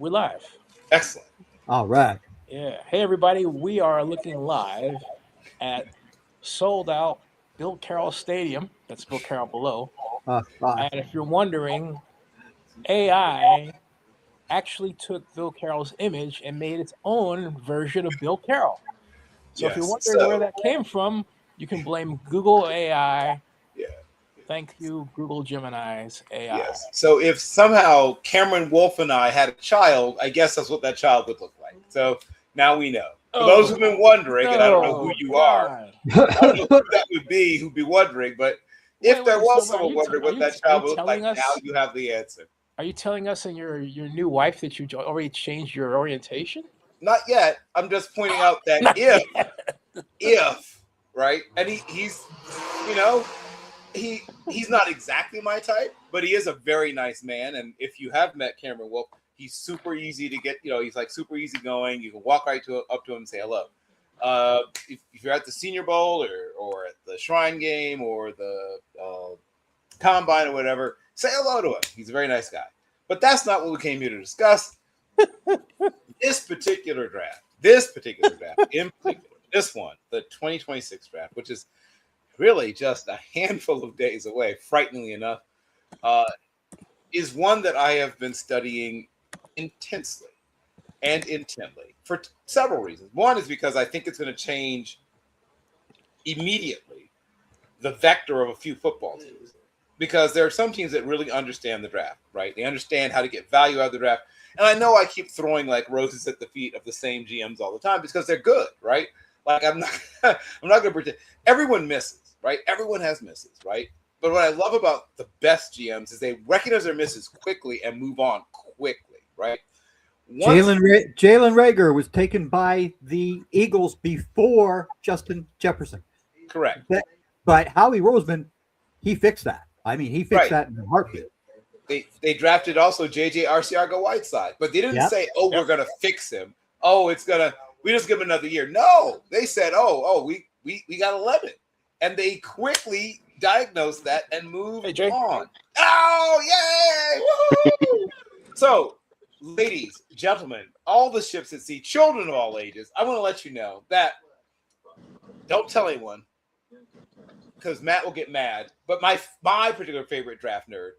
We're live. Excellent. All right. Yeah. Hey, everybody. We are looking live at sold out Bill Carroll Stadium. That's Bill Carroll below. Bye. And if you're wondering, AI actually took Bill Carroll's image and made its own version of Bill Carroll. So if you're Yes. wondering where So, that came from, you can blame Google AI. yeah. Thank you, Google Gemini's AI. Yes. So if somehow Cameron Wolf and I had a child, I guess that's what that child would look like. So now we know. For those who've been wondering, and I don't know who you are, I don't know who that would be who'd be wondering, but if there was someone wondering what that child would look like, now you have the answer. Are you telling us and your new wife that you already changed your orientation? Not yet. I'm just pointing out that if, right? And he's, you know, he's not exactly my type, but he is a very nice man. And if you have met Cameron Wolf, he's super easy to get. He's like super easy going. You can walk right up to him and say hello. If you're at the Senior Bowl or at the Shrine Game or the Combine or whatever, say hello to him. He's a very nice guy. But that's not what we came here to discuss. This particular draft, in particular, this one, the 2026 draft, which is really just a handful of days away, frighteningly enough, is one that I have been studying intensely and intently for several reasons. One is because I think it's going to change immediately the vector of a few football teams, because there are some teams that really understand the draft, right? They understand how to get value out of the draft. And I know I keep throwing like roses at the feet of the same GMs all the time because they're good, right? Like I'm not going to pretend. Everyone misses, right? Everyone has misses, right? But what I love about the best GMs is they recognize their misses quickly and move on quickly, right? Jalen Reagor was taken by the Eagles before Justin Jefferson. Correct. But Howie Roseman, he fixed that. I mean, he fixed that in a heartbeat. They drafted also J.J. Arcega-Whiteside, but they didn't say, "Oh, we're going to fix him. Oh, we just give him another year." No, they said, we got 11, and they quickly diagnosed that and moved on. Oh, yay! Woo-hoo! So, ladies, gentlemen, all the ships at sea, children of all ages, I want to let you know that don't tell anyone because Matt will get mad. But my particular favorite draft nerd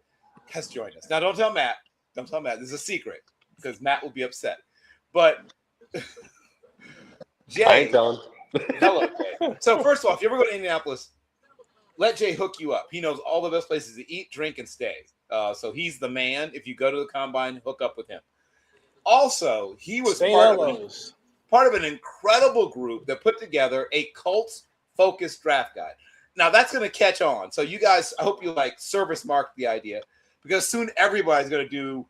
has joined us. Now, don't tell Matt. Don't tell Matt. This is a secret because Matt will be upset. But Jay, I ain't telling. Hello, Jay. So first of all, if you ever go to Indianapolis, let Jay hook you up. He knows all the best places to eat, drink, and stay. So he's the man. If you go to the Combine, hook up with him. Also, he was part of an incredible group that put together a Colts-focused draft guide. Now, that's going to catch on. So you guys, I hope you service mark the idea, because soon everybody's going to do,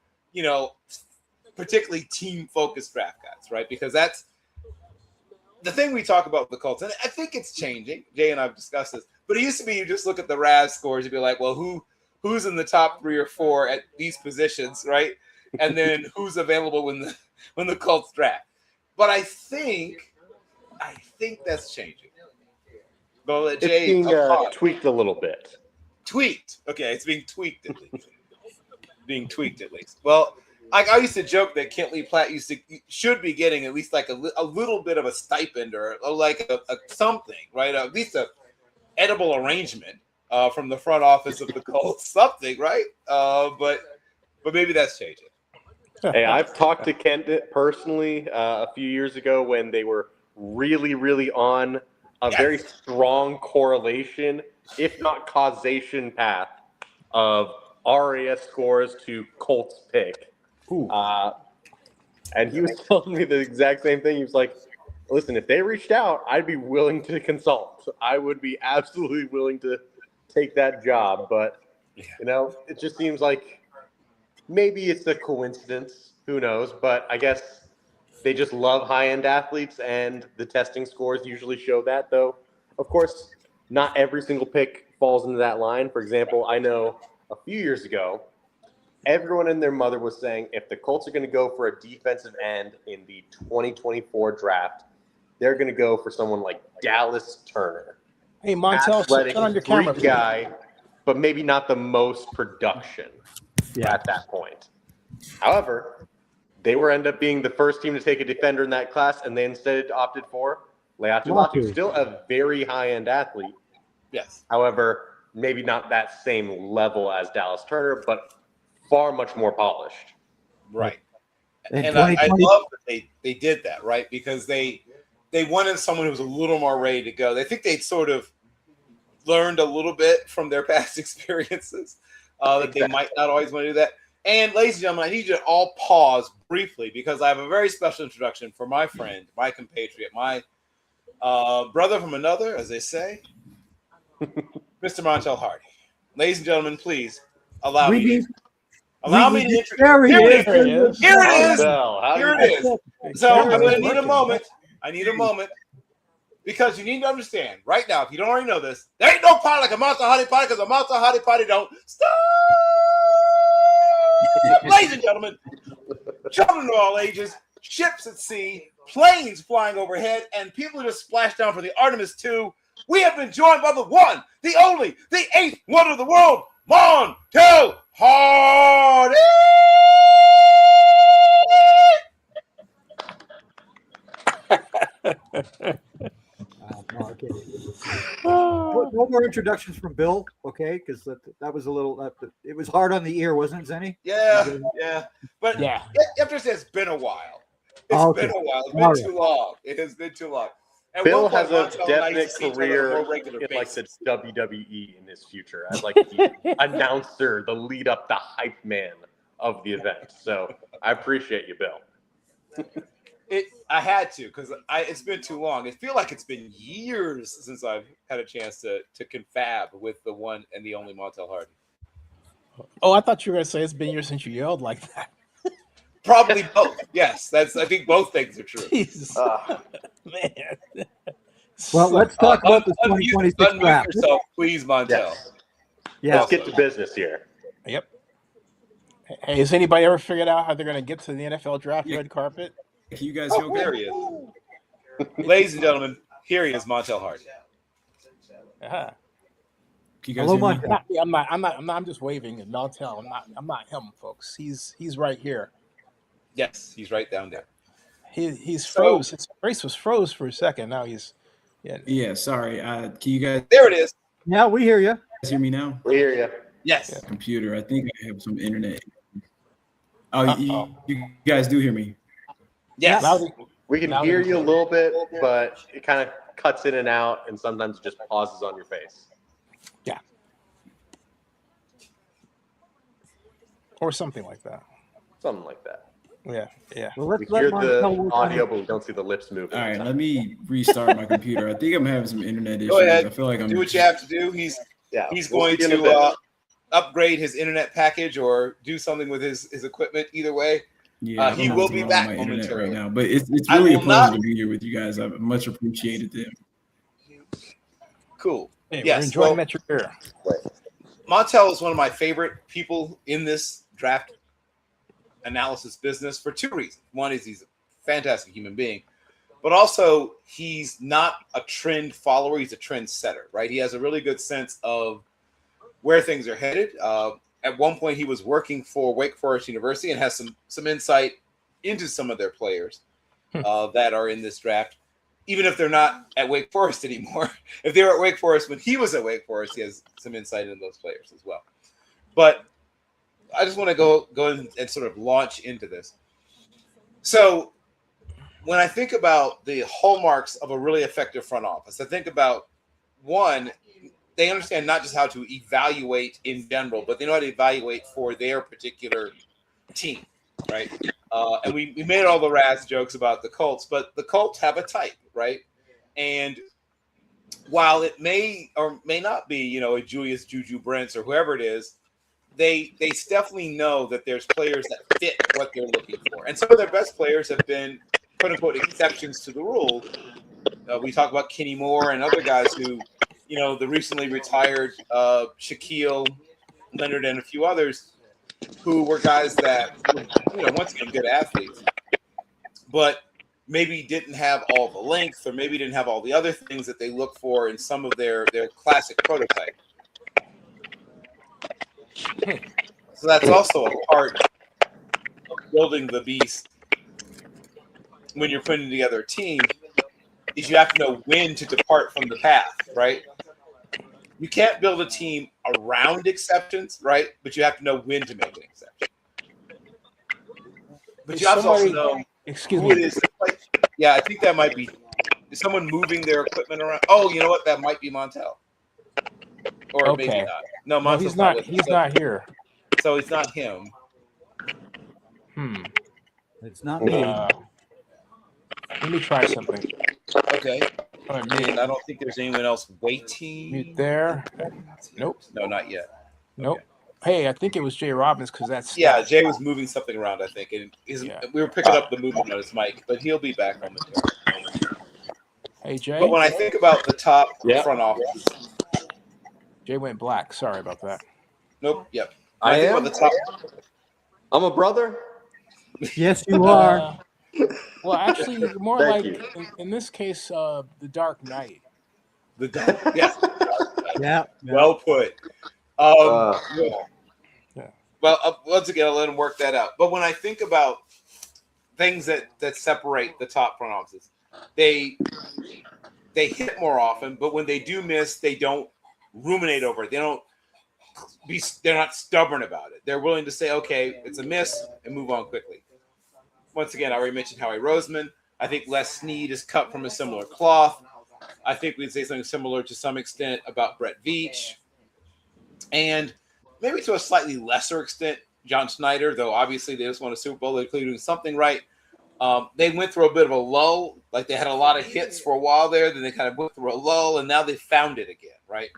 particularly team-focused draft guides, right? Because that's the thing we talk about with the Colts. And I think it's changing. Jay and I have discussed this. But it used to be you just look at the RAS scores and be like, well, who's in the top 3 or 4 at these positions, right? And then who's available when the Colts draft. But I think that's changing. But Jay, it's being tweaked a little bit. Tweaked. Okay, it's being tweaked at least. Well, I used to joke that Kent Lee Platt should be getting at least like a little bit of a stipend or like a something, right? At least a edible arrangement from the front office of the Colts, something, right? But maybe that's changing. Hey, I've talked to Kent personally a few years ago when they were really, really on a very strong correlation, if not causation path, of RAS scores to Colts pick. And he was telling me the exact same thing. He was like, listen, if they reached out, I'd be willing to consult. I would be absolutely willing to take that job. But, it just seems like maybe it's a coincidence. Who knows? But I guess they just love high-end athletes, and the testing scores usually show that, though. Of course, not every single pick falls into that line. For example, I know a few years ago, everyone and their mother was saying if the Colts are going to go for a defensive end in the 2024 draft, they're going to go for someone like Dallas Turner. Hey, Montel, turn on your camera. Guy, but maybe not the most production at that point. However, they were end up being the first team to take a defender in that class, and they instead opted for Leatu Latu. Still a very high-end athlete. Yes. However, maybe not that same level as Dallas Turner, but far much more polished. Right. And I love that they did that, right? Because they wanted someone who was a little more ready to go. They think they'd sort of learned a little bit from their past experiences that they might not always want to do that. And ladies and gentlemen, I need you to all pause briefly because I have a very special introduction for my friend, my compatriot, my brother from another, as they say, Mr. Montel Hardy. Ladies and gentlemen, please allow me to introduce. Here it is. Here it is. So I'm going to need a moment. I need a moment because you need to understand right now. If you don't already know this, there ain't no party like a Monster Hardy party because a Monster Hardy party don't stop. Ladies and gentlemen, children of all ages, ships at sea, planes flying overhead, and people who just splashed down for the Artemis II. We have been joined by the one, the only, the eighth wonder of the world, Montel Hardy. Okay. No more introductions from Bill, okay? Because that was a little. It was hard on the ear, wasn't it, Zenny? Yeah. But you have to say it's been a while. It's been too long. It has been too long. At Bill one point, has a Montel and I definite used to see each other on a career more regular in like basis. the WWE in his future as like the announcer, the lead up, the hype man of the event. So I appreciate you, Bill. I had to because it's been too long. It feels like it's been years since I've had a chance to confab with the one and the only Montel Hardy. Oh, I thought you were going to say it's been years since you yelled like that. Probably both. Yes, I think both things are true. Jesus, man. Well, let's talk about the 2026 draft. Unmute yourself, please, Montel. Yes. Let's get to business here. Yep. Hey, has anybody ever figured out how they're going to get to the NFL draft red carpet? Can you guys hear me? There he is. Ladies and gentlemen, here he is, Montel Hardy. Uh-huh. Can you guys hear me? I'm not. I'm just waving at Montel. I'm not him, folks. He's right here. Yes, he's right down there. He's froze. His face was froze for a second. Now he's Yeah, sorry. Can you guys There it is. Yeah, we hear you. hear me now? We hear you. Yes. Computer. I think I have some internet. Oh, you guys do hear me? Yes. We can hear you a little bit, but it kind of cuts in and out, and sometimes it just pauses on your face. Yeah. Or something like that. Something like that. Yeah. Well, We let hear the Montel work on audio, it. but we don't see the lips moving. All right, let me restart my computer. I think I'm having some internet issues. Go ahead. I feel like I'm Do what you have to do. He's We'll going see you in a to bit. upgrade his internet package or do something with his equipment. Either way, Yeah, he I'm will not be on back my internet momentarily. right now. But it's I really a will pleasure not- to be here with you guys. I've much appreciated it. Cool. Hey, Yes, we're enjoying well- that you're here. Montel is one of my favorite people in this draft analysis business for two reasons. One is he's a fantastic human being, but also he's not a trend follower. He's a trend setter, right? He has a really good sense of where things are headed. At one point, he was working for Wake Forest University and has some insight into some of their players that are in this draft, even if they're not at Wake Forest anymore. If they were at Wake Forest when he was at Wake Forest, he has some insight into those players as well. But I just want to go and sort of launch into this. So when I think about the hallmarks of a really effective front office, I think about, one, they understand not just how to evaluate in general, but they know how to evaluate for their particular team, right? And we made all the Raz jokes about the Colts, but the Colts have a type, right? And while it may or may not be, a Julius Juju Brents or whoever it is, they definitely know that there's players that fit what they're looking for. And some of their best players have been, quote unquote, exceptions to the rule. We talk about Kenny Moore and other guys who, the recently retired Shaquille Leonard and a few others who were guys that, once again, good athletes, but maybe didn't have all the length or maybe didn't have all the other things that they look for in some of their classic prototype. So that's also a part of building the beast when you're putting together a team is you have to know when to depart from the path, right? You can't build a team around exceptions, right? But you have to know when to make an exception. But you have to also know who it is that plays. Yeah, I think that might be. Is someone moving their equipment around? Oh, you know what? That might be Montel. Or maybe not. No, No, Montel's he's not. with us. He's not here. So it's not him. It's not me. Let me try something. Okay. And I don't think there's anyone else waiting. Mute there. Nope. No, not yet. Nope. Hey, I think it was Jay Robbins because that's Jay was moving something around, I think, and we were picking up the movement on his mic, but he'll be back momentarily. Hey, Jay. But when I think about the top front office, Jay went black. Sorry about that. Nope. Yep. I am. About the top. I'm a brother. Yes, you are. Well, actually, more Thank like in this case, the Dark Knight. The Dark. Yes. Yeah. Well put. Well, once again, I'll let him work that out. But when I think about things that separate the top front offices, they hit more often, but when they do miss, they don't ruminate over it. They're not stubborn about it. They're willing to say, okay, it's a miss and move on quickly. Once again, I already mentioned Howie Roseman. I think Les Snead is cut from a similar cloth. I think we'd say something similar to some extent about Brett Veach. And maybe to a slightly lesser extent, John Schneider, though obviously they just won a Super Bowl. They're clearly doing something right. They went through a bit of a lull. Like they had a lot of hits for a while there. Then they kind of went through a lull, and now they found it again, right?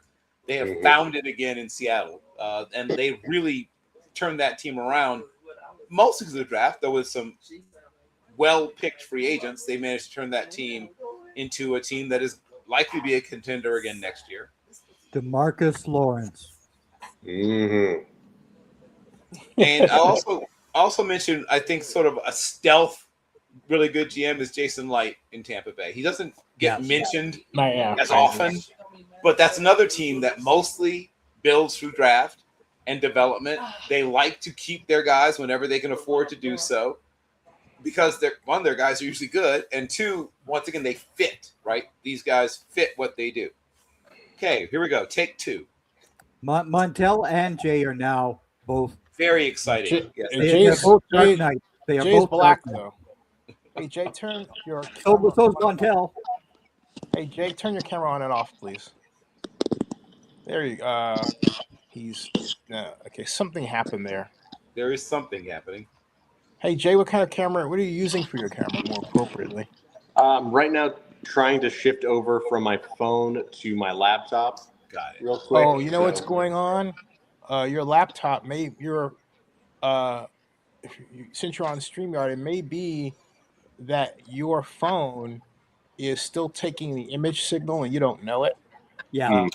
They have found it again in Seattle. And they really turned that team around, mostly because of the draft. There was some well-picked free agents. They managed to turn that team into a team that is likely to be a contender again next year. DeMarcus Lawrence. And I also mentioned, I think, sort of a stealth, really good GM is Jason Light in Tampa Bay. He doesn't get mentioned as often, but that's another team that mostly builds through draft and development. They like to keep their guys whenever they can afford to do so because their guys are usually good, and two, once again, they fit, right? These guys fit what they do. Okay, here we go. Take two. Montel and Jay are now both very exciting. They are both Dark Knight. They are both black Dark though. Hey Jay, turn your so's Montel. Hey Jay, turn your camera on and off, please. There you go. He's okay. Something happened there. There is something happening. Hey Jay, what kind of camera? What are you using for your camera more appropriately? Right now, trying to shift over from my phone to my laptop. Got it. Real quick. Oh, you know what's going on? Your laptop since you're on StreamYard, it may be that your phone is still taking the image signal and you don't know it. Yeah.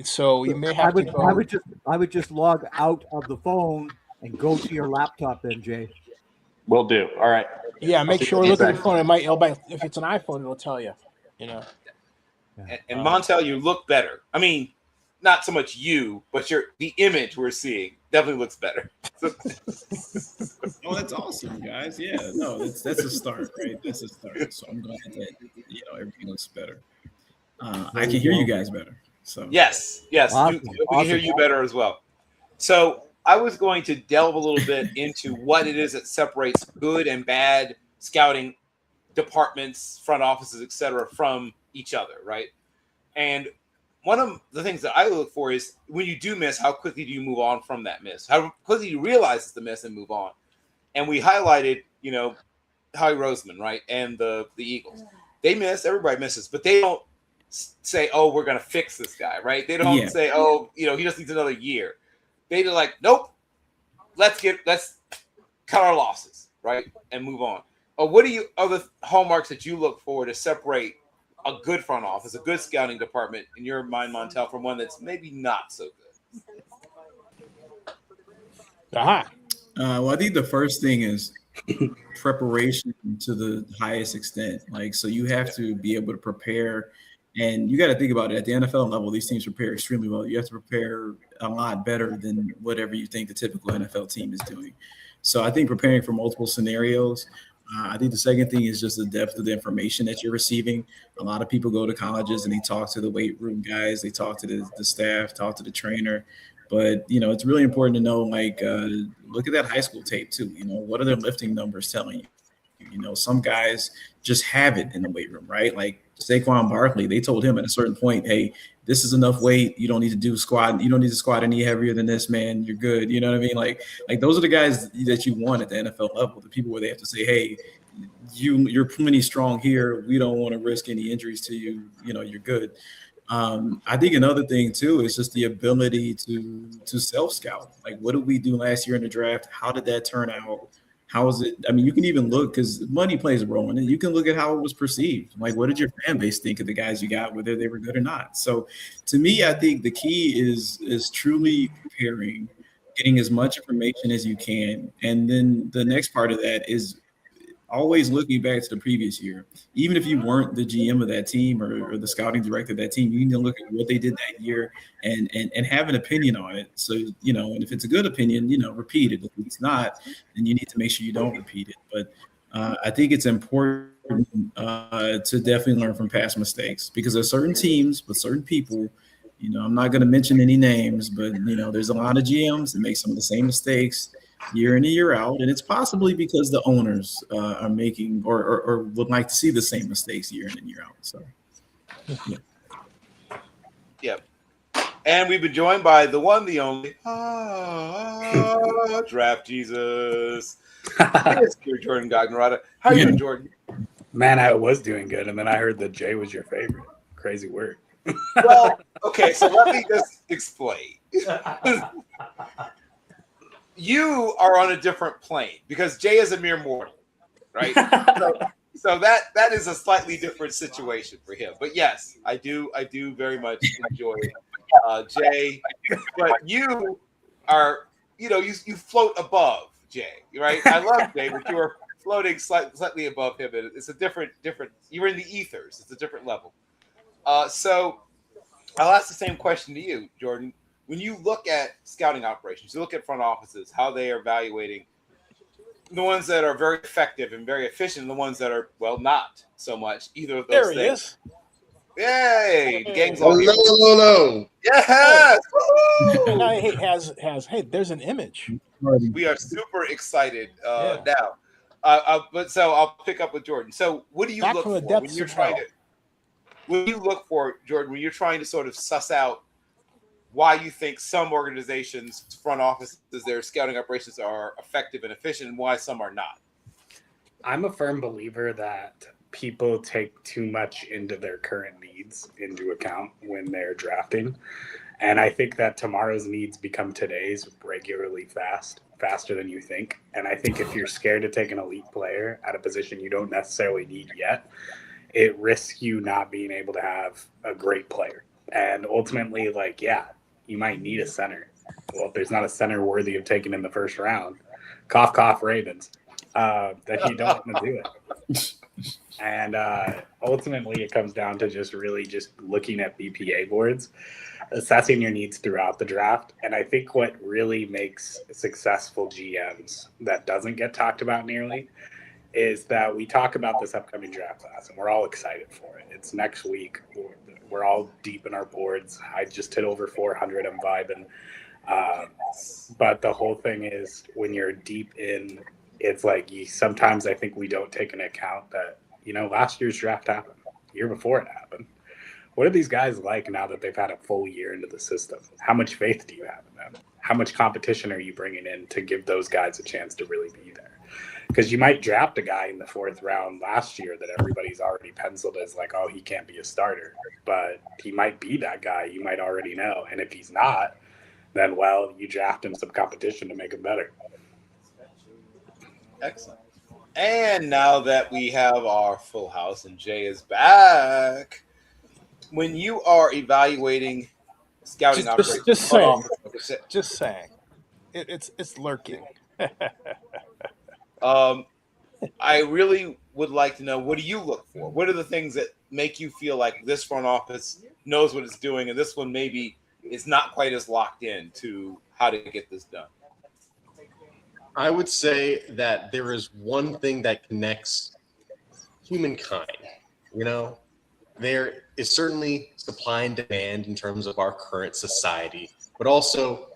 So you may have to go. I would just log out of the phone and go to your laptop then, Jay. Will do. All right. Yeah, make sure look at your phone. It might if it's an iPhone, it'll tell you. You know. And Montel, you look better. I mean, not so much you, but the image we're seeing definitely looks better. Oh, that's awesome, guys. Yeah, no, that's a start, right? That's a start. So I'm glad that everything looks better. I can hear you guys better. So yes, awesome. We can hear you better as well. So I was going to delve a little bit into what it is that separates good and bad scouting departments, front offices, etc., from each other, right? And one of the things that I look for is when you do miss, how quickly do you move on from that miss? How quickly do you realize it's the miss and move on? And we highlighted, Howie Roseman, right? And the Eagles. They miss, everybody misses, but they don't say, oh, we're going to fix this guy, right? They don't say, oh, he just needs another year. They're like, nope, let's cut our losses, right? And move on. Or what are the hallmarks that you look for to separate a good front office, a good scouting department, in your mind, Montel, from one that's maybe not so good? Well, I think the first thing is preparation to the highest extent. So you have to be able to prepare, and you got to think about it. At the NFL level, these teams prepare extremely well. You have to prepare a lot better than whatever you think the typical NFL team is doing. So I think preparing for multiple scenarios, I think the second thing is just the depth of the information that you're receiving. A lot of people go to colleges and they talk to the weight room guys, they talk to the staff, talk to the trainer. But it's really important to know, like, look at that high school tape too. What are their lifting numbers telling you? Some guys just have it in the weight room, right? Like Saquon Barkley, they told him at a certain point, hey, this is enough weight. You don't need to do squat. You don't need to squat any heavier than this, man. You're good. You know what I mean? Like those are the guys that you want at the NFL level, the people where they have to say, hey, you're plenty strong here. We don't want to risk any injuries to you. You're good. I think another thing too is just the ability to self scout. Like, what did we do last year in the draft? How did that turn out? How is it? I mean, you can even look, because money plays a role in it. You can look at how it was perceived. Like, what did your fan base think of the guys you got, whether they were good or not? So, to me, I think the key is truly preparing, getting as much information as you can, and then the next part of that is always looking back to the previous year. Even if you weren't the GM of that team or the scouting director of that team, you need to look at what they did that year and have an opinion on it. So, and if it's a good opinion, repeat it. If it's not, then you need to make sure you don't repeat it. But I think it's important to definitely learn from past mistakes, because there's certain teams with certain people. I'm not going to mention any names, but there's a lot of GMs that make some of the same mistakes year in and year out, and it's possibly because the owners are making or would like to see the same mistakes year in and year out. So, yeah. And we've been joined by the one, the only, Draft Jesus. It's Jordan Gagnerata. How are you doing, Jordan? Man, I was doing good, and then I heard that Jay was your favorite. Crazy word. Well, okay, so let me just explain. You are on a different plane because Jay is a mere mortal, right? so that is a slightly different situation for him. But yes, I do very much enjoy Jay. But you are, you float above Jay, right? I love Jay, but you are floating slightly above him. It's a different. You're in the ethers. It's a different level. So I'll ask the same question to you, Jordan. When you look at scouting operations, you look at front offices, how they are evaluating the ones that are very effective and very efficient, and the ones that are, well, not so much. Either of those things. Yay! The gang's all here. Hello. Yes! Hey, there's an image. We are super excited now. But so I'll pick up with Jordan. So what do you look for when you're trying to? What do you look for, Jordan, when you're trying to sort of suss out why you think some organizations, front offices, their scouting operations are effective and efficient, and why some are not? I'm a firm believer that people take too much into their current needs into account when they're drafting. And I think that tomorrow's needs become today's regularly faster than you think. And I think if you're scared to take an elite player at a position you don't necessarily need yet, it risks you not being able to have a great player. And ultimately, you might need a center. Well, if there's not a center worthy of taking in the first round, cough, cough, Ravens, then you don't want to do it. And ultimately, it comes down to just looking at BPA boards, assessing your needs throughout the draft. And I think what really makes successful GMs that doesn't get talked about nearly is that we talk about this upcoming draft class, and we're all excited for it. It's next week. We're all deep in our boards. I just hit over 400. I'm vibing. But the whole thing is, when you're deep in, it's like sometimes I think we don't take into account that, last year's draft happened. The year before it happened. What are these guys like now that they've had a full year into the system? How much faith do you have in them? How much competition are you bringing in to give those guys a chance to really be there? Because you might draft a guy in the 4th round last year that everybody's already penciled as like, oh, he can't be a starter. But he might be that guy, you might already know. And if he's not, then, well, you draft him some competition to make him better. Excellent. And now that we have our full house and Jay is back, when you are evaluating scouting operations, just saying, it's lurking. I really would like to know, what do you look for? What are the things that make you feel like this front office knows what it's doing, and this one maybe is not quite as locked in to how to get this done? I would say that there is one thing that connects humankind. There is certainly supply and demand in terms of our current society, but also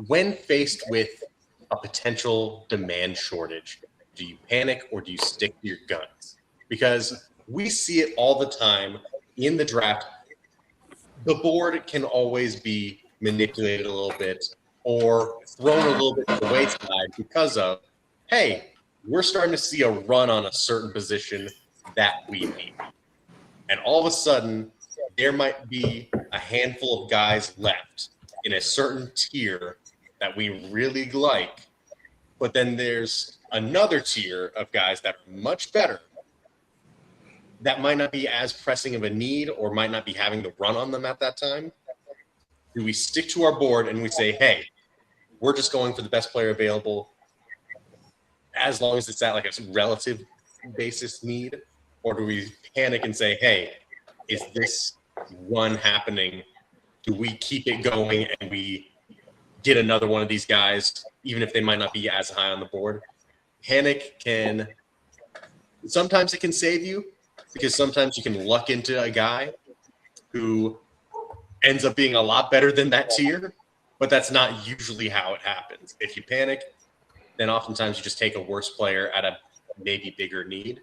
when faced with a potential demand shortage, do you panic or do you stick to your guns? Because we see it all the time in the draft. The board can always be manipulated a little bit or thrown a little bit to the wayside because of, hey, we're starting to see a run on a certain position that we need. And all of a sudden, there might be a handful of guys left in a certain tier that we really like, but then there's another tier of guys that are much better that might not be as pressing of a need or might not be having the run on them at that time. Do we stick to our board and we say, hey, we're just going for the best player available as long as it's at like a relative basis need? Or do we panic and say, hey, is this run happening? Do we keep it going and we get another one of these guys, even if they might not be as high on the board? Panic sometimes it can save you, because sometimes you can luck into a guy who ends up being a lot better than that tier, but that's not usually how it happens. If you panic, then oftentimes you just take a worse player at a maybe bigger need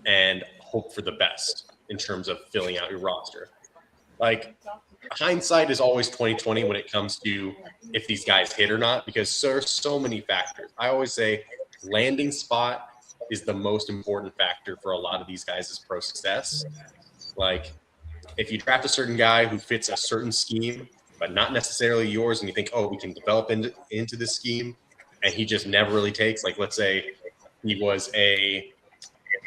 and hope for the best in terms of filling out your roster. Like, hindsight is always 2020 when it comes to if these guys hit or not, because there are so many factors. I always say landing spot is the most important factor for a lot of these guys' pro success. Like, if you draft a certain guy who fits a certain scheme, but not necessarily yours, and you think, oh, we can develop into this scheme, and he just never really takes, like, let's say he was a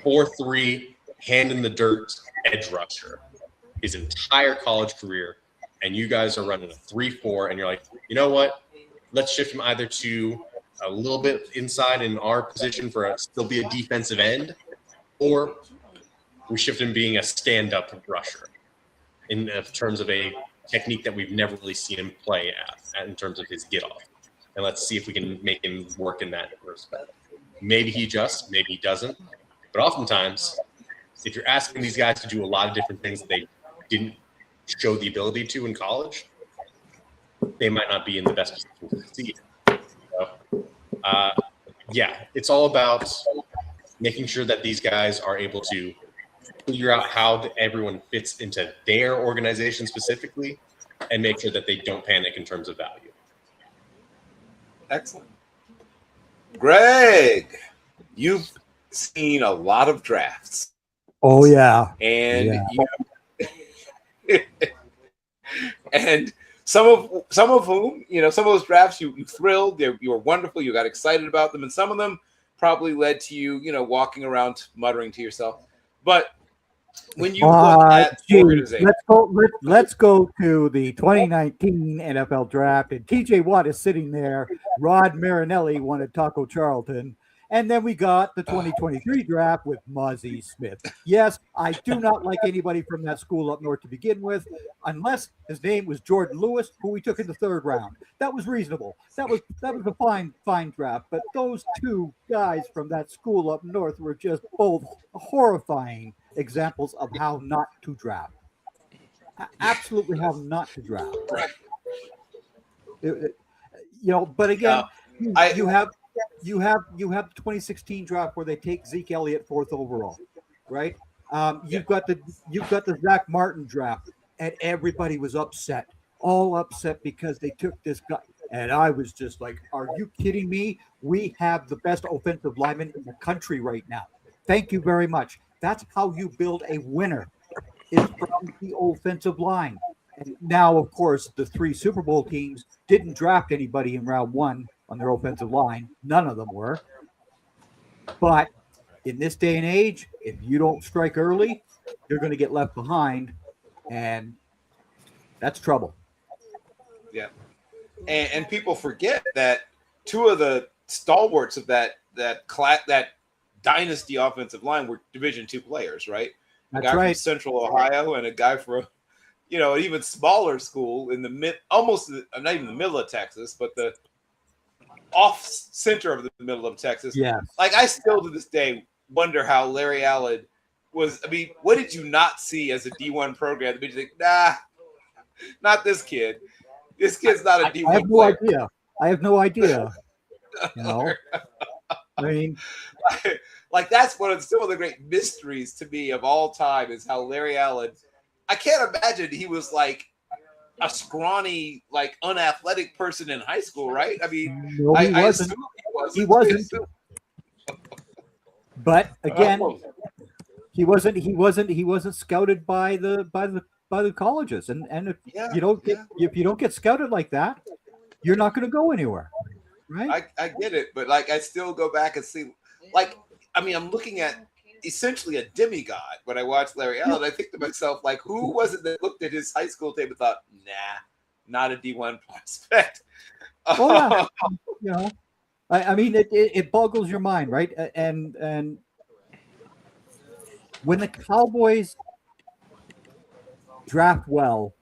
4-3 hand in the dirt edge rusher his entire college career, and you guys are running a 3-4, and you're like, you know what? Let's shift him either to a little bit inside in our position for still be a defensive end, or we shift him being a stand-up rusher in terms of a technique that we've never really seen him play at in terms of his get-off. And let's see if we can make him work in that respect. Maybe he adjusts, maybe he doesn't. But oftentimes, if you're asking these guys to do a lot of different things that they didn't show the ability to in college, they might not be in the best position to succeed. So, yeah, it's all about making sure that these guys are able to figure out how everyone fits into their organization specifically and make sure that they don't panic in terms of value. Excellent. Greg, you've seen a lot of drafts. Oh yeah. And and some of whom, some of those drafts you thrilled, you were wonderful, you got excited about them, and some of them probably led to you, walking around muttering to yourself. But when you look at organization, let's go to the 2019 NFL draft, and TJ Watt is sitting there. Rod Marinelli wanted Taco Charlton. And then we got the 2023 draft with Mozzie Smith. Yes, I do not like anybody from that school up north to begin with, unless his name was Jordan Lewis, who we took in the third round. That was reasonable. That was a fine draft. But those two guys from that school up north were just both horrifying examples of how not to draft. Absolutely how not to draft. But again, you have the 2016 draft where they take Zeke Elliott 4th overall, right? You've got the Zach Martin draft, and everybody was all upset because they took this guy. And I was just like, are you kidding me? We have the best offensive lineman in the country right now. Thank you very much. That's how you build a winner, is from the offensive line. And now, of course, the 3 Super Bowl teams didn't draft anybody in round 1 on their offensive line. None of them were. But in this day and age, if you don't strike early, you're going to get left behind, and that's trouble. Yeah. And people forget that 2 of the stalwarts of that dynasty offensive line were Division II players, right? A guy from Central Ohio and a guy from, an even smaller school in the not even the middle of Texas, but the off center of the middle of Texas. Yeah. Like I still to this day wonder how Larry Allen was. I mean, what did you not see as a D1 program? That made you think, nah, not this kid. This kid's not a D1 I have no player. idea. I have no idea. You know, I mean, like that's one of some of the great mysteries to me of all time is how Larry Allen. I can't imagine he was like a scrawny, like unathletic person in high school, right? I mean, no, he wasn't. He wasn't. But again, he wasn't scouted by the colleges, and if you don't get scouted like that, you're not going to go anywhere, right? I get it, but like I still go back and see, like, I mean, I'm looking at essentially a demigod when I watch Larry Allen. I think to myself, like, who was it that looked at his high school tape and thought, nah, not a D1 prospect? Oh yeah, you know, I mean, it boggles your mind, right? And when the Cowboys draft well,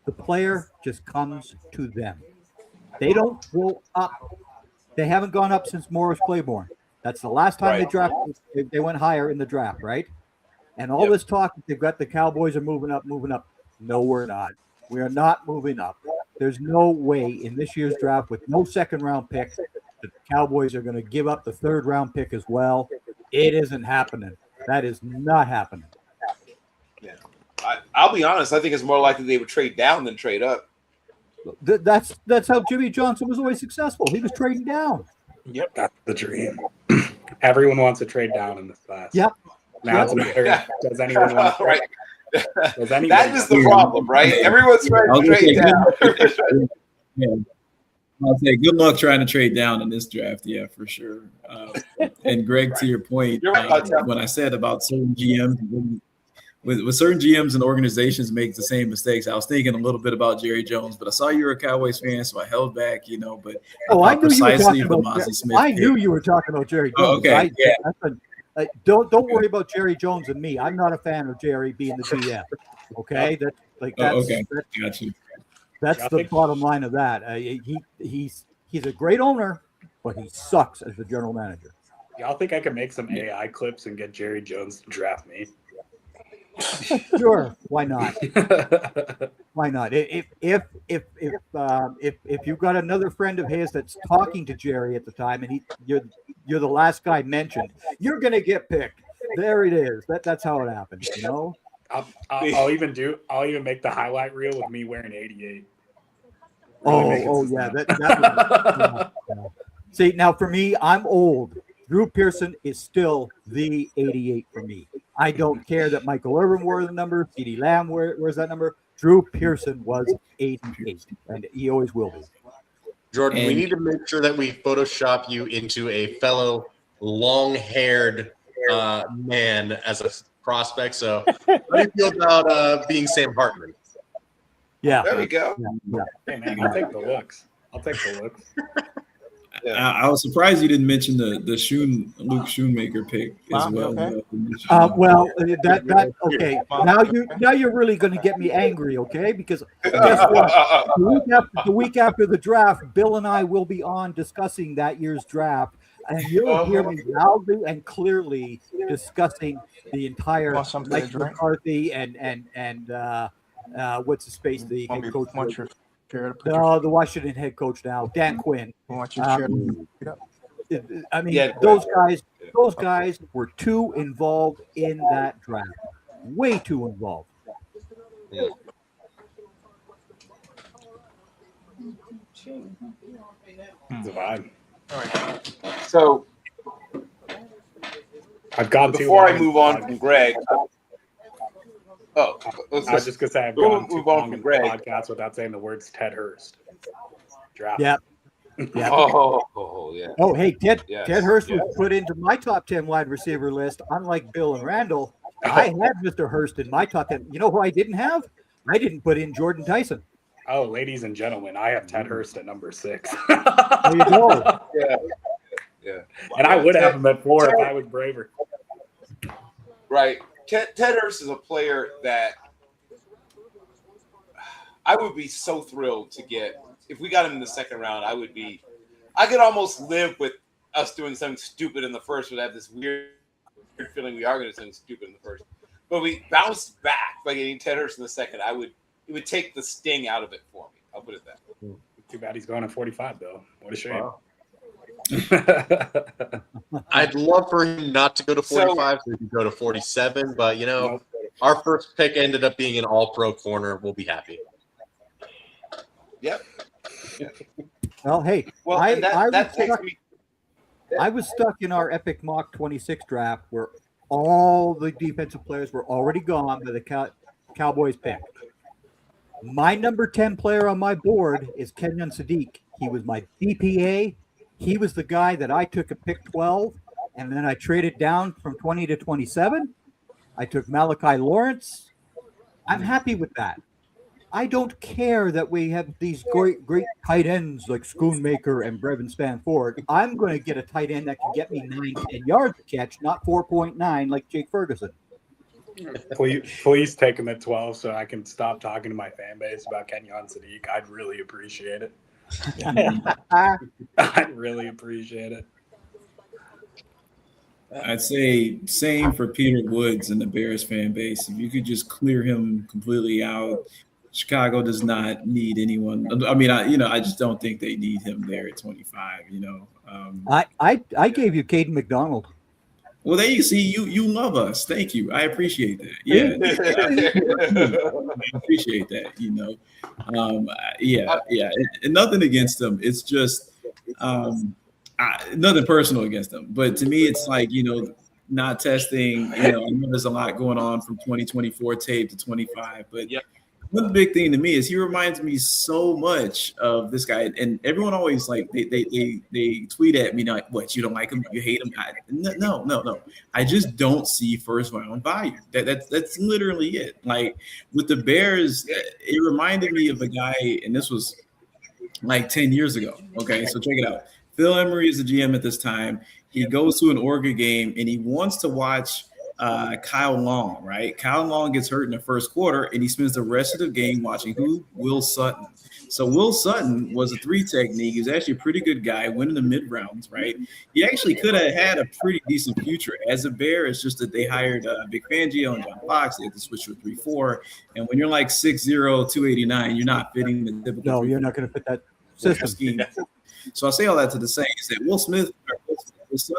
the player just comes to them. They don't go up. They haven't gone up since Morris Claiborne. That's the last time they drafted. They went higher in the draft, right? And all this talk, they've got the Cowboys are moving up. No, we're not. We are not moving up. There's no way in this year's draft with no second round pick that the Cowboys are going to give up the third round pick as well. It isn't happening. That is not happening. Yeah. I'll be honest. I think it's more likely they would trade down than trade up. That's how Jimmy Johnson was always successful. He was trading down. Yep, that's the dream. Everyone wants to trade down in this class. Yep. Now it's a matter of does anyone want to trade? That is the problem, right? Everyone's trying to trade down. Yeah. I'll say good luck trying to trade down in this draft. Yeah, for sure. And Greg, to your point, when I said about certain GMs, with certain GMs and organizations make the same mistakes, I was thinking a little bit about Jerry Jones, but I saw you were a Cowboys fan, so I held back, you know. But I knew you were talking about. I knew you were talking about Jerry Jones. Okay, don't worry about Jerry Jones and me. I'm not a fan of Jerry being the GM. Okay, Got you. That's the bottom line of that. He's a great owner, but he sucks as the general manager. Y'all think I can make some AI clips and get Jerry Jones to draft me? Sure, why not? Why not? If you've got another friend of his that's talking to Jerry at the time, and you're the last guy mentioned, you're gonna get picked. There it is. That's how it happens. You know. I'll even make the highlight reel with me wearing 88. Really yeah. See, now for me, I'm old. Drew Pearson is still the 88 for me. I don't care that Michael Irvin wore the number, CeeDee Lamb wears that number. Drew Pearson was 88, and he always will be. Jordan, we need to make sure that we Photoshop you into a fellow long-haired man as a prospect. So how do you feel about being Sam Hartman? Yeah. There we go. Yeah. Hey, man, I'll take the looks. Yeah. I was surprised you didn't mention the Luke Schoonmaker pick as well. Okay. Okay. Now you're really going to get me angry, okay? Because guess what? The week after the draft, Bill and I will be on discussing that year's draft, and you'll hear me loudly and clearly discussing the entire Mike McCarthy and what's his face, the head coach. The Washington head coach now, Dan Quinn. I mean, those guys were too involved in that draft. Way too involved. Yeah. It's a vibe. All right. So I've gone before I move on from Greg. I was just gonna say I've gone too long in the podcast without saying the words Ted Hurst. Draft. Yeah. Yeah. Oh, yeah. Oh, hey, Ted Hurst was put into my top 10 wide receiver list. Unlike Bill and Randall, I had Mr. Hurst in my top 10. You know who I didn't have? I didn't put in Jordan Tyson. Oh, ladies and gentlemen, I have Ted Hurst at number 6. There you go. Yeah. And I would have him at 4 if I was braver. Right. Ted Hurst is a player that I would be so thrilled to get. If we got him in the second round, I I could almost live with us doing something stupid in the first, but I have this weird feeling we are going to do something stupid in the first. But we bounced back by getting 10 Hurts in the second. It would take the sting out of it for me. I'll put it that way. Too bad he's going at 45, Bill. What a shame. Wow. I'd love for him not to go to 45, so he could go to 47. But our first pick ended up being an All-Pro corner. We'll be happy. Yep. Well, hey, Well, I was stuck in our epic mock 26 draft where all the defensive players were already gone by the Cowboys pick. My number 10 player on my board is Kenyon Sadiq. He was my BPA. He was the guy that I took at pick 12, and then I traded down from 20 to 27. I took Malachi Lawrence. I'm happy with that. I don't care that we have these great tight ends like Schoonmaker and Brevin Spanford. I'm going to get a tight end that can get me 9-10 yards to catch, not 4.9 like Jake Ferguson. Please take him at 12 so I can stop talking to my fan base about Kenyon Sadiq. I'd really appreciate it. I'd really appreciate it. I'd say same for Peter Woods and the Bears fan base. If you could just clear him completely out. Chicago does not need anyone. I mean, I just don't think they need him there at 25. I gave you Caden McDonald. Well, there you see, you love us. Thank you. I appreciate that. Yeah, I appreciate that. And nothing against them. It's just nothing personal against them. But to me, it's like not testing. I know there's a lot going on from 2024 tape to 25, but. Yep. One big thing to me is he reminds me so much of this guy, and everyone always like they tweet at me like, "What, you don't like him? You hate him?" No. I just don't see first round value. That's literally it. Like with the Bears, it reminded me of a guy, and this was like 10 years ago. Okay, so check it out. Phil Emery is the GM at this time. He goes to an Oregon game and he wants to watch Kyle Long, right? Kyle Long gets hurt in the first quarter and he spends the rest of the game watching who? Will Sutton. So Will Sutton was a 3 technique. He was actually a pretty good guy, winning the mid rounds, right? He actually could have had a pretty decent future as a Bear. It's just that they hired Big Fangio and John Fox. They had to switch to a 3-4. And when you're like 6'0", 289, you're not fitting the typical. No, you're not going to fit that system scheme. So I say all that to say is that Will Sutton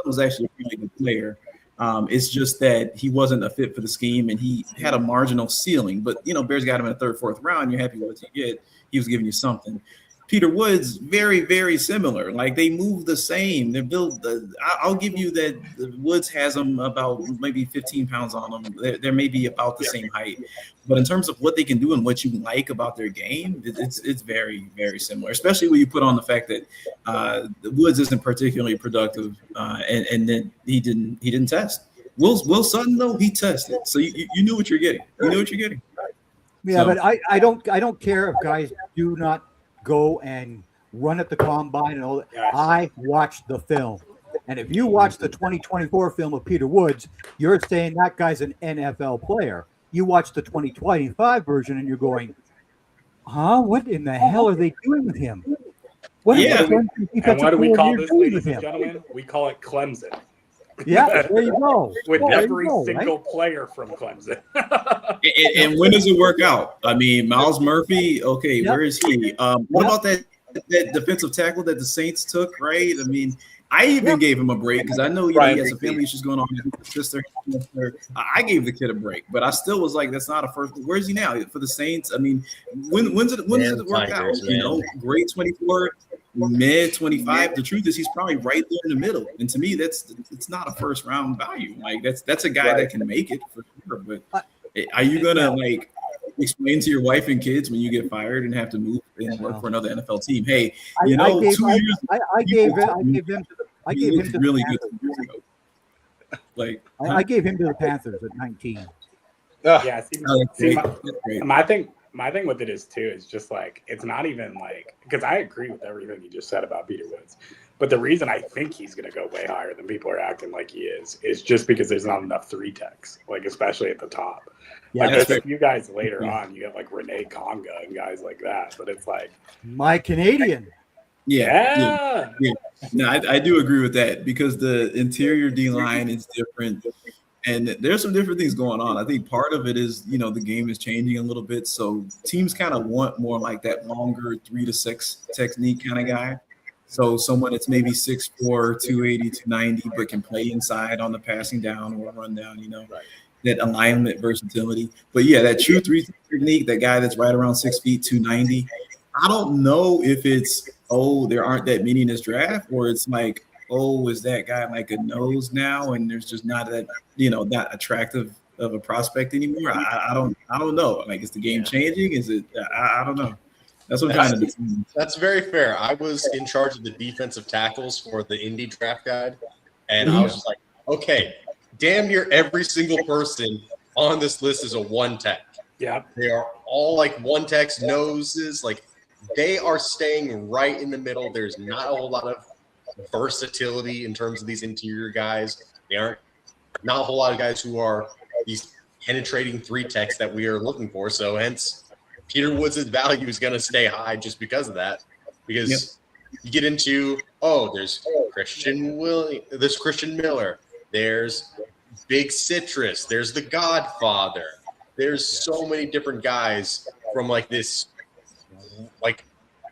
was actually a pretty good player. It's just that he wasn't a fit for the scheme and he had a marginal ceiling. But, Bears got him in the 3rd, 4th round. You're happy with what you get. He was giving you something. Peter Woods, very, very similar. Like they move the same. They're built. I'll give you that the Woods has them about maybe 15 pounds on them. They're maybe about the same height. But in terms of what they can do and what you like about their game, it's very, very similar. Especially when you put on the fact that the Woods isn't particularly productive, and then he didn't test. Will Sutton though, he tested. So you knew what you're getting. You knew what you're getting. Yeah, but I don't care if guys do not go and run at the combine and all that. I watched the film. And if you watch the 2024 film of Peter Woods, you're saying that guy's an NFL player. You watch the 2025 version and you're going, what in the hell are they doing with him? And what do we call this, ladies and gentlemen? We call it Clemson. Yeah, there you go. With every single player from Clemson. and when does it work out? I mean, Miles Murphy, okay, where is he? What about that defensive tackle that the Saints took, right? I mean, I even gave him a break because I know he has a family issues going on with his sister. I gave the kid a break, but I still was like, that's not a first. Where is he now for the Saints? I mean, when does it work out? Grade 24, mid 25. The truth is, he's probably right there in the middle. And to me, it's not a first round value. Like that's a guy that can make it for sure. But are you gonna explain to your wife and kids when you get fired and have to move and work for another NFL team? Hey, I gave him really good 2 years ago. Like I gave him to the Panthers at 19. Yeah, my thing with it is too is just like it's not even like because I agree with everything you just said about Peter Woods, but the reason I think he's going to go way higher than people are acting like he is just because there's not enough 3 techs, like especially at the top. Yeah, there's a few guys later on. You have like Renee Conga and guys like that, but it's like my Canadian. Yeah. No, I do agree with that because the interior D line is different, and there's some different things going on. I think part of it is the game is changing a little bit, so teams kind of want more like that longer 3-6 technique kind of guy. So someone that's maybe 6'4", 280, 290, but can play inside on the passing down or run down. Right. That alignment versatility. But yeah, that true 3 technique, that guy that's right around 6 feet, 290. I don't know if it's there aren't that many in this draft, or it's like, is that guy like a nose now, and there's just not that not attractive of a prospect anymore. I don't know. Like, is the game changing? Is it? I don't know. That's what I'm trying to do. That's very fair. I was in charge of the defensive tackles for the Indy draft guide, and I was just like, okay, damn near every single person on this list is a one tech. Yeah. They are all like one techs, noses, like they are staying right in the middle. There's not a whole lot of versatility in terms of these interior guys. They aren't not a whole lot of guys who are these penetrating 3 techs that we are looking for. So hence Peter Woods' value is going to stay high just because of that. Because you get into, there's Christian Miller, there's Big Citrus, there's the Godfather. There's so many different guys from like this like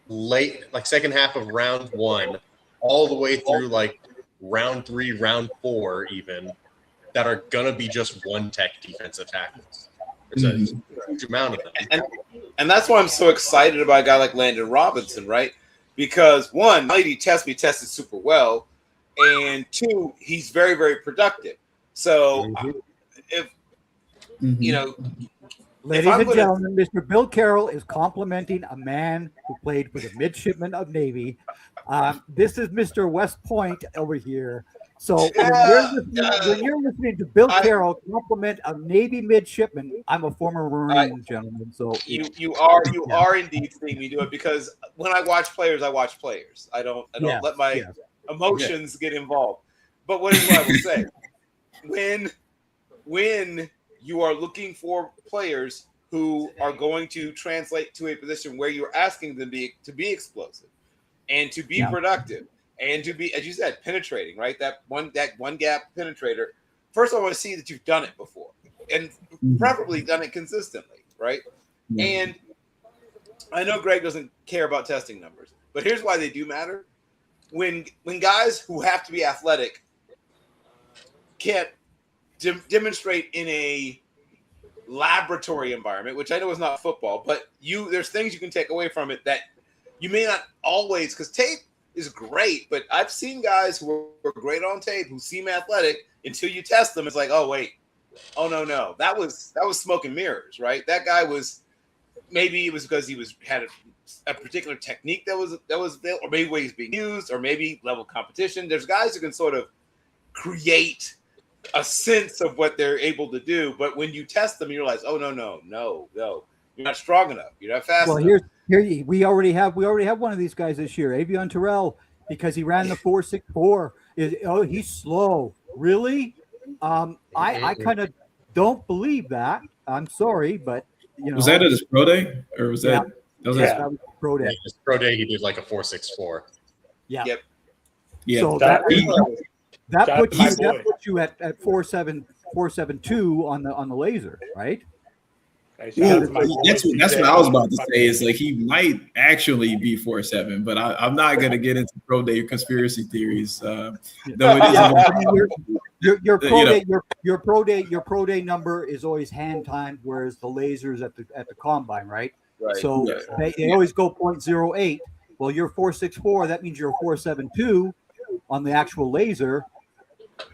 late, like second half of round 1 all the way through like round 3, round 4 even, that are going to be just one tech defensive tackles. There's a huge amount of them. And that's why I'm so excited about a guy like Landon Robinson, right? Because one, not only did he tested super well, and 2, he's very, very productive. So if ladies and gentlemen, Mr. Bill Carroll is complimenting a man who played for the midshipmen of Navy. This is Mr. West Point over here. So when you're listening to Bill Carroll compliment a Navy midshipman, I'm a former Marine, gentleman. So you are indeed seeing me do it, because when I watch players, I watch players. I don't let my emotions get involved. But what is what I will say? When you are looking for players who are going to translate to a position where you're asking them to be explosive and to be productive and to be, as you said, penetrating, right? That one gap penetrator. First, I want to see that you've done it before, and preferably done it consistently, right? And I know Greg doesn't care about testing numbers, but here's why they do matter. When guys who have to be athletic can't demonstrate in a laboratory environment, which I know is not football, but there's things you can take away from it that you may not always, because tape is great, but I've seen guys who were great on tape who seem athletic until you test them. It's like, oh wait, oh no, that was smoke and mirrors, right? That guy was, maybe it was because he had a particular technique that was or maybe way he's being used, or maybe level competition. There's guys who can sort of create a sense of what they're able to do, but when you test them, you realize, oh no, you're not strong enough, you're not fast enough. Here we already have one of these guys this year, Avion Terrell, because he ran the 4.64. He's slow. Really? I kind of don't believe that. I'm sorry, but was that at his pro day, or was that? That was pro day. His pro day, he did like a 4.64. Yeah. Yep. Yeah. So that puts you at 4.72 on the laser, right? Well, that's what I was about to say. Is like he might actually be 4.7, but I'm not going to get into pro day conspiracy theories. Though it is your pro day number is always hand timed, whereas the lasers at the combine, right? Right. So they always go 0.08. Well, you're 4.64. That means you're 4.72 on the actual laser.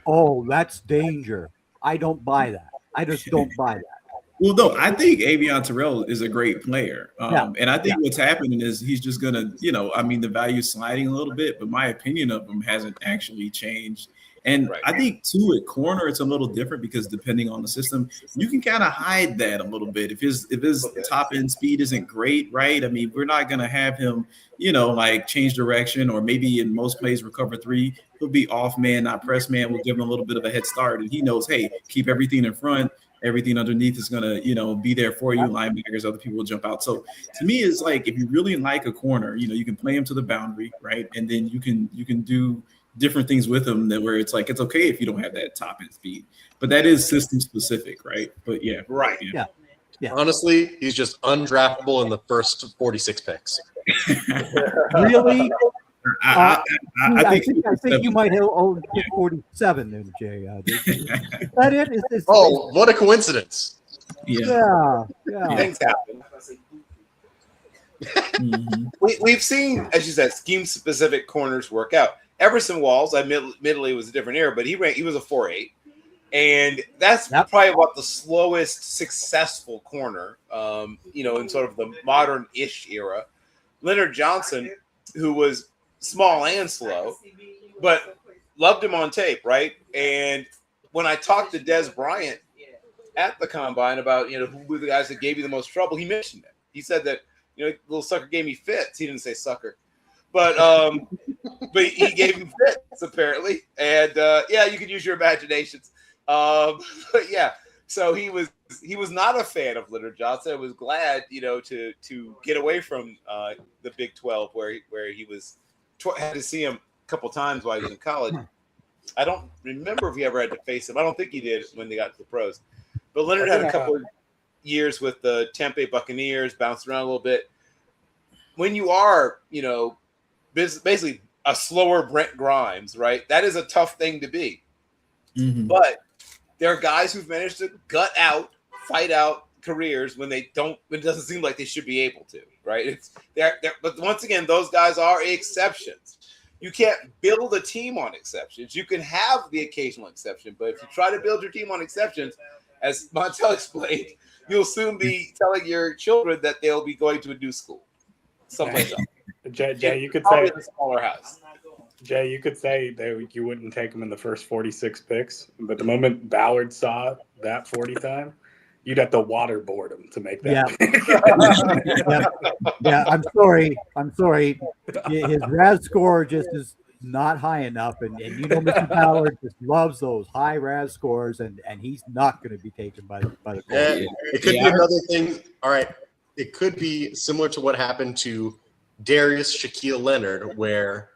Oh, that's danger. I don't buy that. I just don't buy that. Well, no, I think Avion Terrell is a great player. And I think what's happening is he's just going to, the value's sliding a little bit, but my opinion of him hasn't actually changed. And I think, too, at corner, it's a little different because depending on the system, you can kind of hide that a little bit. If his top end speed isn't great, right? I mean, we're not going to have him, like change direction, or maybe in most plays recover 3. He'll be off man, not press man. We'll give him a little bit of a head start. And he knows, hey, keep everything in front. everything underneath is gonna, be there for you. Linebackers, other people will jump out. So to me, it's like if you really like a corner, you can play him to the boundary, right? And then you can do different things with him that where it's like it's okay if you don't have that top end speed, but that is system specific, right? But yeah, right, yeah. Honestly, he's just undraftable in the first 46 picks. Really? I think you might have owned 47 then, Jay. Is that it? What a coincidence. Yeah. Things happen. Mm-hmm. We've seen, as you said, scheme-specific corners work out. Everson Walls, admittedly, was a different era, but he was a 4.8, and that's probably about the slowest successful corner, in sort of the modern-ish era. Leonard Johnson, who was small and slow, but loved him on tape, right? And when I talked to Des Bryant at the Combine about, who were the guys that gave you the most trouble, he mentioned it. He said that, little sucker gave me fits. He didn't say sucker, but but he gave him fits apparently. And you can use your imaginations. But yeah, so he was not a fan of Leonard Johnson. I was glad, to get away from the Big 12 where he was had to see him a couple times while he was in college. I don't remember if he ever had to face him. I don't think he did when they got to the pros. But Leonard had a couple of years with the Tampa Bay Buccaneers, bounced around a little bit. When you are, basically a slower Brent Grimes, right? That is a tough thing to be. Mm-hmm. But there are guys who've managed to fight out careers when it doesn't seem like they should be able to, right? But once again, those guys are exceptions. You can't build a team on exceptions. You can have the occasional exception, but if you try to build your team on exceptions, as Montel explained, you'll soon be telling your children that they'll be going to a new school, someplace else. Jay, you could say a smaller house. Jay, you could say that you wouldn't take him in the first 46 picks, but the moment Ballard saw that 40 time, you'd have to waterboard him to make that. Yeah. I'm sorry. His RAS score just is not high enough, and Mr. Ballard just loves those high RAS scores, and he's not going to be taken by the court. It could be another thing. All right, it could be similar to what happened to Darius Shaquille Leonard, where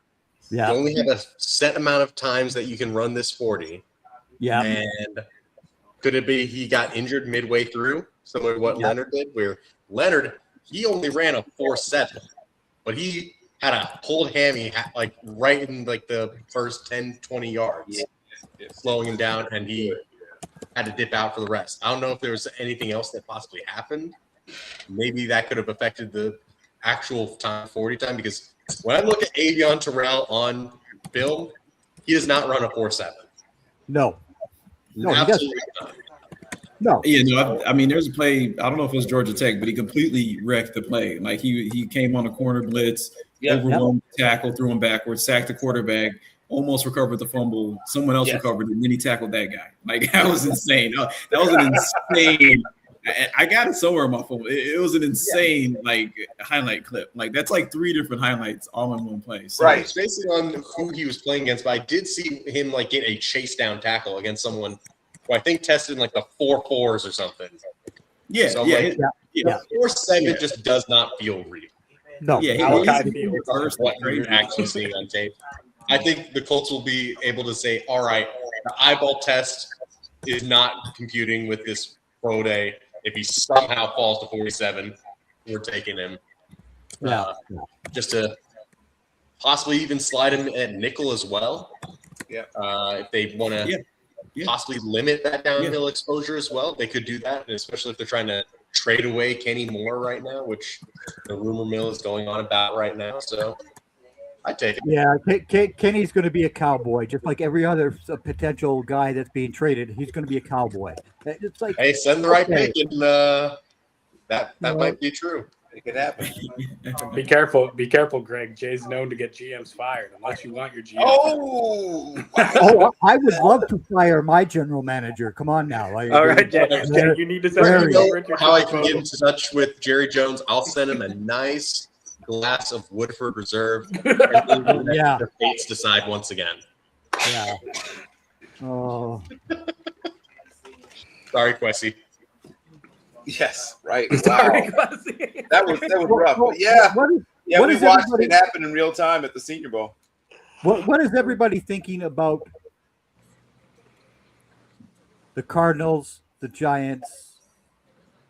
you only have a set amount of times that you can run this 40. Yeah. And could it be he got injured midway through, similar to what Leonard did, where Leonard, he only ran a 4.7, but he had a pulled hammy like right in like the first 10, 20 yards, slowing him down, and he had to dip out for the rest. I don't know if there was anything else that possibly happened. Maybe that could have affected the actual time, 40 time, because when I look at Avion Terrell on film, he does not run a 4.7. No, absolutely not. No. Yeah, I mean, there's a play. I don't know if it was Georgia Tech, but he completely wrecked the play. Like he came on a corner blitz, overwhelmed the tackle, threw him backwards, sacked the quarterback, almost recovered the fumble. Someone else recovered it, and then he tackled that guy. Like that was insane. That was an insane. I got it somewhere on my phone. It was an insane highlight clip. Like that's like 3 different highlights all in one place. So, right. It's based on who he was playing against, but I did see him get a chase down tackle against someone who I think tested in the 4.4s or something. Yeah. So 4.7 just does not feel real. No. Yeah. What you're actually seeing on tape. I think the Colts will be able to say, all right, the eyeball test is not computing with this pro day. If he somehow falls to 47, we're taking him. Just to possibly even slide him at nickel as well. Yeah. If they want to possibly limit that downhill exposure as well, they could do that. And especially if they're trying to trade away Kenny Moore right now, which the rumor mill is going on about right now. So I take it. Yeah, Kenny's going to be a cowboy, just like every other potential guy that's being traded. He's going to be a cowboy. It's like, hey, send the right pick, and that might be true. It could happen. Be careful, Greg. Jay's known to get GMs fired unless you want your GM. I would love to fire my general manager. Come on now. All right, Jay, you need to send how I can get in touch with Jerry Jones. I'll send him a nice glass of Woodford Reserve. The fates decide once again. Yeah. Oh. Sorry, Quessy. Yes, right. Sorry, Wow. Quessy. That was rough. But yeah, what we is watched everybody- it happen in real time at the Senior Bowl. What is everybody thinking about the Cardinals, the Giants,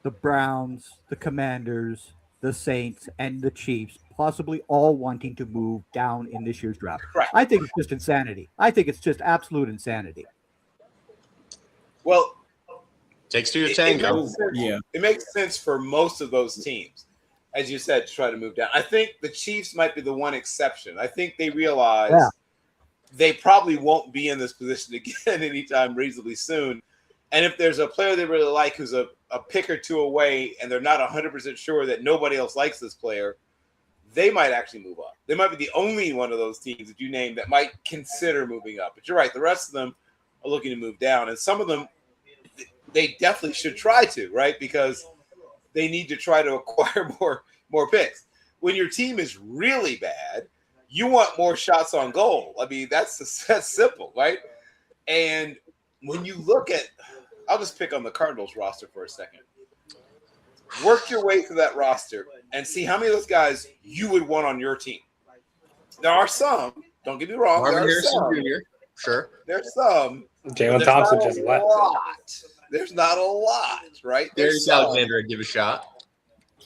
the Browns, the Commanders, the Saints, and the Chiefs possibly all wanting to move down in this year's draft? Right. I think it's just insanity. I think it's just absolute insanity. Well, Takes two to it tango. makes sense. Yeah. It makes sense for most of those teams, as you said, to try to move down. I think the Chiefs might be the one exception. I think they realize they probably won't be in this position again anytime reasonably soon. And if there's a player they really like who's a pick or two away and they're not 100% sure that nobody else likes this player, they might actually move up. They might be the only one of those teams that you named that might consider moving up. But you're right. The rest of them are looking to move down. And some of them, they definitely should try to, right? Because they need to try to acquire more picks. When your team is really bad, you want more shots on goal. I mean, that's simple, right? And when you look at, I'll just pick on the Cardinals roster for a second. Work your way through that roster and see how many of those guys you would want on your team. There are some, don't get me wrong. Marvin there are Harrison some. Jr. Sure. There's some. Jalen Thompson just left. There's not a lot, right? Darius Alexander would give a shot.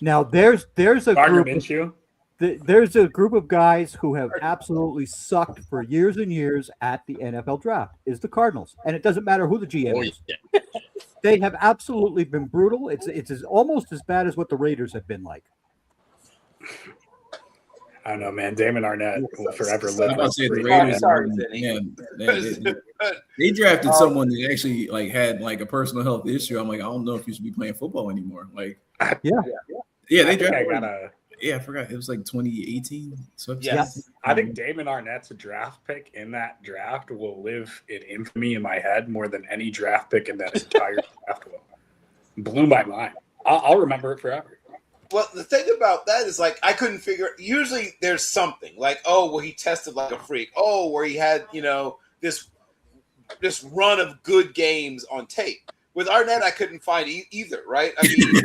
Now there's a Gardner group. Minshew. There's a group of guys who have absolutely sucked for years and years at the NFL draft. Is the Cardinals, and it doesn't matter who the GM is. Yeah. They have absolutely been brutal. It's almost as bad as what the Raiders have been like. I don't know, man. Damon Arnett will forever I'm live. about to say the Sorry, Raiders. sorry, Vinny. Man, they drafted someone that actually like had like a personal health issue. I'm like, I don't know if you should be playing football anymore. Like, Yeah. they drafted. I I forgot. It was like 2018. So Yes. I think Damon Arnett's draft pick in that draft will live in infamy in my head more than any draft pick in that entire draft will. Blew my mind. I'll remember it forever. Well, the thing about that is, like, I couldn't figure. Usually, there's something like, oh, well, he tested like a freak. Oh, where he had, this run of good games on tape. With Arnett, I couldn't find either. Right? I mean,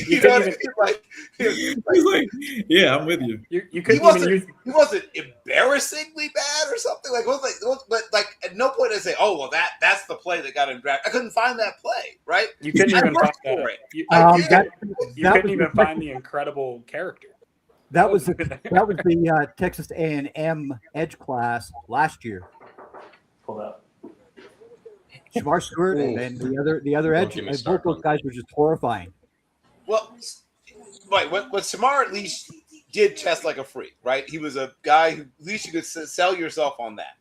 you know what I mean? Like, yeah, I'm with you. You couldn't even use. He wasn't embarrassingly bad or something. But at no point did I say, oh, well, that's the play that got him drafted. I couldn't find that play. Right? You couldn't even find for it. You That couldn't was even find the incredible character. That was the Texas A&M edge class last year. Pull up. Shamar Stewart and the other edge. And both those guys were just horrifying. Well, right. What Samar at least did test like a freak, right? He was a guy who at least you could sell yourself on that.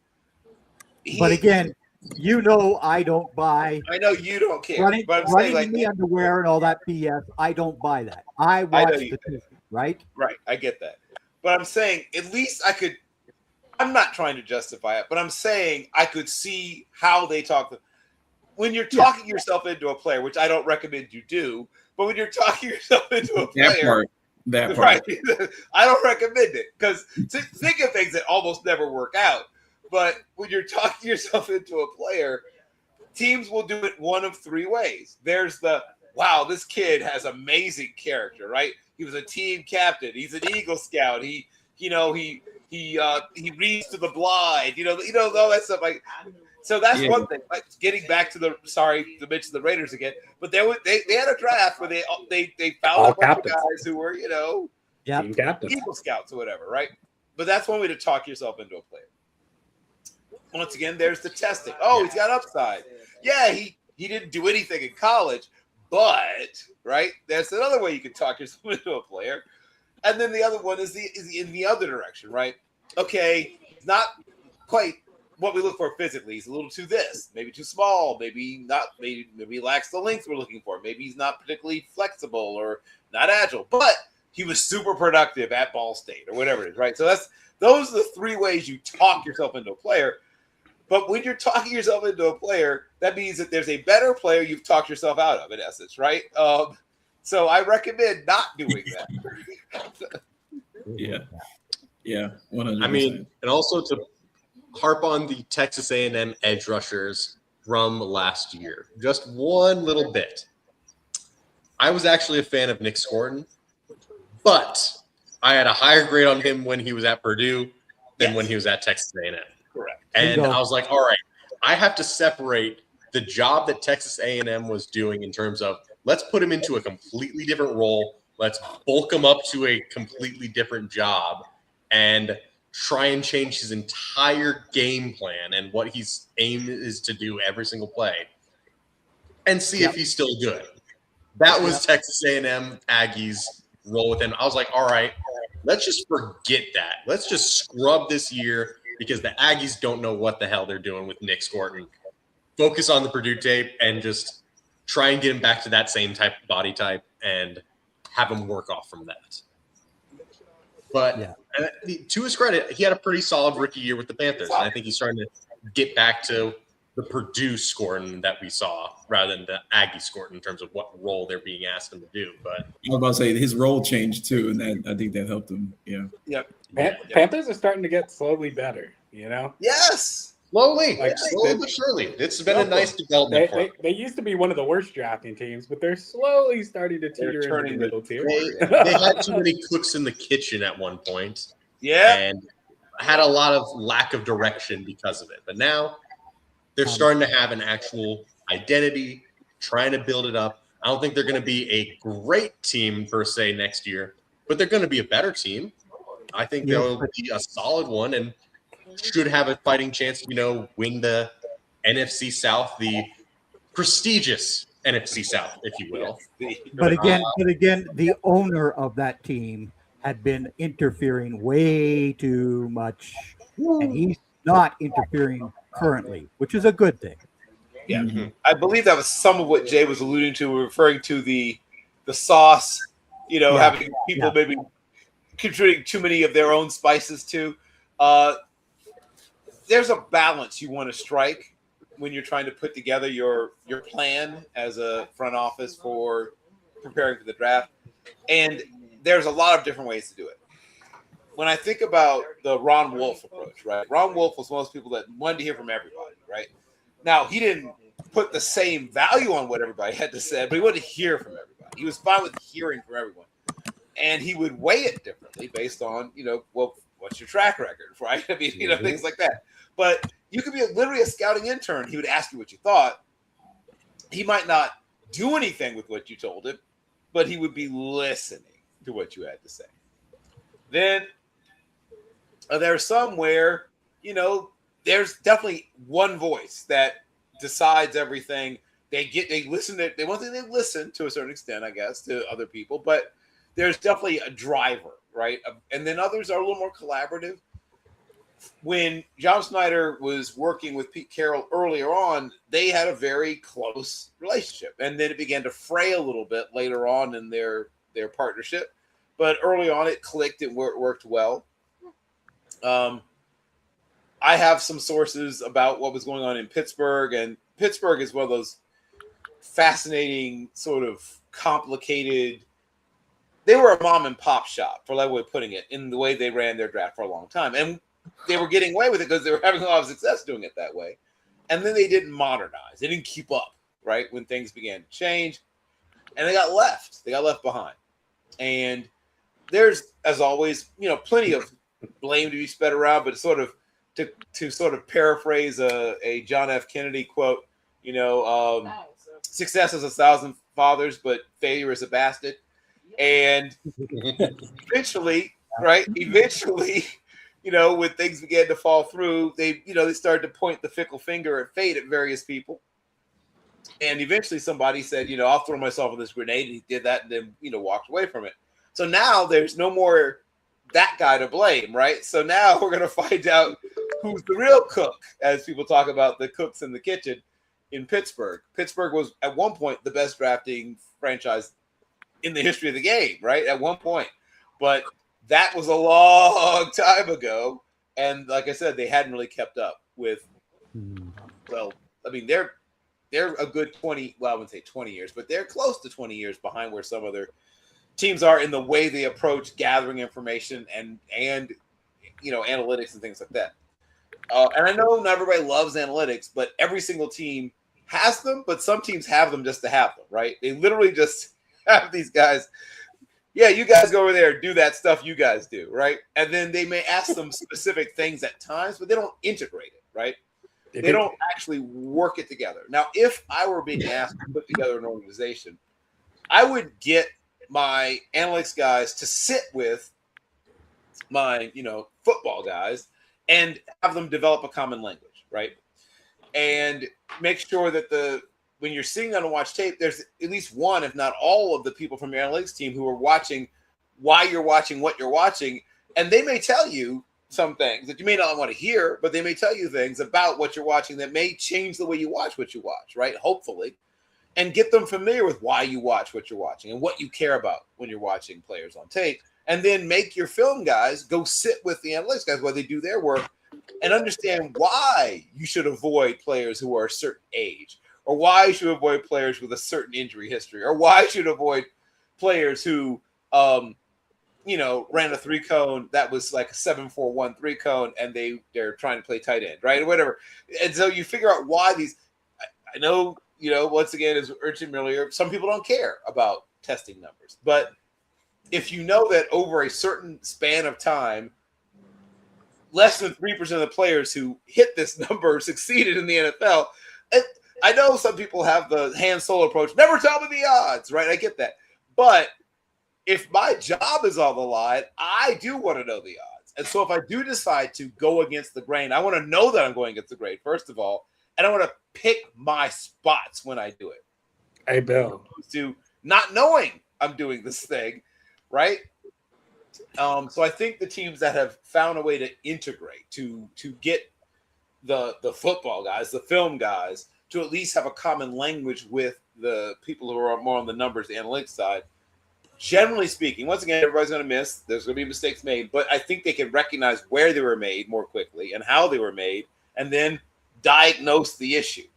But again, I don't buy. I know you don't care. Running but I'm saying, in like, the underwear and all that BS. I don't buy that. I watch know the you team, right? right, I get that. But I'm saying at least I could. I'm not trying to justify it, but I'm saying I could see how they talk. When you're talking yourself into a player, which I don't recommend you do, but when you're talking yourself into a player, that part. Right, I don't recommend it because think of things that almost never work out. But when you're talking yourself into a player, teams will do it one of three ways. There's the, wow, this kid has amazing character, right? He was a team captain. He's an Eagle Scout. He reads to the blind. All that stuff. Like, so that's one thing. Like, getting back to to mention the Raiders again, but they had a draft where they found a bunch of guys who were team captains, Eagle Scouts or whatever, right? But that's one way to talk yourself into a player. Once again, there's the testing. Oh, he's got upside. Yeah, he didn't do anything in college, but right, that's another way you can talk yourself into a player. And then the other one is in the other direction, right? Okay, he's not quite what we look for physically. He's a little too this, maybe too small, maybe not, maybe he lacks the length we're looking for. Maybe he's not particularly flexible or not agile, but he was super productive at Ball State or whatever it is, right? So those are the three ways you talk yourself into a player. But when you're talking yourself into a player, that means that there's a better player you've talked yourself out of, in essence, right? So I recommend not doing that. Yeah, 100%. I mean, and also to harp on the Texas A&M edge rushers, from last year. Just one little bit. I was actually a fan of Nick Scorton, but I had a higher grade on him when he was at Purdue than when he was at Texas A&M. Correct. And I was like, all right, I have to separate the job that Texas A&M was doing in terms of let's put him into a completely different role. Let's bulk him up to a completely different job and try and change his entire game plan and what his aim is to do every single play and see if he's still good. That was Texas A&M Aggies roll with him. I was like, all right, let's just forget that. Let's just scrub this year because the Aggies don't know what the hell they're doing with Nick Scorton. Focus on the Purdue tape and just try and get him back to that same type of body type and have him work off from that. But to his credit, he had a pretty solid rookie year with the Panthers. And I think he's starting to get back to the Purdue Scorton that we saw rather than the Aggie Scorton in terms of what role they're being asked him to do. But I was about to say his role changed too, and that I think that helped him. Yeah. Yep. Panthers are starting to get slowly better, you know? Yes. Slowly but surely. It's been a nice development for them. They used to be one of the worst drafting teams, but they're slowly starting to teeter into the middle tier. They had too many cooks in the kitchen at one point. Yeah. And had a lot of lack of direction because of it. But now they're starting to have an actual identity, trying to build it up. I don't think they're going to be a great team per se next year, but they're going to be a better team. I think they'll be a solid one and should have a fighting chance to, win the NFC South, the prestigious NFC South, if you will. But again, the owner of that team had been interfering way too much, and he's not interfering currently, which is a good thing. Yeah, I believe that was some of what Jay was alluding to, referring to the sauce. Having people maybe contributing too many of their own spices too. There's a balance you want to strike when you're trying to put together your plan as a front office for preparing for the draft. And there's a lot of different ways to do it. When I think about the Ron Wolf approach, right? Ron Wolf was one of those people that wanted to hear from everybody, right? Now, he didn't put the same value on what everybody had to say, but he wanted to hear from everybody. He was fine with hearing from everyone. And he would weigh it differently based on, what's your track record, right? I mean, things like that. But you could be literally a scouting intern. He would ask you what you thought. He might not do anything with what you told him, but he would be listening to what you had to say. Then there's some where, there's definitely one voice that decides everything. They listen to a certain extent, I guess, to other people, but there's definitely a driver, right? And then others are a little more collaborative. When John Snyder was working with Pete Carroll earlier on, they had a very close relationship. And then it began to fray a little bit later on in their partnership. But early on, it clicked and worked well. I have some sources about what was going on in Pittsburgh. And Pittsburgh is one of those fascinating, sort of complicated. They were a mom and pop shop, for that way of putting it, in the way they ran their draft for a long time. And they were getting away with it because they were having a lot of success doing it that way. And then they didn't modernize. They didn't keep up, right, when things began to change. And they got left. They got left behind. And there's, as always, plenty of blame to be spread around, but sort of to sort of paraphrase a John F. Kennedy quote, success is 1,000 fathers, but failure is a bastard. And eventually, when things began to fall through, they started to point the fickle finger at fate at various people. And eventually somebody said, I'll throw myself on this grenade. And he did that and then, walked away from it. So now there's no more that guy to blame, right? So now we're going to find out who's the real cook, as people talk about the cooks in the kitchen in Pittsburgh. Pittsburgh was at one point the best drafting franchise in the history of the game, right? At one point. But that was a long time ago. And like I said, they hadn't really kept up with, they're a good 20, well, I wouldn't say 20 years, but they're close to 20 years behind where some other teams are in the way they approach gathering information and analytics and things like that. And I know not everybody loves analytics, but every single team has them, but some teams have them just to have them, right? They literally just have these guys. Yeah, you guys go over there, do that stuff you guys do, right? And then they may ask them specific things at times, but they don't integrate it, right? They don't actually work it together. Now, if I were being asked to put together an organization, I would get my analytics guys to sit with my, football guys and have them develop a common language, right? And make sure that when you're sitting down to watch tape, there's at least one, if not all, of the people from your analytics team who are watching why you're watching what you're watching. And they may tell you some things that you may not want to hear, but they may tell you things about what you're watching that may change the way you watch what you watch, right? Hopefully. And get them familiar with why you watch what you're watching and what you care about when you're watching players on tape. And then make your film guys go sit with the analytics guys while they do their work and understand why you should avoid players who are a certain age, or why you should avoid players with a certain injury history, or why you should avoid players who, ran a 3-cone that was like a 7-4-1 3-cone and they're trying to play tight end, right? Or whatever. And so you figure out why these, I know, once again, as urged earlier, some people don't care about testing numbers, but if you know that over a certain span of time, less than 3% of the players who hit this number succeeded in the NFL. And I know some people have the Han Solo approach, never tell me the odds, right? I get that. But if my job is on the line, I do want to know the odds. And so if I do decide to go against the grain, I want to know that I'm going against the grain, first of all, and I want to pick my spots when I do it. Hey, Bill. To not knowing I'm doing this thing, right? So I think the teams that have found a way to integrate, to get the football guys, the film guys, to at least have a common language with the people who are more on the numbers, the analytics side, generally speaking, once again, everybody's going to miss. There's going to be mistakes made, but I think they can recognize where they were made more quickly and how they were made, and then diagnose the issue.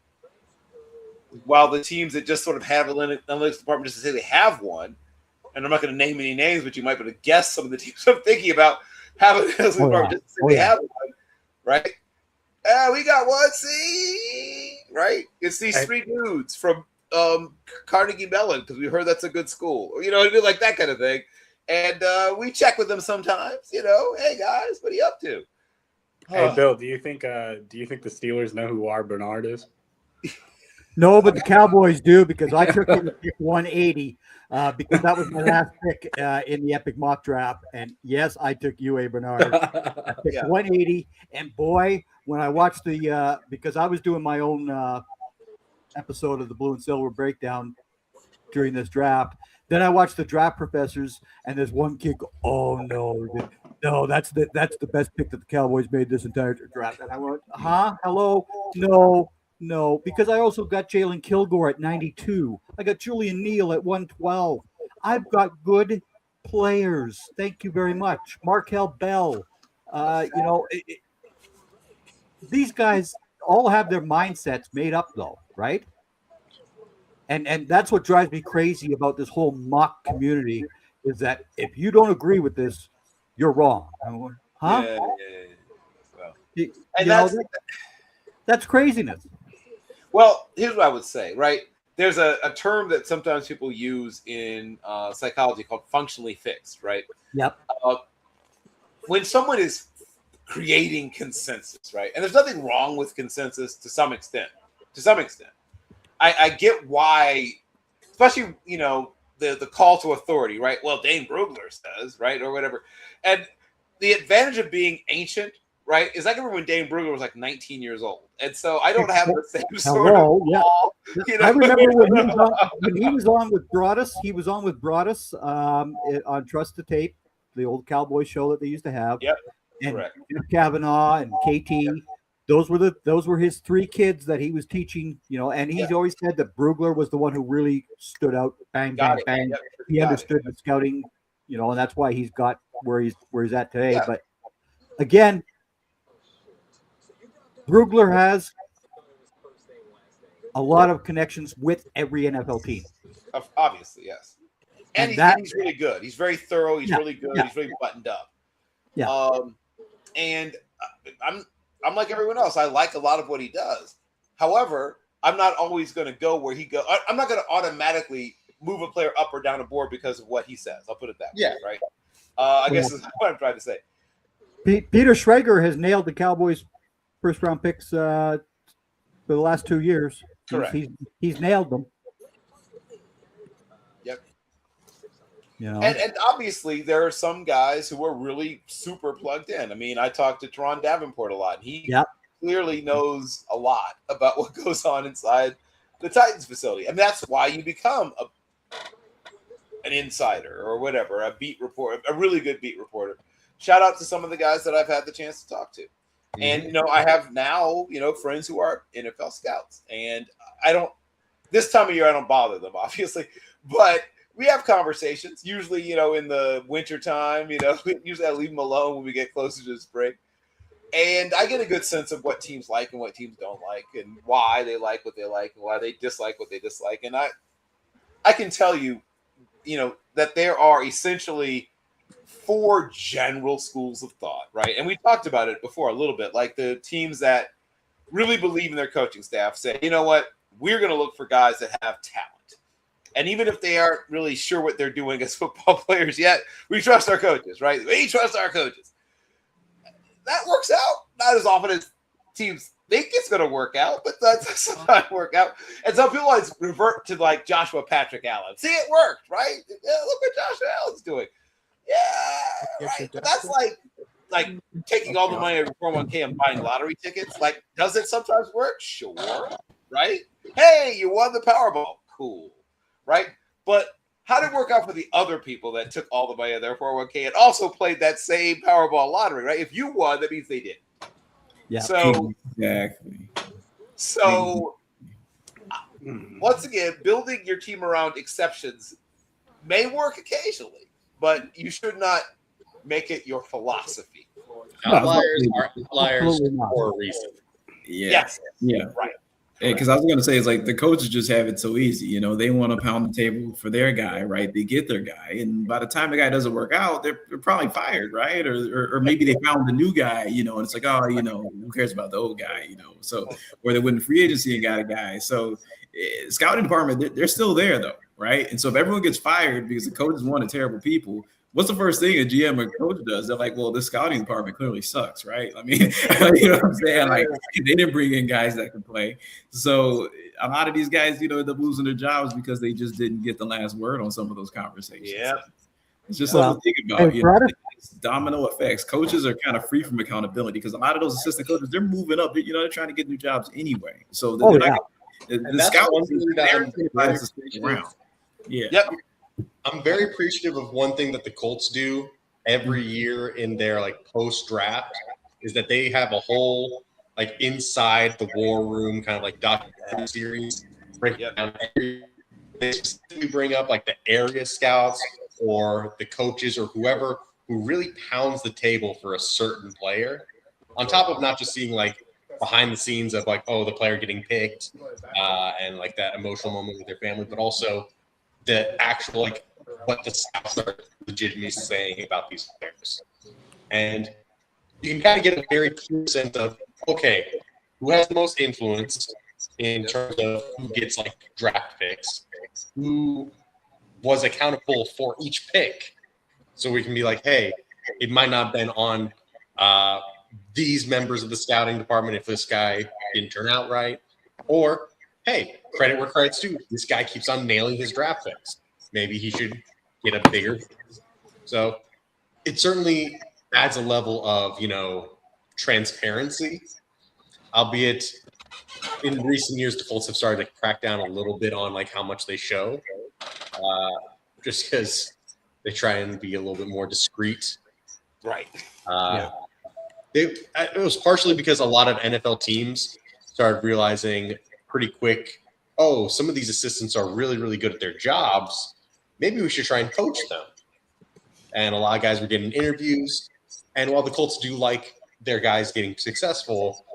While the teams that just sort of have an analytics department just to say they have one, and I'm not going to name any names, but you might be able to guess some of the teams I'm thinking about having an analytics department just to say they have one, right? We got one. See, right? It's these three dudes from Carnegie Mellon because we heard that's a good school, or like that kind of thing. And we check with them sometimes. Hey guys, what are you up to? Hey Bill, do you think the Steelers know who R. Bernard is? No, but the Cowboys do, because I took him at pick 180 because that was my last pick in the Epic mock draft. And yes, I took UA Bernard. I picked 180. And boy, when I watched because I was doing my own episode of the Blue and Silver Breakdown during this draft, then I watched the draft professors, and there's one kid go, oh no, that's the best pick that the Cowboys made this entire draft. And I went, hello, no, because I also got Jalen Kilgore at 92. I got Julian Neal at 112. I've got good players. Thank you very much. Markel Bell. These guys all have their mindsets made up, though, right? And that's what drives me crazy about this whole mock community, is that if you don't agree with this, you're wrong. Huh? Well, that's craziness. Well, here's what I would say, right? There's a term that sometimes people use in psychology called functionally fixed, right? Yep. When someone is creating consensus, right? And there's nothing wrong with consensus to some extent. I get why, especially, the call to authority, right? Well, Dane Brugler says, right? Or whatever. And the advantage of being ancient, right, is I remember when Dane Brugler was like 19 years old. And so I don't have the same sort of call, I remember when he was on with Broadus. He was on with Broadus on Trust to Tape, the old Cowboy show that they used to have. Yep. And correct. Jeff Kavanaugh and KT. Those were his three kids that he was teaching, and he's always said that Brugler was the one who really stood out. Bang, bang, bang. Yep. He understood the scouting, and that's why he's got where he's at today. Yeah. But again, Brugler has a lot of connections with every NFL team. Obviously, yes. And he's really good. He's very thorough. He's really good. Yeah. He's really buttoned up. Yeah. And I'm like everyone else. I like a lot of what he does. However, I'm not always going to go where he goes. I'm not going to automatically move a player up or down a board because of what he says. I'll put it that way. Right. I guess is what I'm trying to say. Peter Schrager has nailed the Cowboys' first-round picks for the last 2 years. Correct. He's nailed them. Yep. You know? And obviously there are some guys who are really super plugged in. I mean, I talked to Teron Davenport a lot. He clearly knows a lot about what goes on inside the Titans facility. And that's why you become an insider or whatever, a beat reporter, a really good beat reporter. Shout out to some of the guys that I've had the chance to talk to. Mm-hmm. And, you know, I have now, you know, friends who are NFL scouts. And this time of year, I don't bother them, obviously. But we have conversations, usually, you know, in the wintertime, you know, usually I leave them alone when we get closer to the spring. And I get a good sense of what teams like and what teams don't like and why they like what they like and why they dislike what they dislike. And I can tell you, you know, that there are essentially 4 general schools of thought, right? And we talked about it before a little bit, like the teams that really believe in their coaching staff say, you know what, we're going to look for guys that have talent. And even if they aren't really sure what they're doing as football players yet, we trust our coaches, right? We trust our coaches. That works out. Not as often as teams think it's going to work out, but that's sometimes work out. And some people always revert to like Joshua Patrick Allen. See, it worked, right? Yeah, look what Joshua Allen's doing. Yeah, right. But that's like taking all the money out of 401k and buying lottery tickets. Like, does it sometimes work? Sure, right? Hey, you won the Powerball. Cool, right? But how did it work out for the other people that took all the money out of their 401k and also played that same Powerball lottery, right? If you won, that means they did. Yeah. So exactly. So once again, building your team around exceptions may work occasionally, but you should not make it your philosophy. Outliers are outliers for a reason. Yeah. Yes. Yeah. Right. Because I was going to say, it's like the coaches just have it so easy. You know, they want to pound the table for their guy, right? They get their guy. And by the time the guy doesn't work out, they're probably fired, right? Or maybe they found a new guy, you know, and it's like, oh, you know, who cares about the old guy, you know? So, or they went in free agency and got a guy. So, scouting department, they're still there, though, right? And so if everyone gets fired because the coaches wanted terrible people, what's the first thing a GM or coach does? They're like, well, this scouting department clearly sucks, right? I mean, you know what I'm saying? Like, they didn't bring in guys that can play. So a lot of these guys, you know, end up losing their jobs because they just didn't get the last word on some of those conversations. Yeah. It's just something to think about. You know, it's domino effects. Coaches are kind of free from accountability because a lot of those assistant coaches, they're moving up. You know, they're trying to get new jobs anyway. So they're not the scouts are staying around. Yeah. Yep. I'm very appreciative of one thing that the Colts do every year in their like post draft is that they have a whole like inside the war room kind of like documentary series. They specifically bring up like the area scouts or the coaches or whoever who really pounds the table for a certain player. On top of not just seeing like behind the scenes of like, oh, the player getting picked and like that emotional moment with their family, but also the actual like what the scouts are legitimately saying about these players. And you can kind of get a very clear sense of, okay, who has the most influence in terms of who gets like draft picks, who was accountable for each pick. So we can be like, hey, it might not have been on these members of the scouting department if this guy didn't turn out right. Or, hey, credit where credit's due. This guy keeps on nailing his draft picks. Maybe he should get a bigger. So it certainly adds a level of, you know, transparency, albeit in recent years, the Colts have started to crack down a little bit on like how much they show, just because they try and be a little bit more discreet. Right. It was partially because a lot of NFL teams started realizing pretty quick, oh, some of these assistants are really, really good at their jobs. Maybe we should try and coach them. And a lot of guys were getting interviews. And while the Colts do like their guys getting successful,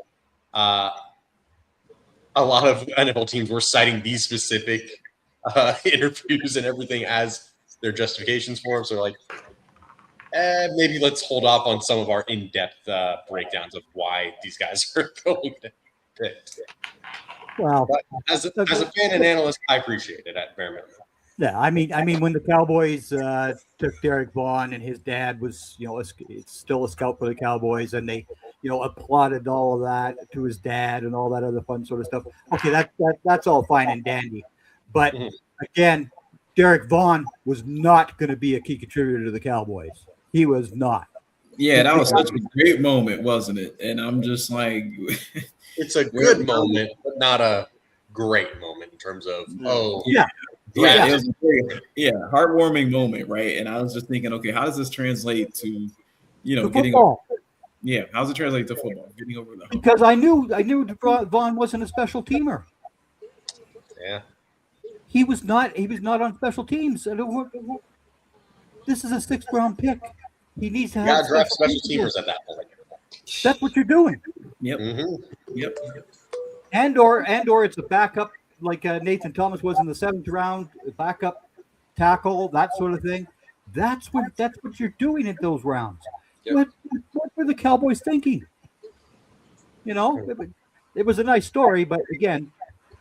a lot of NFL teams were citing these specific interviews and everything as their justifications for them. So like, maybe let's hold off on some of our in-depth breakdowns of why these guys are going to pick. Well, but as a fan and analyst, I appreciate it at bare minimum. Yeah, I mean, when the Cowboys took Derek Vaughn and his dad was, still a scout for the Cowboys, and they, applauded all of that to his dad and all that other fun sort of stuff. Okay, that's all fine and dandy, but again, Derek Vaughn was not going to be a key contributor to the Cowboys. He was not. Yeah, that was such a great moment, wasn't it? And I'm just like, it's a good moment, but not a great moment in terms of Yeah, it was a very, heartwarming moment, right? And I was just thinking, okay, how does this translate to, getting football? Yeah, how does it translate to football? Getting over the hump. Because I knew Vaughn wasn't a special teamer. Yeah, he was not on special teams. This is a 6th round pick. He needs to have draft special teamers at that point. That's what you're doing. Yep. Mm-hmm. Yep. And or it's a backup. Like Nathan Thomas was in the 7th round, backup tackle, that sort of thing. That's what you're doing at those rounds. Yep. What were the Cowboys thinking? It was a nice story, but again,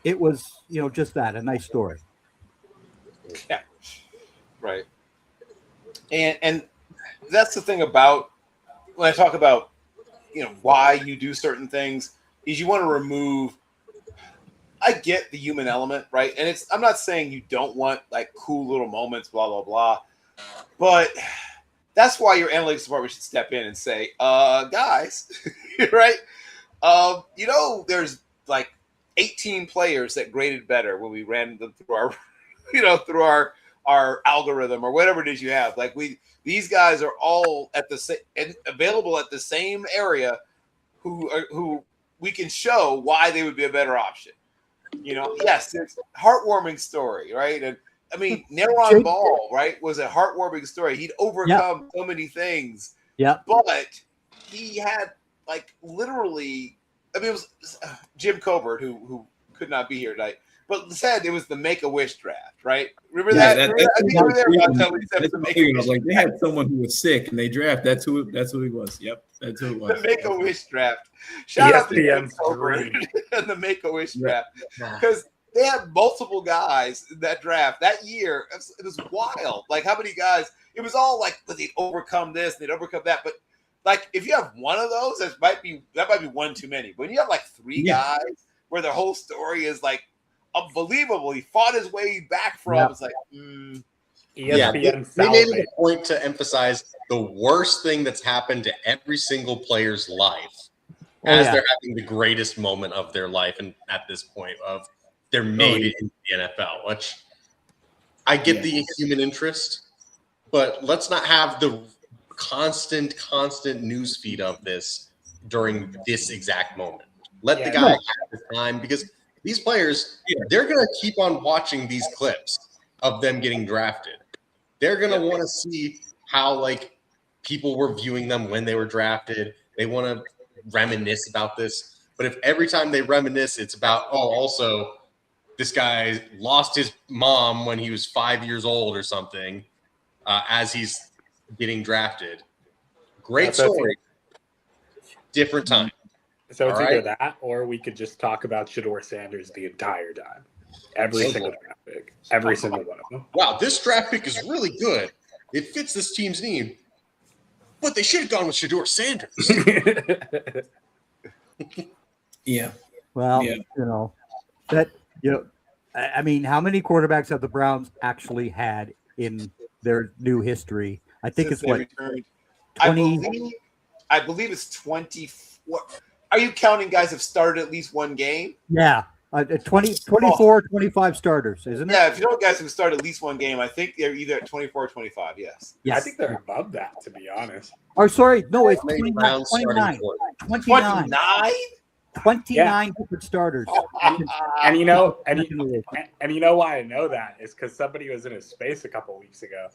it was just that, a nice story. Yeah, right. And that's the thing about when I talk about why you do certain things is you want to remove. I get the human element, right? And I'm not saying you don't want like cool little moments, blah, blah, blah. But that's why your analytics department should step in and say, guys, right? There's like 18 players that graded better when we ran them through our, our algorithm or whatever it is you have. Like these guys are all at the same and available at the same area who we can show why they would be a better option. Yes, it's a heartwarming story, right? And I mean, Neron Ball, right, was a heartwarming story. He'd overcome so many things. Yeah. But he had like literally, I mean, it was Jim Covert who could not be here tonight, but said it was the Make-A-Wish draft, right? Remember that? I think you were there about telling me that was the Make-A-Wish. Like they had someone who was sick and they draft. That's who he was. Yep, that's who it was. The Make-A-Wish draft. Shout out to Jim Covert and the Make-A-Wish draft because they had multiple guys in that draft that year. It was wild. Like how many guys? It was all like they'd overcome this, they'd overcome that, but. Like if you have one of those, that might be one too many. When you have like 3 guys where the whole story is like unbelievable, he fought his way back from. It's like, they made it a point to emphasize the worst thing that's happened to every single player's life they're having the greatest moment of their life, and at this point of they're made it into the NFL. Which I get the human interest, but let's not have the constant news feed of this during this exact moment. Let the guy have his time, because these players, they're going to keep on watching these clips of them getting drafted. They're going to want to see how like people were viewing them when they were drafted. They want to reminisce about this. But if every time they reminisce, it's about, also this guy lost his mom when he was 5 years old or something, as he's getting drafted. Great story. Different time. So it's either that, or we could just talk about Shedeur Sanders the entire time. Every single draft pick. Every single one of them. Wow, this draft pick is really good. It fits this team's need. But they should have gone with Shedeur Sanders. Well, I mean, how many quarterbacks have the Browns actually had in their new history? I think it's what 20. I believe it's 24. Are you counting guys have started at least one game? Yeah. 24, 25 starters, isn't it? Yeah, if you know guys who started at least one game, I think they're either at 24 or 25, yes. I think they're above that, to be honest. Or sorry, no, it's 29. 29 different starters. And you know why I know that is because somebody was in a space a couple weeks ago,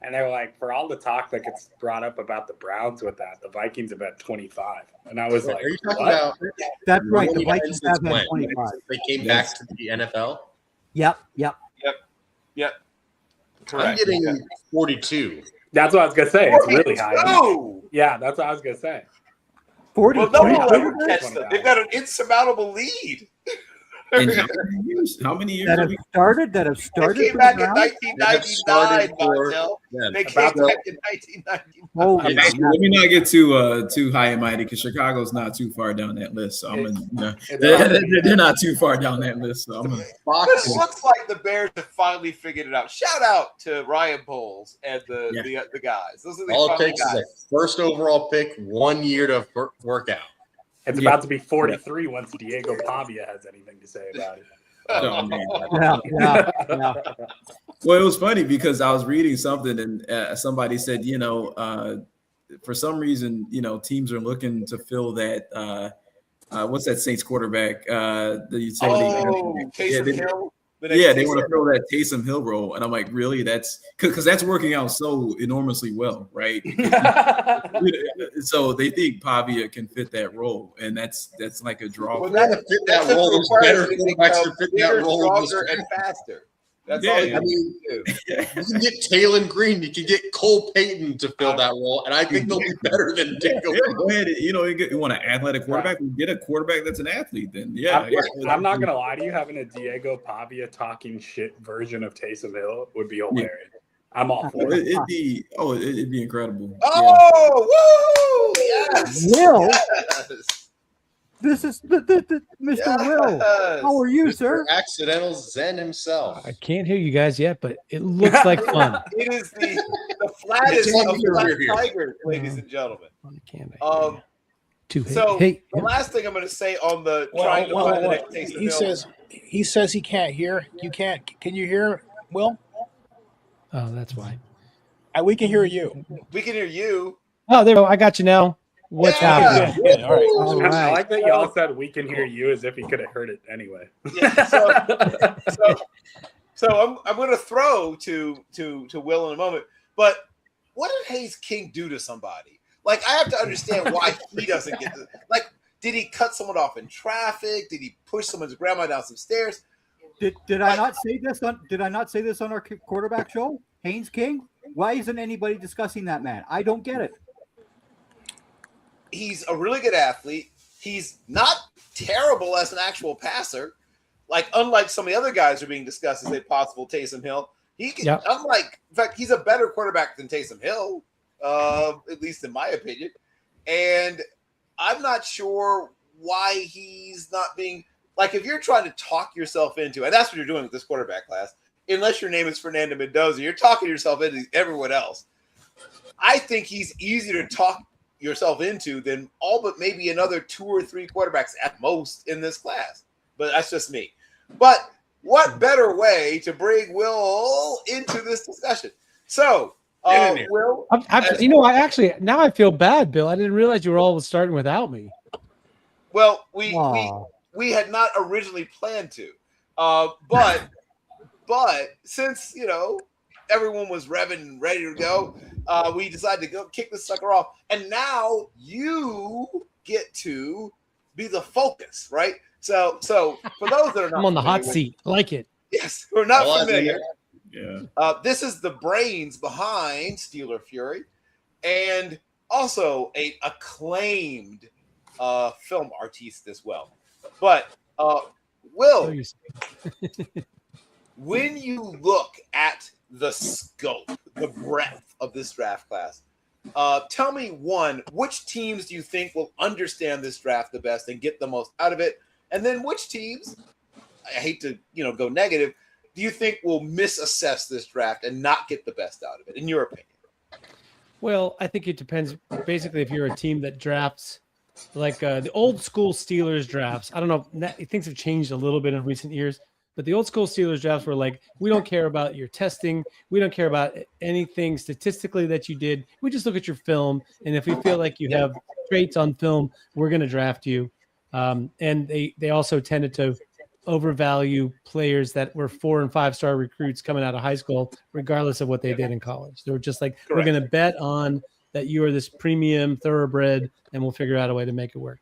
and they were like, for all the talk that gets brought up about the Browns with that, the Vikings have had 25. And I was like, are you talking what? about? That's right. The Vikings have had 25. They came back to the NFL? Yep. Correct. I'm getting 42. That's what I was gonna say. It's really high. 42! Yeah, that's what I was gonna say. 40. Well, no one will 42 ever catch them. They've got an insurmountable lead. And how many years? that are have we- started. They came back in round? 1999, Montel. They came About back in 1999. Holy Let me not get too high and mighty because Chicago's not too far down that list. So they're not too far down that list. So I'm gonna. It looks like the Bears have finally figured it out. Shout out to Ryan Poles and the guys. Those are the All it funny takes is guys. a first overall pick, 1 year to work out. It's about to be 43 once Diego Pavia has anything to say about it. Oh, man. Yeah. Well, it was funny because I was reading something and somebody said, for some reason, teams are looking to fill that. What's that Saints quarterback? The utility. Taysom Hill. They want to fill that Taysom Hill role, and I'm like, really? That's because that's working out so enormously well, right? So they think Pavia can fit that role, and that's like a draw. Well, that fit that role. It's better quarterbacks to fit that role. Stronger and faster. That's Yeah, all you I mean, do. you can get Taylon Green, you can get Cole Payton to fill that role, and I think they'll be better than Diego. Yeah, go ahead. You want an athletic quarterback? We get a quarterback that's an athlete. Then I'm not gonna lie to you. Having a Diego Pavia talking shit version of Taysom Hill would be hilarious. I'm all for it. It'd be incredible. Oh, woo! Yes. Will, Yes. this is the Mr. Will. How are you, sir? Accidental Zen himself. I can't hear you guys yet, but it looks like fun. It is the flattest It's of flat here. tigers, ladies and gentlemen. Two. So Hey, the last thing I'm going to say on the trying to find the next Taysom Hill. He says he can't hear. You can't. Can you hear, Will? oh, that's why. We can hear you. We can hear you. Oh, there we go. I got you now. What's happening? Good. All right. All I right. like that y'all said we can hear you as if he could have heard it anyway. Yeah, so I'm going to throw to Will in a moment. But what did Hayes King do to somebody? Like, I have to understand why he doesn't get this. Like, did he cut someone off in traffic? Did he push someone's grandma down some stairs? Did I not say this on? Did I not say this on our quarterback show? Haynes King. Why isn't anybody discussing that man? I don't get it. He's a really good athlete. He's not terrible as an actual passer. Like, unlike some of the other guys who are being discussed as a possible Taysom Hill, he can. Yep. In fact, he's a better quarterback than Taysom Hill, at least in my opinion. And I'm not sure why he's not being like. If you're trying to talk yourself into, and that's what you're doing with this quarterback class, unless your name is Fernando Mendoza, you're talking yourself into everyone else. I think he's easier to talk yourself into than all but maybe another 2 or 3 quarterbacks at most in this class. But that's just me. But what better way to bring Will into this discussion? So, Will, now I feel bad, Bill. I didn't realize you were all starting without me. well, we had not originally planned to, but since everyone was revving and ready to go, we decided to go kick this sucker off, and now you get to be the focus, right? So for those that are not I'm on the hot familiar seat. I like it. yes, we're not Well, familiar. Yeah. This is the brains behind Steeler Fury, and also a acclaimed film artiste as well. But Will, when you look at the scope, the breadth of this draft class, tell me which teams do you think will understand this draft the best and get the most out of it? And then which teams, I hate to go negative, do you think will misassess this draft and not get the best out of it, in your opinion? Well, I think it depends. Basically, if you're a team that drafts like the old school Steelers drafts, I don't know, things have changed a little bit in recent years, but the old school Steelers drafts were like, we don't care about your testing. We don't care about anything statistically that you did. We just look at your film. And if we feel like you have traits on film, we're going to draft you. And they also tended to overvalue players that were 4- and 5-star recruits coming out of high school, regardless of what they did in college. They were just like, Correct. we're going to bet on that you are this premium thoroughbred, and we'll figure out a way to make it work.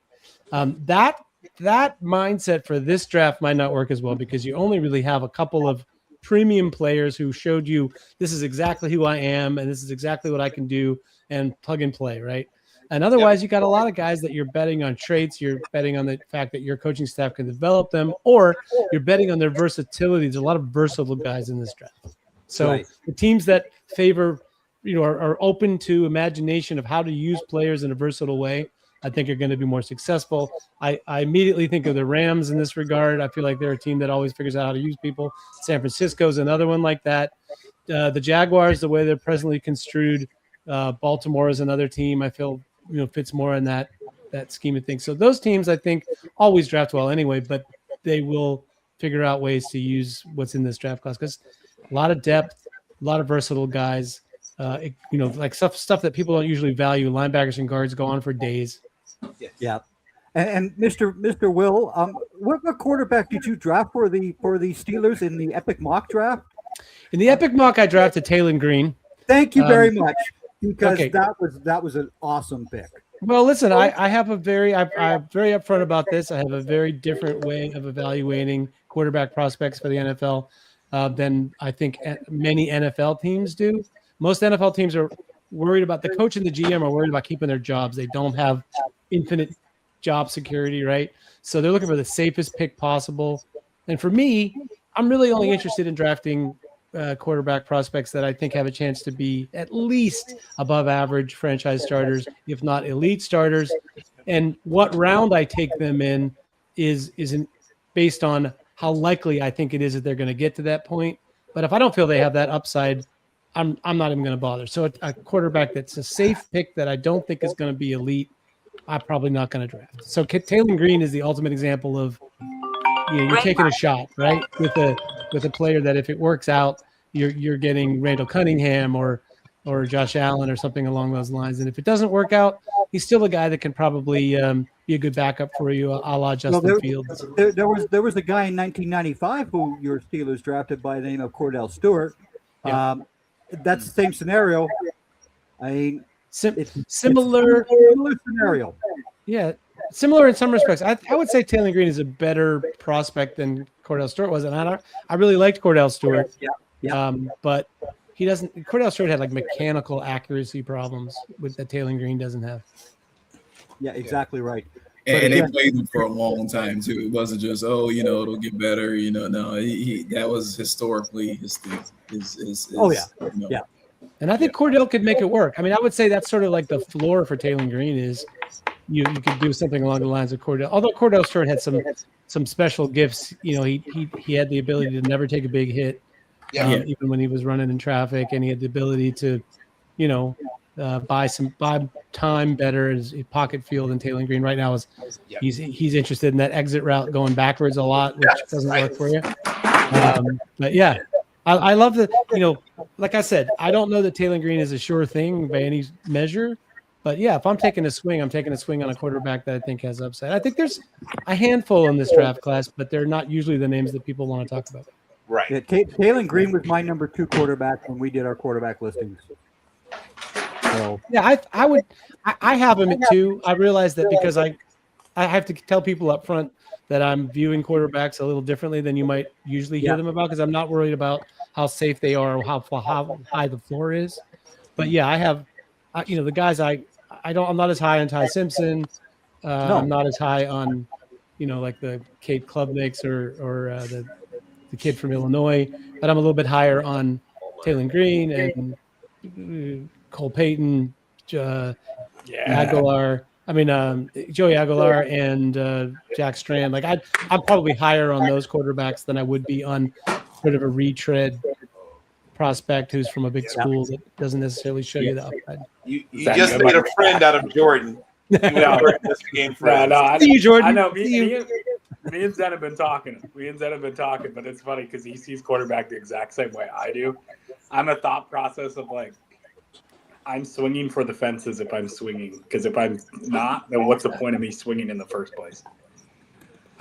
That mindset for this draft might not work as well because you only really have a couple of premium players who showed you this is exactly who I am and this is exactly what I can do and plug and play, right? And otherwise, you got a lot of guys that you're betting on traits. You're betting on the fact that your coaching staff can develop them, or you're betting on their versatility. There's a lot of versatile guys in this draft. So the teams that favor, are open to imagination of how to use players in a versatile way, I think are going to be more successful. I immediately think of the Rams in this regard. I feel like they're a team that always figures out how to use people. San Francisco's another one like that. The Jaguars, the way they're presently construed, Baltimore is another team I feel fits more in that scheme of things. So those teams I think always draft well anyway, but they will figure out ways to use what's in this draft class because a lot of depth, a lot of versatile guys. Like stuff that people don't usually value. Linebackers and guards go on for days. Yeah. And Mr. Will, what quarterback did you draft for the Steelers in the Epic Mock draft? In the Epic Mock, I drafted Taylor Green. Thank you very much, because that was an awesome pick. Well, listen, I'm very upfront about this. I have a very different way of evaluating quarterback prospects for the NFL than I think many NFL teams do. Most NFL teams are worried about the coach and the GM are worried about keeping their jobs. They don't have infinite job security, right? So they're looking for the safest pick possible. And for me, I'm really only interested in drafting quarterback prospects that I think have a chance to be at least above average franchise starters, if not elite starters. And what round I take them in isn't based on how likely I think it is that they're going to get to that point. But if I don't feel they have that upside, I'm not even going to bother. So a quarterback that's a safe pick that I don't think is going to be elite, I'm probably not going to draft. So Taylor Green is the ultimate example of you're taking a shot, right? With a player that if it works out, you're getting Randall Cunningham or Josh Allen or something along those lines. And if it doesn't work out, he's still a guy that can probably be a good backup for you, a la Justin Fields. There was a guy in 1995 who your Steelers drafted by the name of Cordell Stewart. Yeah. That's the same scenario. I mean, similar scenario. Yeah, similar in some respects. I would say Taylor Green is a better prospect than Cordell Stewart was, and I really liked Cordell Stewart. Yeah. But he doesn't. Cordell Stewart had like mechanical accuracy problems that Taylor Green doesn't have. Yeah, exactly right. And they played him for a long time too. It wasn't just it'll get better. No, he that was historically his thing. Yeah. And I think Cordell could make it work. I mean, I would say that's sort of like the floor for Taylor Green is you could do something along the lines of Cordell. Although Cordell Stewart had some special gifts. He had the ability to never take a big hit, even when he was running in traffic, and he had the ability to, buy time better as a pocket field than Taylor Green right now is. He's interested in that exit route going backwards a lot, which doesn't work for you. But yeah, I love that. Like I said, I don't know that Taylor Green is a sure thing by any measure, but yeah, if I'm taking a swing, I'm taking a swing on a quarterback that I think has upside. I think there's a handful in this draft class, but they're not usually the names that people want to talk about. Right. Yeah, Taylor Green was my number 2 quarterback when we did our quarterback listings. So yeah, I have him at 2. I realize that because I have to tell people up front that I'm viewing quarterbacks a little differently than you might usually hear them about, because I'm not worried about how safe they are or how high the floor is. But yeah, I have, the guys I'm not as high on Ty Simpson. No. I'm not as high on, like the Kate Klubniks or the kid from Illinois, but I'm a little bit higher on Taylor Green and Cole Payton, Aguilar. I mean, Joey Aguilar and Jack Strand. Like I'm probably higher on those quarterbacks than I would be on sort of a retread prospect who's from a big school that doesn't necessarily show you the upside. You just made a friend out of Jordan. See you, Jordan. I know. Me and Zen have been talking. But it's funny because he sees quarterback the exact same way I do. I'm a thought process of like, I'm swinging for the fences if I'm swinging, because if I'm not, then what's the point of me swinging in the first place?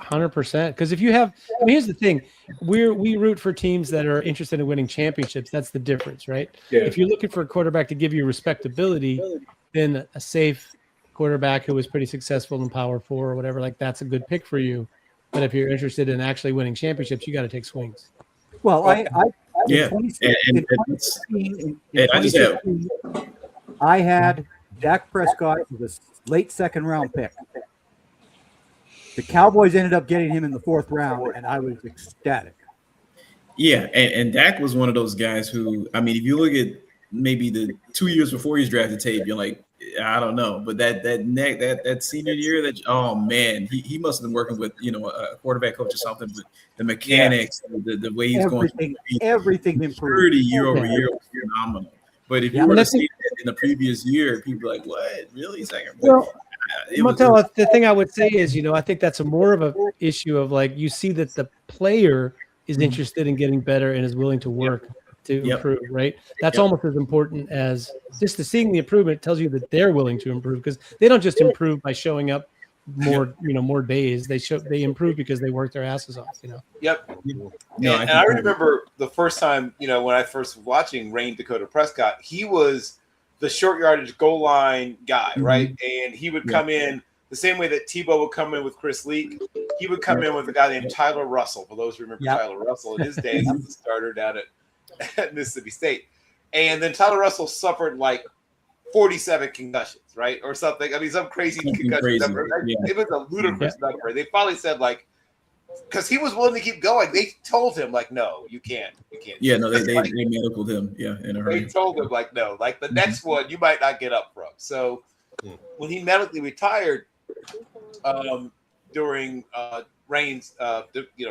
100%. Because if you have, here's the thing: we root for teams that are interested in winning championships. That's the difference, right? Yeah. If you're looking for a quarterback to give you respectability, then a safe quarterback who was pretty successful in Power 4 or whatever, like that's a good pick for you. But if you're interested in actually winning championships, you got to take swings. Well, I Yeah, and I just have I had Dak Prescott as a late second round pick. The Cowboys ended up getting him in the 4th round, and I was ecstatic. Yeah, and Dak was one of those guys who, I mean, if you look at maybe the 2 years before he's drafted tape, you're like, I don't know, but that senior year, that oh man, he must have been working with a quarterback coach or something. But the mechanics, the way he's everything improved. 30 year over year was phenomenal. But if you were to see it in the previous year, people are like, what, really? Second? Well, Martel, the thing I would say is, I think that's more of a issue of like you see that the player is interested in getting better and is willing to work to improve, right? That's almost as important as just seeing the improvement tells you that they're willing to improve, because they don't just improve by showing up more days. They improve because they work their asses off, Yep. And I remember the first time, when I first was watching Dakota Prescott, he was the short yardage goal line guy, right? And he would come in the same way that Tebow would come in with Chris Leak. He would come in with a guy named Tyler Russell. For those who remember Tyler Russell in his days, he was the starter down at Mississippi State. And then Tyler Russell suffered like 47 concussions, right? Or something. I mean, some crazy concussion number. It was a ludicrous number. They finally said, like, because he was willing to keep going, they told him, like, no, you can't. Yeah, no, they medicaled him. Yeah, in a hurry. They told him, like, no, like the next one you might not get up from. So when he medically retired during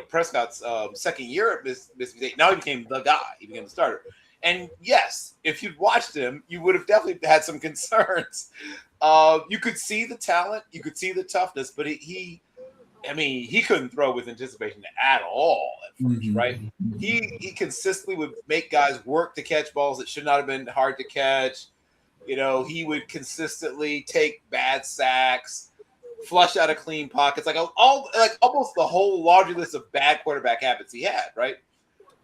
Prescott's second year at Mississippi State, now he became the guy. He became the starter. And yes, if you'd watched him, you would have definitely had some concerns. You could see the talent, you could see the toughness, but he couldn't throw with anticipation at all at first, right? He consistently would make guys work to catch balls that should not have been hard to catch. He would consistently take bad sacks, flush out of clean pockets, like almost the whole laundry list of bad quarterback habits he had, right?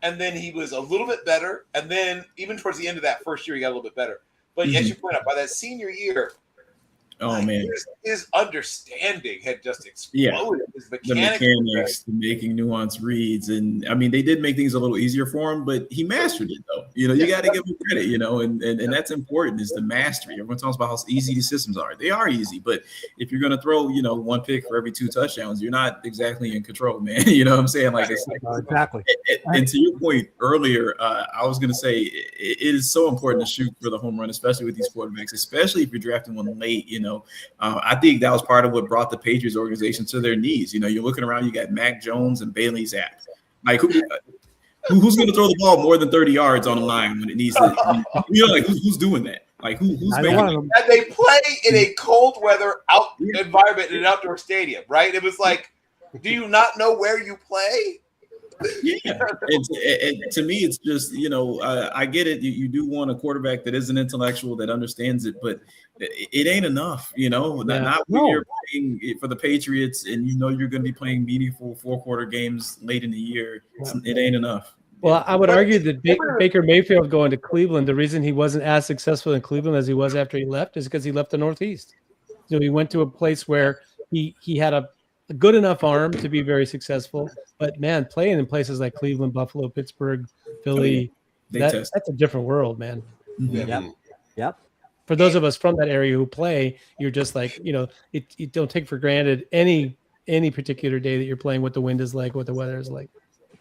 And then he was a little bit better, and then even towards the end of that first year, he got a little bit better. But as you point out, by that senior year, man, his understanding had just exploded. His mechanics, making nuanced reads, and I mean, they did make things a little easier for him, but he mastered it though. You got to give him credit, and that's important, is the mastery. Everyone talks about how easy these systems are. They are easy, but if you're going to throw, one pick for every 2 touchdowns, you're not exactly in control, man. You know what I'm saying? Like, it's like exactly. And to your point earlier, I was going to say it is so important to shoot for the home run, especially with these quarterbacks, especially if you're drafting one late. I think that was part of what brought the Patriots organization to their knees. You're looking around, you got Mac Jones and Bailey Zapp. Like, who's going to throw the ball more than 30 yards on the line when it needs to? Like, who's doing that? Like, who's making it? And they play in a cold weather environment in an outdoor stadium, right? It was like, do you not know where you play? Yeah, and to me, it's just I get it. You do want a quarterback that is an intellectual, that understands it, but it ain't enough. Not when you're playing for the Patriots and you're going to be playing meaningful 4-quarter games late in the year. It ain't enough. Well, I would argue that Baker Mayfield going to Cleveland, the reason he wasn't as successful in Cleveland as he was after he left is because he left the Northeast. He went to a place where he had a good enough arm to be very successful, but man, playing in places like Cleveland, Buffalo, Pittsburgh, Philly, that's a different world, man. Yep. For those of us from that area who play, you're just like, you don't take for granted any particular day that you're playing, what the wind is like, what the weather is like.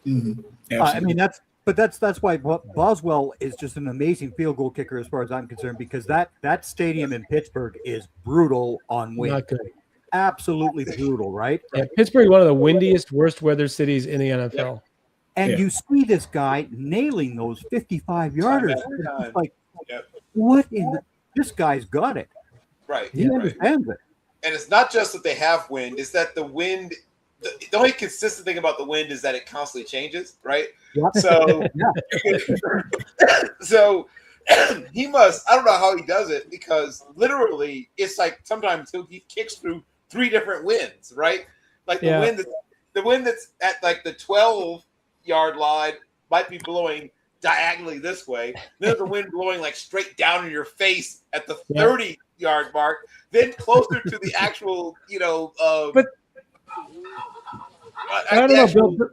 I mean, that's why Boswell is just an amazing field goal kicker as far as I'm concerned, because that stadium in Pittsburgh is brutal on wind. Not good. Absolutely brutal, right? Yeah, Pittsburgh, one of the windiest, worst weather cities in the NFL. And you see this guy nailing those 55-yarders. Like, what in this guy's got it. Right. He understands it. And it's not just that they have wind, it's that the wind, the only consistent thing about the wind is that it constantly changes, right? Yep. So, so he must, I don't know how he does it, because literally it's like sometimes he kicks through 3 different winds, right? Like the wind that's at like the 12-yard line might be blowing diagonally this way. Then there's a wind blowing like straight down in your face at the 30-yard mark. Then closer to the actual, but I don't know, Bill.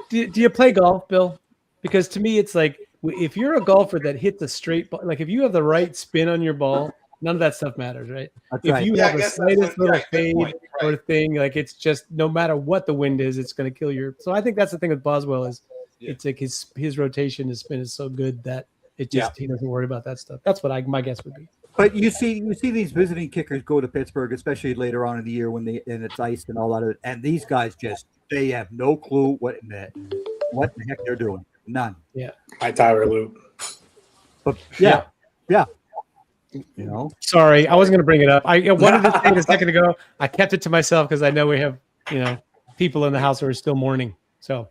Do you play golf, Bill? Because to me, it's like if you're a golfer that hits a straight ball, like if you have the right spin on your ball, none of that stuff matters, right? That's If right. you Yeah, I have a guess that's slightest what- little right, good fade point, or right. thing, like it's just no matter what the wind is, it's going to kill your. So I think that's the thing with Boswell is it's like his rotation, his spin is so good that it just he doesn't worry about that stuff. That's what my guess would be. But you see these visiting kickers go to Pittsburgh, especially later on in the year when it's iced and all that, and these guys they have no clue what the heck they're doing. None. Yeah. Hi, Tyler Loop. But yeah. You know. Sorry, I wasn't going to bring it up. I wanted to say it a second ago. I kept it to myself because I know we have people in the house who are still mourning. So.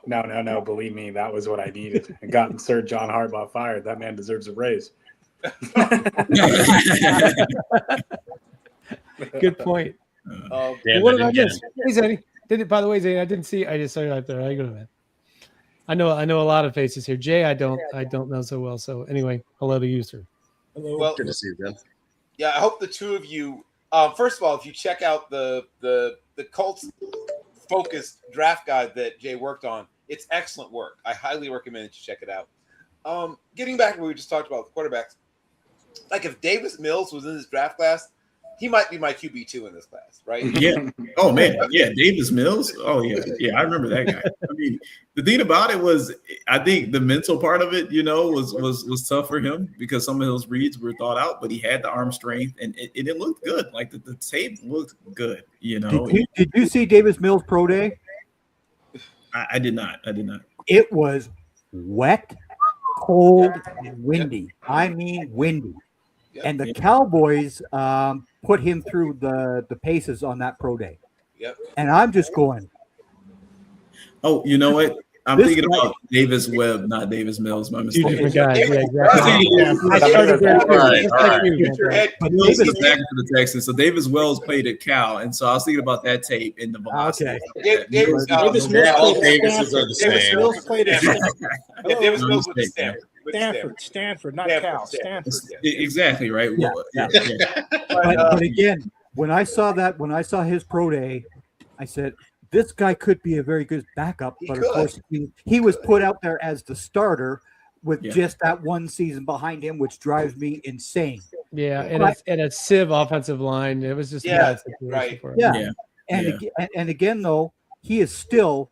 No. Believe me, that was what I needed. And gotten Sir John Harbaugh fired. That man deserves a raise. Good point. Damn, What I did I didn't get miss? him. Hey, Zeddy. By the way, Zeddy, I didn't see. I just saw you right there. How you doing, man? I know a lot of faces here. Jay, I don't know so well. So anyway, hello to you, sir. Well, Good to see you, Ben. yeah, I hope the two of you. First of all, if you check out the Colts focused draft guide that Jay worked on, it's excellent work. I highly recommend that you check it out. Getting back to what we just talked about, the quarterbacks. Like if Davis Mills was in this draft class, he might be my QB2 in this class, right? Yeah. Oh man. Yeah. Davis Mills. Oh yeah. Yeah. I remember that guy. I mean, the thing about it was, I think the mental part of it, was tough for him because some of those reads were thought out, but he had the arm strength and it looked good. Like the tape looked good. Did you see Davis Mills pro day? I did not. It was wet, cold, and windy. I mean, windy. Yep. And the Cowboys put him through the paces on that pro day. Yep. And I'm just going. Oh, you know what? I'm This thinking guy- about Davis Webb, not Davis Mills. My Two mistake. different guys. Yeah, exactly. Yeah. I started there too. Right, Just all like right. you, Get your man. head. But Mills Davis, is back for the Texans. So Davis Wells played at Cal, and so I was thinking about that tape and the velocity. Okay. Davis Davis Yeah, all Mills played at Davises are the Davis same. Mills played at Davis No Mills with mistake, Stanford. With Stanford, not Stanford, Cal. Stanford. Stanford. Exactly right. Yeah, Well, yeah. yeah. but again, when I saw his pro day, I said, this guy could be a very good backup. But of course, he was put out there as the starter with just that one season behind him, which drives me insane. Yeah, and a sieve offensive line. It was just a bad situation right. for him. Yeah. Yeah. And again, though, he is still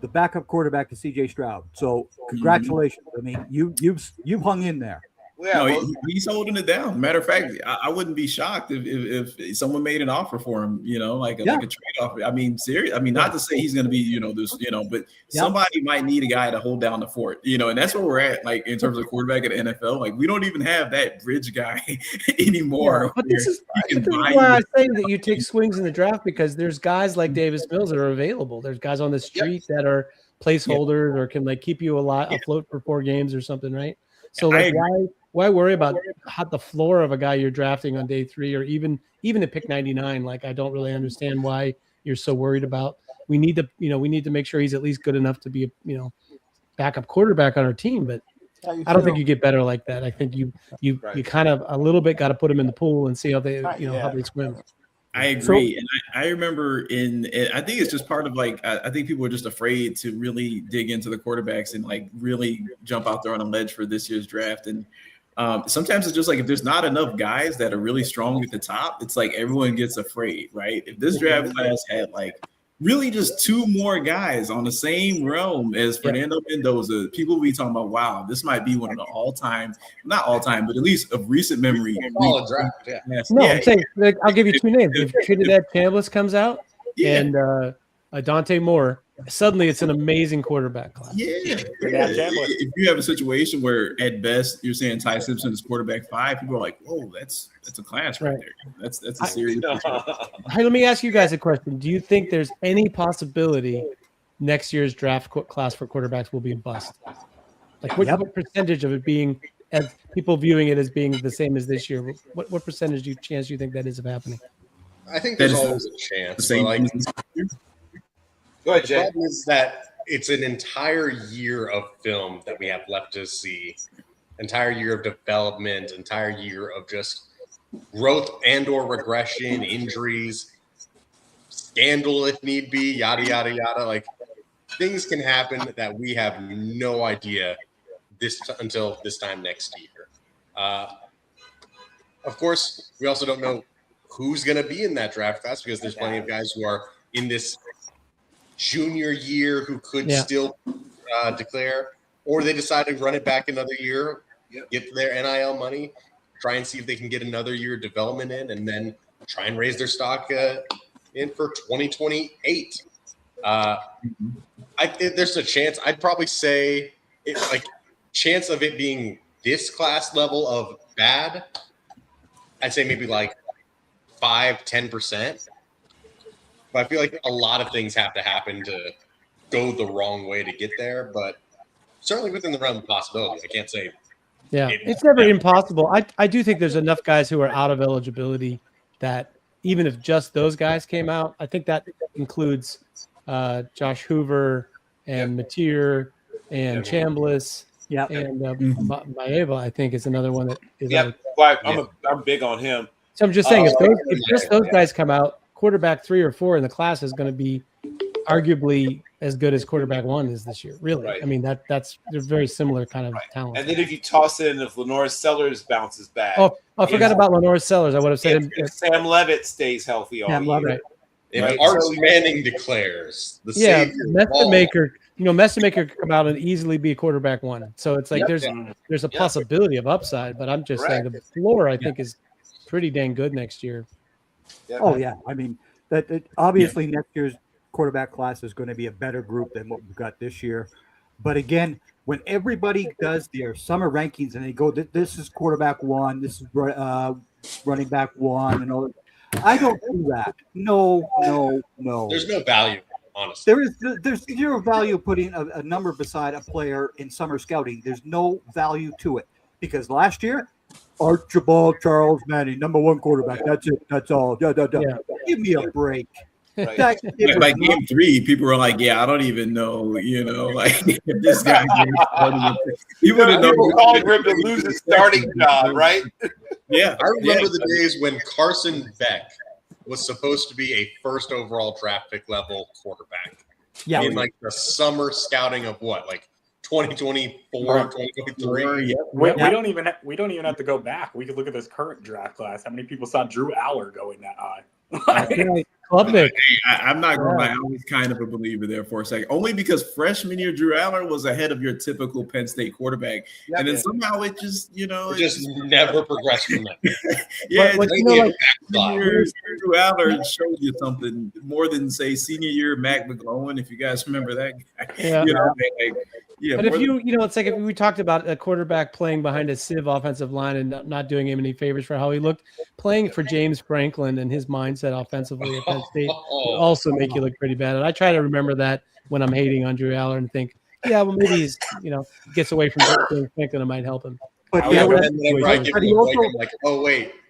the backup quarterback to CJ Stroud. So congratulations. I mean, you've hung in there. Yeah, No, he's holding it down. Matter of fact, I wouldn't be shocked if someone made an offer for him, like a trade offer. I mean, serious. I mean, not to say he's going to be, but somebody might need a guy to hold down the fort, and that's where we're at, like in terms of quarterback at the NFL. Like we don't even have that bridge guy anymore. Yeah, but this is why I say that you take swings in the draft because there's guys like Davis Mills that are available. There's guys on the street that are placeholders or can like keep you afloat for 4 games or something, right? So like why worry about the floor of a guy you're drafting on day 3 or even at pick 99? Like I don't really understand why you're so worried about. We need to make sure he's at least good enough to be a backup quarterback on our team, but I don't think you get better like that. I think you kind of a little bit got to put him in the pool and see how they how they swim. I agree, and I remember I think it's just part of I think people are just afraid to really dig into the quarterbacks and like really jump out there on a ledge for this year's draft. And sometimes it's just like if there's not enough guys that are really strong at the top, it's like everyone gets afraid, right? If this draft class had like really just 2 more guys on the same realm as Fernando Mendoza, people will be talking about, wow, this might be one of the not all time, but at least of recent memory. Solid draft, yeah. No, I'm saying, I'll give you 2 names. If Trinidad Chambliss comes out and Dante Moore, suddenly it's an amazing quarterback class. Yeah. If you have a situation where at best you're saying Ty Simpson is quarterback 5, people are like, whoa, that's a class right there. That's a serious Hey, let me ask you guys a question. Do you think there's any possibility next year's draft class for quarterbacks will be a bust? Like what percentage of it being, as people viewing it as being the same as this year, what percentage chance do you think that is of happening? I think there's always a chance. Go ahead, Jay. The problem is that it's an entire year of film that we have left to see, entire year of development, entire year of just growth and or regression, injuries, scandal if need be, yada, yada, yada. Like things can happen that we have no idea until this time next year. Of course, we also don't know who's going to be in that draft class because there's plenty of guys who are in this junior year who could still declare, or they decide to run it back another year, get their NIL money, try and see if they can get another year of development in, and then try and raise their stock in for 2028. There's a chance. I'd probably say chance of it being this class level of bad. I'd say maybe like 5-10%. But I feel like a lot of things have to happen to go the wrong way to get there. But certainly within the realm of possibility. I can't say. Yeah, it's never impossible. I do think there's enough guys who are out of eligibility that even if just those guys came out, I think that includes Josh Hoover and Mateer and Chambliss. Yeah, and Maeva, I think, is another one that is. I'm big on him. So I'm just saying, if just those guys come out, quarterback 3 or 4 in the class is going to be arguably as good as quarterback 1 is this year. Really, I mean they're very similar kind of talent. And then if you toss in if Lenore Sellers bounces back, I forgot about Lenore Sellers. I would have said if Sam Levitt stays healthy all year. If Arts Manning declares the savior, Messamaker, Messamaker could come out and easily be a quarterback 1. So it's like there's a possibility of upside, but I'm just saying the floor I think is pretty dang good next year. Oh yeah, I mean that obviously next year's quarterback class is going to be a better group than what we've got this year. But again, when everybody does their summer rankings and they go, this is quarterback 1, this is running back 1, and all that. I don't do that. No. There's no value, honestly. There's zero value putting a number beside a player in summer scouting. There's no value to it because last year, Archibald Charles Manning, number 1 quarterback. That's it. That's all. Give me a break. By game 3, people were like, "Yeah, I don't even know." Like this guy. You would have known calling for him to lose his starting job, right? Yeah, I remember the days when Carson Beck was supposed to be a first overall draft pick level quarterback. Yeah, in like the summer scouting of what, like 2024, 2023. We don't even have to go back. We could look at this current draft class. How many people saw Drew Aller going that high? I'm not going to lie. I was kind of a believer there for a second, only because freshman year Drew Aller was ahead of your typical Penn State quarterback, and then somehow it just, it just never progressed from that. Drew Aller showed you something more than say senior year Mac McGlowan, if you guys remember that guy. But if it's like if we talked about a quarterback playing behind a sieve offensive line and not doing him any favors for how he looked, playing for James Franklin and his mindset offensively at Penn State would also make you look pretty bad. And I try to remember that when I'm hating on Drew Aller and think, maybe he's, gets away from James Franklin, it might help him. But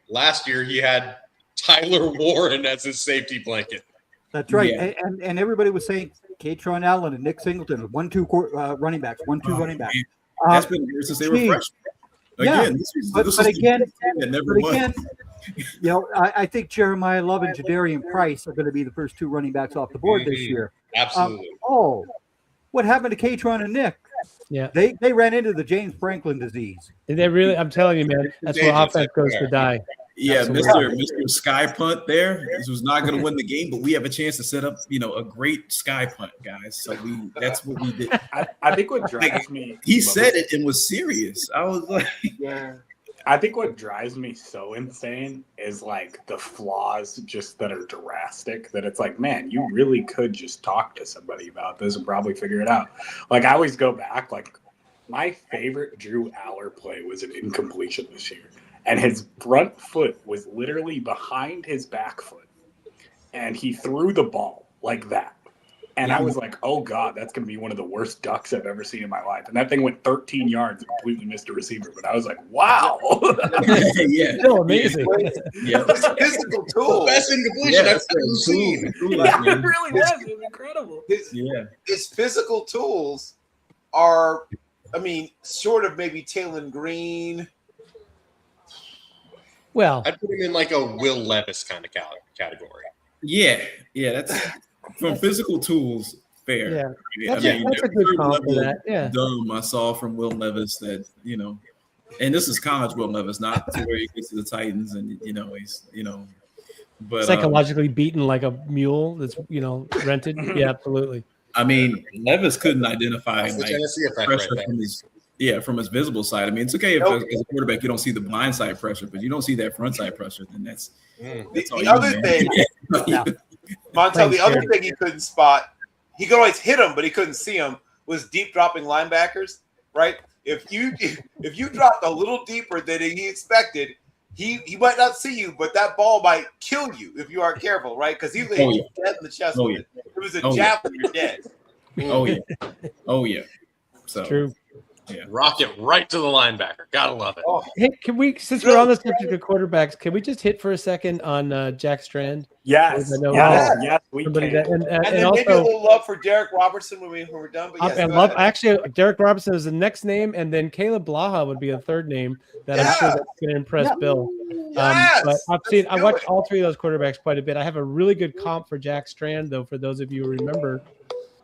last year he had Tyler Warren as his safety blanket. That's right. Yeah. And everybody was saying Katron Allen and Nick Singleton, 1-2 running backs, 1-2 running backs. That's been here since they were freshmen. Again, I think Jeremiah Love and Jadarian Price are going to be the first 2 running backs off the board this year. Absolutely. What happened to Katron and Nick? Yeah, they ran into the James Franklin disease. They really, I'm telling you, man, that's where offense goes to die. Yeah, Mr. Sky Punt there. This was not going to win the game, but we have a chance to set up, a great sky punt, guys. So that's what we did. I think what drives me. He said it and was serious. I was like, I think what drives me so insane is like the flaws just that are drastic, that it's like, man, you really could just talk to somebody about this and probably figure it out. Like I always go back, like my favorite Drew Aller play was an incompletion this year. And his front foot was literally behind his back foot. And he threw the ball like that. And I was like, oh, God, that's going to be one of the worst ducks I've ever seen in my life. And that thing went 13 yards and completely missed a receiver. But I was like, wow. Still amazing. It's a physical tool. The best incompletion I've ever seen. It really was. It was incredible. His physical tools are, sort of maybe Taylon Green. Well, I'd put him in like a Will Levis kind of category. Yeah, that's from physical tools. fair. Yeah, Right? that's a good comp for that. Yeah, dumb I saw from Will Levis that and this is college Will Levis, not to where he gets to the Titans and he's but psychologically beaten like a mule that's rented. Yeah, absolutely. I mean, Levis couldn't identify That's the like Tennessee effect pressure right there. from his visible side. I mean, it's okay if as a quarterback you don't see the blind side pressure, but you don't see that front side pressure, then that's all The you, other man. thing, Yeah. Montel, the other thing he couldn't spot, he could always hit him, but he couldn't see him, was deep dropping linebackers, right? If you dropped a little deeper than he expected, he might not see you, but that ball might kill you if you aren't careful, right? Because he would hit you dead in the chest with it. If it was a javelin, you're dead. Oh yeah. So True. Yeah. Rocket right to the linebacker. Gotta love it. Oh, Hey, can we, since we're on the subject of quarterbacks, can we just hit for a second on Jack Strand? Yes, we can. and then also, maybe a little love for Derek Robertson when we're done. But yes, I love actually Derek Robertson is the next name, and then Caleb Blaha would be a third name that I'm sure that's going to impress Bill. But I watched all three of those quarterbacks quite a bit. I have a really good comp for Jack Strand, though. For those of you who remember.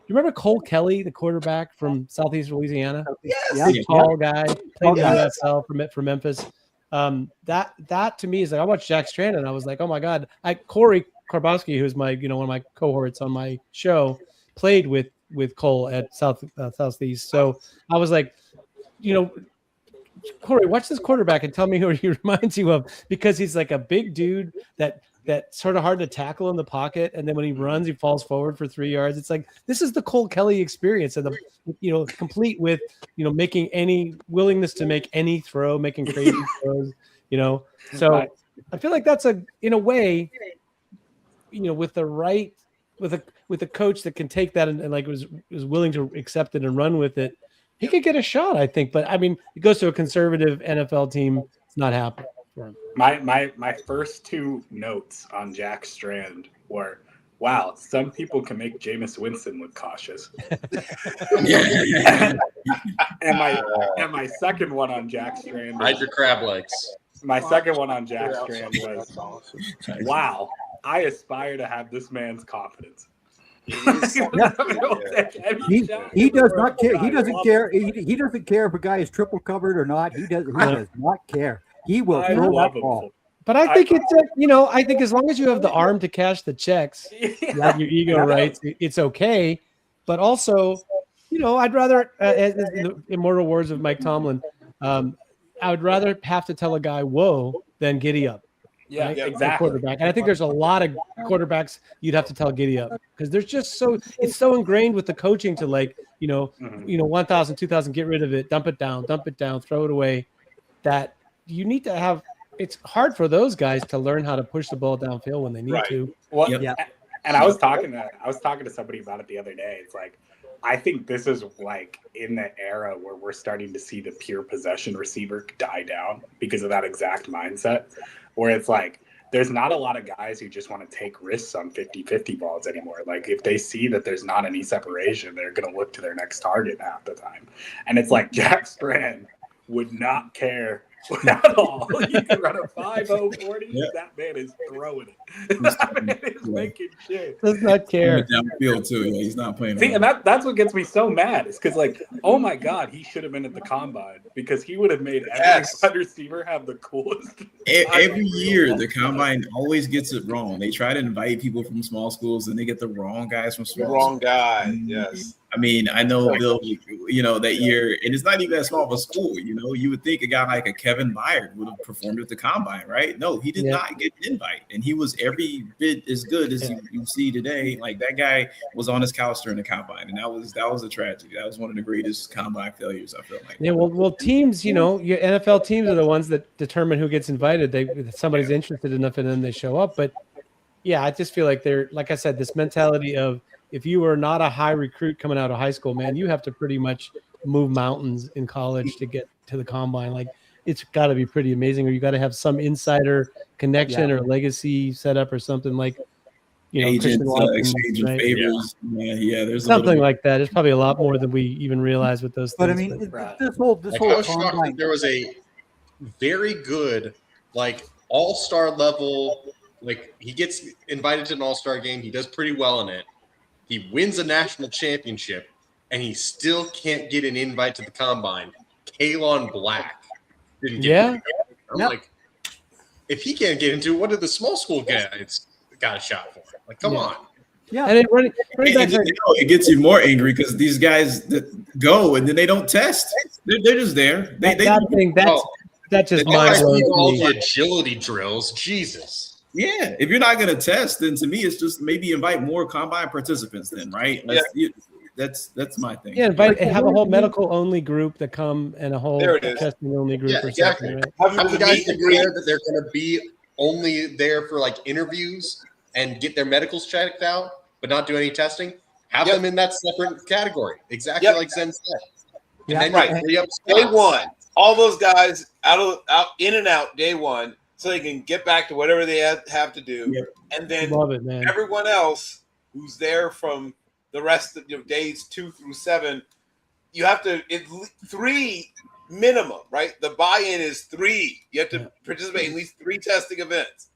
Do you remember Cole Kelly, the quarterback from Southeast Louisiana? Yes. Big, tall guy, played in the NFL for Memphis. That to me is like I watched Jack Strand and I was like, oh my god! Corey Karbowski, who's my one of my cohorts on my show, played with Cole at Southeast. So I was like, Corey, watch this quarterback and tell me who he reminds you of, because he's like a big dude that's sort of hard to tackle in the pocket, and then when he runs, he falls forward for 3 yards. It's like this is the Cole Kelly experience, and the complete with making any willingness to make any throw, making crazy throws. So I feel like that's in a way, with a coach that can take that and like was willing to accept it and run with it, he could get a shot, I think. But I mean, it goes to a conservative NFL team, it's not happening. My first two notes on Jack Strand were, wow, some people can make Jameis Winston look cautious. and my second one on Jack Strand. Hide your crab legs. My second one on Jack Strand was, wow, I aspire to have this man's confidence. He does not care. He doesn't care. He doesn't care if a guy is triple covered or not. He does not care. He will throw that ball. But I think I think as long as you have the arm to cash the checks, you have your ego right, it's okay. But also, I'd rather, in the immortal words of Mike Tomlin, I would rather have to tell a guy, whoa, than giddy up. Yeah, right? Exactly. Quarterback. And I think there's a lot of quarterbacks you'd have to tell giddy up, because there's just it's so ingrained with the coaching to 1,000, 2,000, get rid of it, dump it down, throw it away, that you need to have. It's hard for those guys to learn how to push the ball downfield when they need to. Well, and I was talking to somebody about it the other day. It's like, I think this is like in the era where we're starting to see the pure possession receiver die down because of that exact mindset, where it's like there's not a lot of guys who just want to take risks on 50-50 balls anymore. Like if they see that there's not any separation, they're going to look to their next target half the time. And it's like Jack Strand would not care at all. You can run a 5.0 40. That man is throwing it. That man is making shit. Does not care. Downfield too. Yeah, he's not playing. See, and that's what gets me so mad. Is because oh my god, he should have been at the combine, because he would have made every wide receiver have the coolest. Every year, the combine always gets it wrong. They try to invite people from small schools, and they get the wrong guys from small schools. Wrong guy. Yes. I mean, I know Bill, that year, and it's not even that small of a school. You would think a guy like a Kevin Byard would have performed at the combine, right? No, he did not get an invite, and he was every bit as good as you see today. Like that guy was on his couch during the combine, and that was a tragedy. That was one of the greatest combine failures, I feel like. Yeah, well, teams, your NFL teams are the ones that determine who gets invited. Somebody's interested enough in them, they show up. But yeah, I just feel like they're, like I said, this mentality of, if you are not a high recruit coming out of high school, man, you have to pretty much move mountains in college to get to the combine. Like, it's got to be pretty amazing, or you got to have some insider connection or legacy set up or something like, agents, exchanging favors. Right? There's something like that. It's probably a lot more than we even realize with those things. But I mean, this whole I was shocked that there was a very good, all-star level. Like, he gets invited to an all-star game. He does pretty well in it. he wins a national championship, and he still can't get an invite to the combine. Kalon Black didn't get Yeah. an invite. I'm like, if he can't get into it, what did the small school guys got a shot for? Like, come on. Yeah. And then running back, it gets you more angry because these guys that go and then they don't test. They're just there. That's just mind blowing. All the agility drills, Jesus. Yeah, if you're not going to test, then to me it's just maybe invite more combine participants. Then, right? That's my thing. Yeah, have a whole medical only group that come and a whole testing only group. Yeah, exactly. Right? Have the guys declare that they're going to be only there for like interviews and get their medicals checked out, but not do any testing. Have them in that separate category, exactly like Zen said. And then day one, all those guys out in and out day one, so they can get back to whatever they have to do, and then everyone else who's there from the rest of days 2 through 7, you have to 3 minimum, right? The buy-in is 3. You have to participate in at least 3 testing events.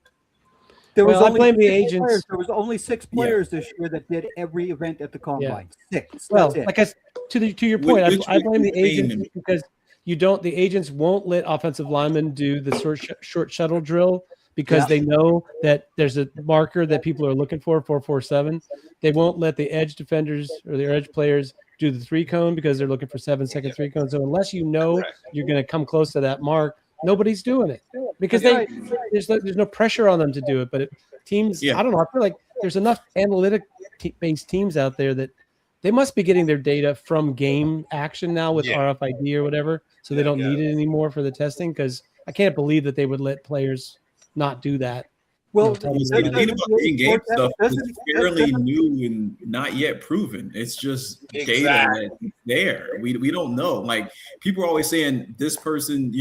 There was I blame the agents. Players. There was only 6 players this year that did every event at the combine. 6. Well, to your point, I blame the agents because the agents won't let offensive linemen do the short shuttle drill because they know that there's a marker that people are looking for, 447. They won't let the edge defenders or the edge players do the 3-cone because they're looking for 7-second 3-cone. So unless you know you're going to come close to that mark, nobody's doing it because there's no pressure on them to do it. But teams, I don't know. I feel like there's enough analytic-based teams out there that they must be getting their data from game action now with RFID or whatever, so they don't need it anymore for the testing. Because I can't believe that they would let players not do that. Well, the thing about in-game stuff is fairly new and not yet proven. It's just data that's there. We don't know. Like people are always saying, this person,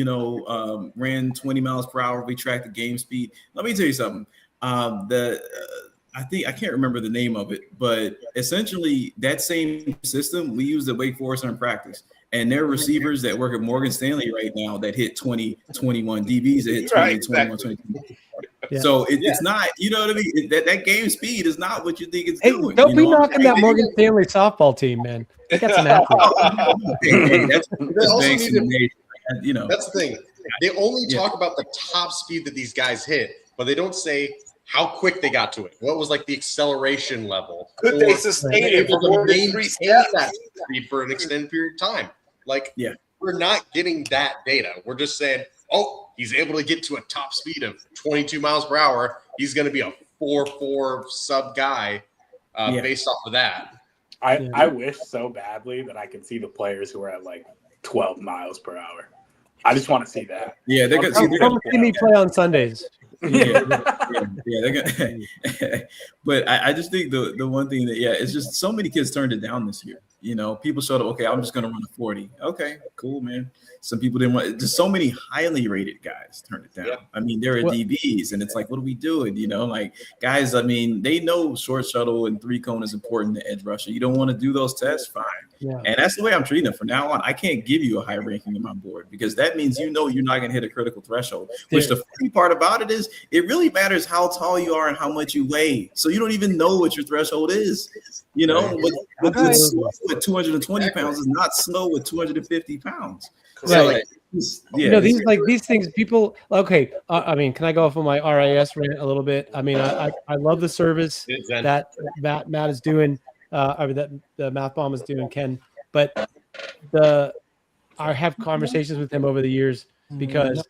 ran 20 miles per hour. We tracked the game speed. Let me tell you something. I can't remember the name of it, but essentially that same system we use at Wake Forest in practice. And there are receivers that work at Morgan Stanley right now that hit 20, 21 DBs that hit 20, 21, 22. Yeah. So it's not, you know what I mean? That game speed is not what you think it's doing. Don't be knocking that Morgan Stanley softball team, man. They got some athletes. That's the thing. They only talk about the top speed that these guys hit, but they don't say how quick they got to it. What was like the acceleration level? Could they sustain it for more than 3 steps? That speed for an extended period of time? We're not getting that data. We're just saying, he's able to get to a top speed of 22 miles per hour. He's going to be a 4.4 sub guy based off of that. I wish so badly that I could see the players who are at like 12 miles per hour. I just want to see that. Yeah, they're going to see me play on Sundays. They're gonna, but I just think the one thing that it's just so many kids turned it down this year. People showed up. Okay, I'm just gonna run a 40. Okay, cool, man. Some people didn't want. Just so many highly rated guys turned it down. Yeah. I mean, there are DBs, and it's like, what are we doing? Like guys. I mean, they know short shuttle and 3-cone is important to edge rusher. You don't want to do those tests, fine. Yeah. And that's the way I'm treating them from now on. I can't give you a high ranking in my board because that means you're not going to hit a critical threshold. Which the funny part about it is, it really matters how tall you are and how much you weigh. So you don't even know what your threshold is. With 220 pounds is not slow with 250 pounds. Right. These things, people. Okay, I mean, can I go off on my RIS rant a little bit? I mean, I love the service that Matt is doing, that the Math Bomb is doing, Ken. But I have conversations with him over the years because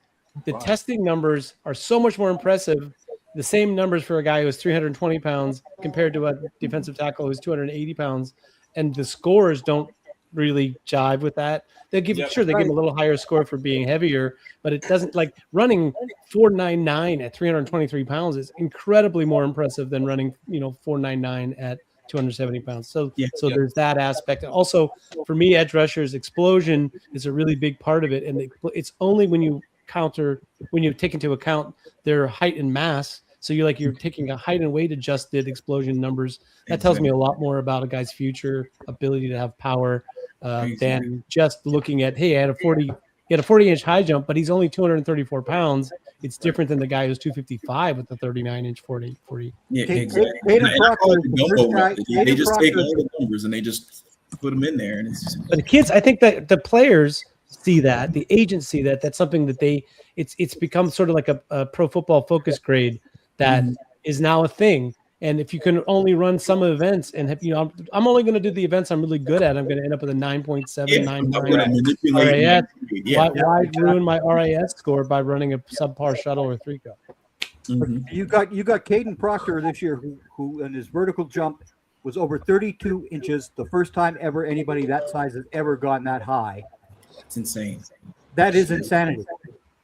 the testing numbers are so much more impressive. The same numbers for a guy who's 320 pounds compared to a defensive tackle who's 280 pounds, and the scores don't really jive with that. They give they give him a little higher score for being heavier, but it doesn't, like running 4.99 at 323 pounds is incredibly more impressive than running 4.99 at 270 pounds. So there's that aspect. And also for me, edge rushers, explosion is a really big part of it, and it's only when you take into account their height and mass. So you're taking a height and weight adjusted explosion numbers. That tells me a lot more about a guy's future ability to have power than just looking at, hey, I had a He had a 40-inch high jump, but he's only 234 pounds. It's different than the guy who's 255 with the 39-inch 40. Yeah, Caden exactly. Proctor And I call it is the the gumbo first guy- method. They Caden just take Proctor- all the numbers and they just put them in there, and it's just, But the kids, I think that the players see that, the agents see that. That's something that it's become sort of like a pro football focus grade that is now a thing. And if you can only run some events and have, I'm only going to do the events I'm really good at, I'm going to end up with a 9.799 RAS. Why ruin my RAS score by running a subpar shuttle or 3-cut? You got Caden Proctor this year, who in his vertical jump was over 32 inches. The first time ever anybody that size has ever gotten that high. it's insane. That is insanity,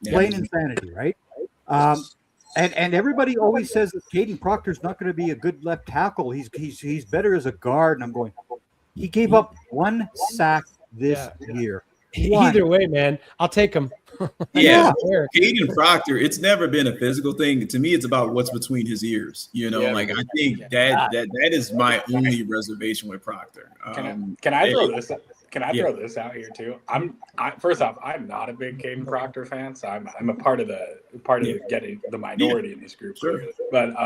Yeah. plain insanity, right? And everybody always says that Caden Proctor's not going to be a good left tackle. He's better as a guard. And I'm going, he gave up 1 sack this year. Either way, man, I'll take him. Yeah, Caden Proctor, it's never been a physical thing. To me, it's about what's between his ears. Like I think that is my only reservation with Proctor. Can I throw this? Can I throw this out here too? First off, I'm not a big Caden Proctor fan, so I'm a part of getting the minority in this group. Sure. But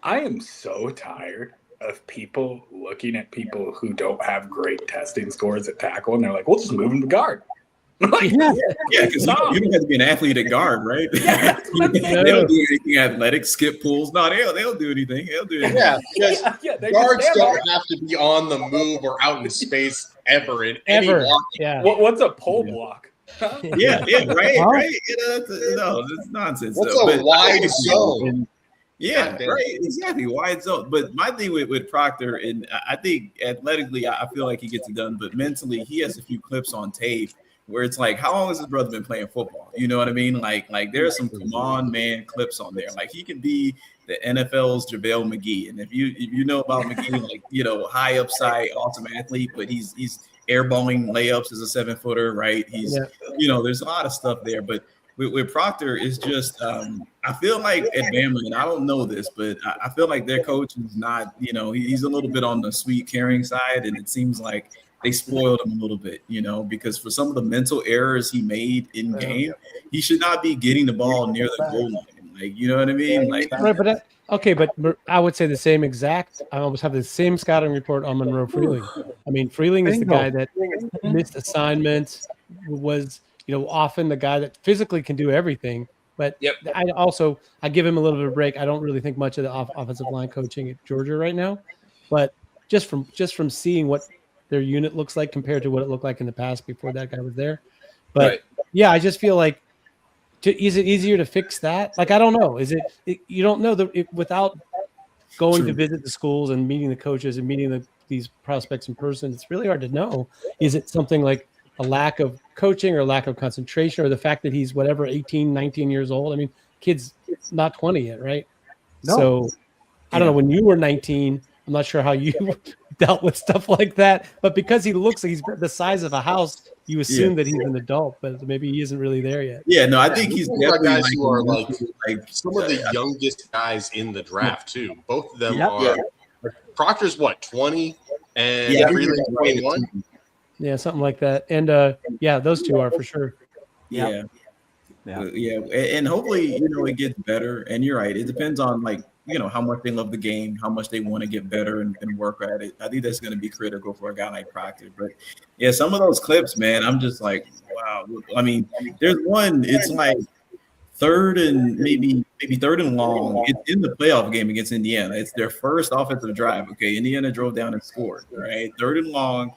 I am so tired of people looking at people who don't have great testing scores at tackle, and they're like, "We'll just move them to guard." Like, because you don't have to be an athlete at guard, right? Yeah, they don't do anything athletic, skip pools. No, they'll do anything. They'll do anything. Yeah, because they guards just don't have to be on the move or out in space ever in any Ever. blocking. Yeah. What's a pole block? Yeah, right. It's nonsense. What's though. a But wide I- zone? Yeah, Goddamn. right. Exactly. Wide zone. But my thing with Proctor, and I think athletically, I feel like he gets it done, but mentally, he has a few clips on tape where it's like, how long has his brother been playing football? You know what I mean? Like there's some come on man clips on there. Like he could be the NFL's JaVale McGee. And if you know about McGee, like, high upside, awesome athlete, but he's airballing layups as a 7-footer, right? He's there's a lot of stuff there. But with Proctor, it's just I feel like at Bama, and I don't know this, but I feel like their coach is not, he's a little bit on the sweet caring side, and it seems like they spoiled him a little bit, because for some of the mental errors he made in game, he should not be getting the ball near the goal line. Like, you know what I mean? Like, right, but I would say the same exact. I almost have the same scouting report on Monroe Freeling. I mean, Freeling is the guy that missed assignments, was often the guy that physically can do everything. But I give him a little bit of a break. I don't really think much of the offensive line coaching at Georgia right now, but just from seeing what their unit looks like compared to what it looked like in the past before that guy was there. But I just feel like, is it easier to fix that? Like, I don't know. Is it you don't know without going to visit the schools and meeting the coaches and meeting these prospects in person? It's really hard to know. Is it something like a lack of coaching or lack of concentration, or the fact that he's 18, 19 years old? I mean, kid's not 20 yet, right? No. So I don't know. When you were 19, I'm not sure how you dealt with stuff like that, but because he looks like he's the size of a house, you assume that he's an adult, but maybe he isn't really there yet. Yeah, no, I think he's definitely guys who are like some of the youngest guys in the draft too. Both of them are. Proctor's 20 and Freeling's 21. Yeah, something like that. And those two are for sure. Yeah. And hopefully, it gets better. And you're right. It depends on how much they love the game, how much they want to get better and work at it. I think that's going to be critical for a guy like Proctor. But yeah, some of those clips, man, I'm just like, wow. I mean, there's one, it's like third and maybe third and long. It's in the playoff game against Indiana. It's their first offensive drive. Okay, Indiana drove down and scored. All right, third and long.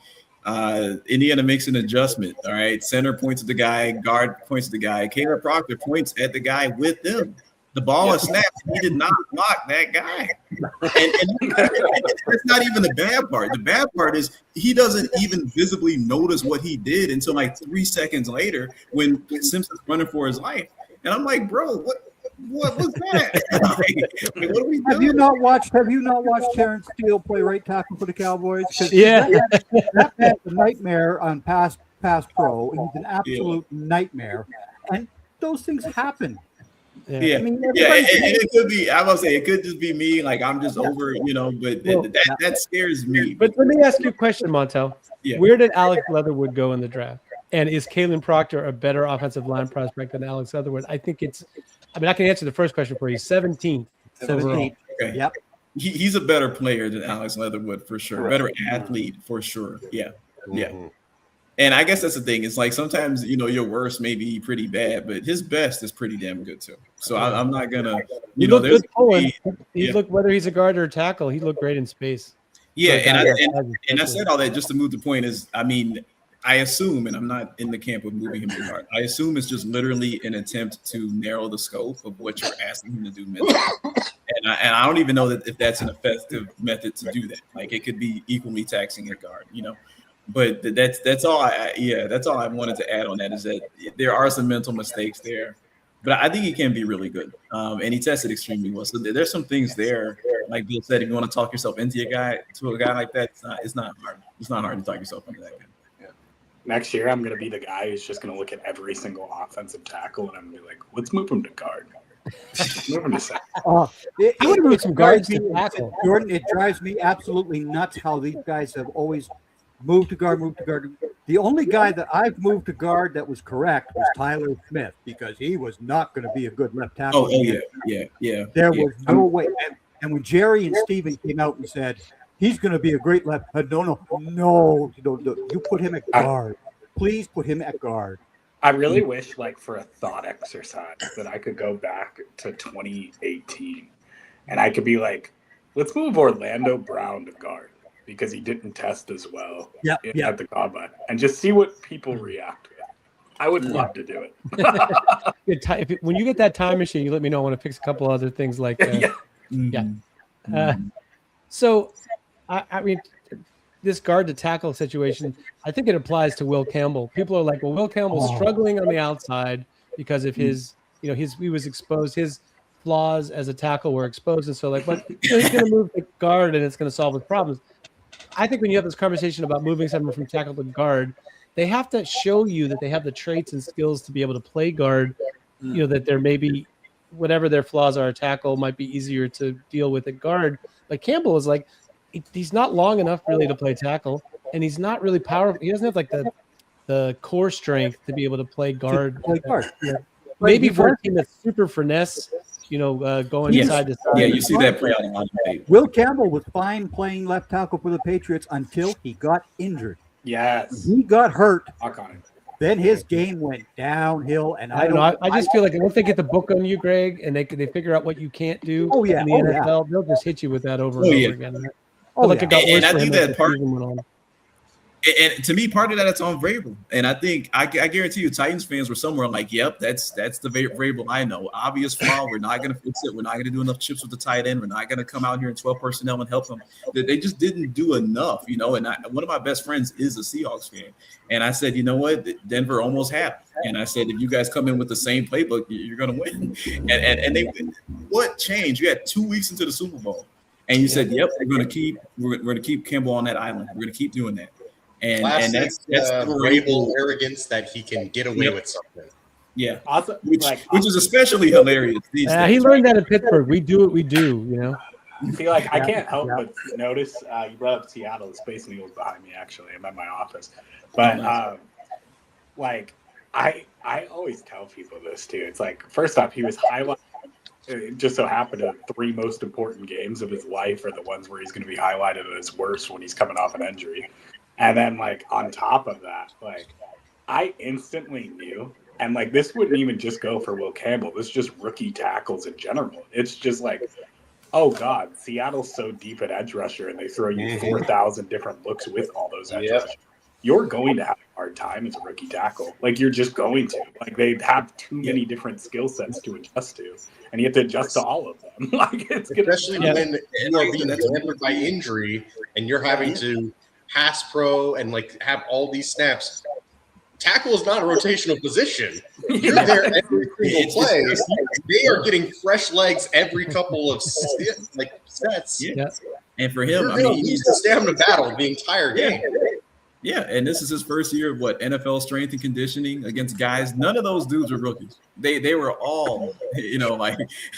Indiana makes an adjustment. All right, center points at the guy, guard points at the guy. Caleb Proctor points at the guy with them. The ball is snapped. He did not block that guy. And that's not even the bad part. The bad part is he doesn't even visibly notice what he did until like 3 seconds later when Simpson's running for his life. And I'm like, bro, what was that? What are we doing? Have you not watched Terrence Steele play right tackle for the Cowboys? That man's a nightmare on past pro. He's an absolute nightmare. And those things happen. Yeah, I mean, it could be. I must say, it could just be me. Like I'm just over it, But that scares me. But let me ask you a question, Montel. Yeah. Where did Alex Leatherwood go in the draft? And is Kalen Proctor a better offensive line prospect than Alex Leatherwood? I think it's. I mean, I can answer the first question for you. 17th. 17th. Okay. Yep. He's a better player than Alex Leatherwood for sure. Right. Better athlete for sure. Yeah. Yeah. Mhm. And I guess that's the thing. It's like sometimes, your worst may be pretty bad, but his best is pretty damn good too. So I'm not gonna, He looked good there's pulling. He yeah. looked, whether he's a guard or a tackle, he looked great in space. Yeah, For a guy that size, and I especially. said all that just to move the point is, I mean, I assume, and I'm not in the camp of moving him to guard. I assume it's just literally an attempt to narrow the scope of what you're asking him to do mentally. And I don't even know that if that's an effective method to do that. Like it could be equally taxing at guard, But that's all. That's all I wanted to add on that is that there are some mental mistakes there, but I think he can be really good. And he tested extremely well. So there's some things there. Like Bill said, if you want to talk yourself into a guy like that, it's not hard. It's not hard to talk yourself into that guy. Next year, I'm going to be the guy who's just going to look at every single offensive tackle and I'm going to be like, let's move him to guard. Move him to center. I would move some guards to tackle. Jordan, it drives me absolutely nuts how these guys have always moved to guard. The only guy that I've moved to guard that was correct was Tyler Smith because he was not going to be a good left tackle. Yeah. There was no way. And when Jerry and Steven came out and said, he's going to be a great left. No. You put him at guard. Please put him at guard. I really wish, for a thought exercise, that I could go back to 2018 and I could be like, let's move Orlando Brown to guard because he didn't test as well at the combine and just see what people react with. I would love to do it. When you get that time machine, you let me know. I want to fix a couple other things like that. So, I mean, this guard to tackle situation, I think it applies to Will Campbell. People are like, well, Will Campbell's struggling on the outside because of his, he was exposed, his flaws as a tackle were exposed. And so he's going to move to guard and it's going to solve his problems. I think when you have this conversation about moving someone from tackle to guard, they have to show you that they have the traits and skills to be able to play guard, that there may be whatever their flaws are, a tackle might be easier to deal with at guard. But Campbell is he's not long enough really to play tackle, and he's not really powerful. He doesn't have the core strength to be able to play guard. Maybe for a team that's super finesse, going inside to side. Yeah, you see that play on a lot of tape. Will Campbell was fine playing left tackle for the Patriots until he got injured. Yes. He got hurt. Talk on it. Then his game went downhill, and I don't know. I just feel like once they get the book on you, Greg, and they figure out what you can't do in the NFL, they'll just hit you with that over and over again. And I think that part. And to me, part of that it's on Vrabel. And I think I guarantee you, Titans fans were somewhere like, "Yep, that's the Vrabel I know. Obvious flaw. We're not going to fix it. We're not going to do enough chips with the tight end. We're not going to come out here in 12 personnel and help them." They just didn't do enough, And one of my best friends is a Seahawks fan, and I said, "You know what? Denver almost had it." And I said, "If you guys come in with the same playbook, you're going to win." And they win. What changed? You had 2 weeks into the Super Bowl, and you said, "Yep, we're going to keep Campbell on that island. We're going to keep doing that." And that's Vrabel arrogance that he can get away with something. Yeah, also, which is especially hilarious these days. He learned that in Pittsburgh. We do what we do, I feel like I can't help but notice you brought up Seattle. The Space Needles behind me. Actually, I'm at my office, but I always tell people this too. It's like, first off, he was highlighted. It just so happened the 3 most important games of his life are the ones where he's going to be highlighted as worst when he's coming off an injury. And then, on top of that, I instantly knew, and, this wouldn't even just go for Will Campbell. This is just rookie tackles in general. It's just oh, God, Seattle's so deep at edge rusher, and they throw you 4,000 different looks with all those edge rushers. You're going to have a hard time as a rookie tackle. You're just going to. They have too many different skill sets to adjust to, and you have to adjust to all of them. Especially when you are being hampered by injury, and you're having to pass pro and have all these snaps. Tackle is not a rotational position. You're there every single play. They are getting fresh legs every couple of sets. Yeah. And for him, he's the stamina battle the entire game. Yeah, and this is his first year of NFL strength and conditioning against guys. None of those dudes were rookies. They were all,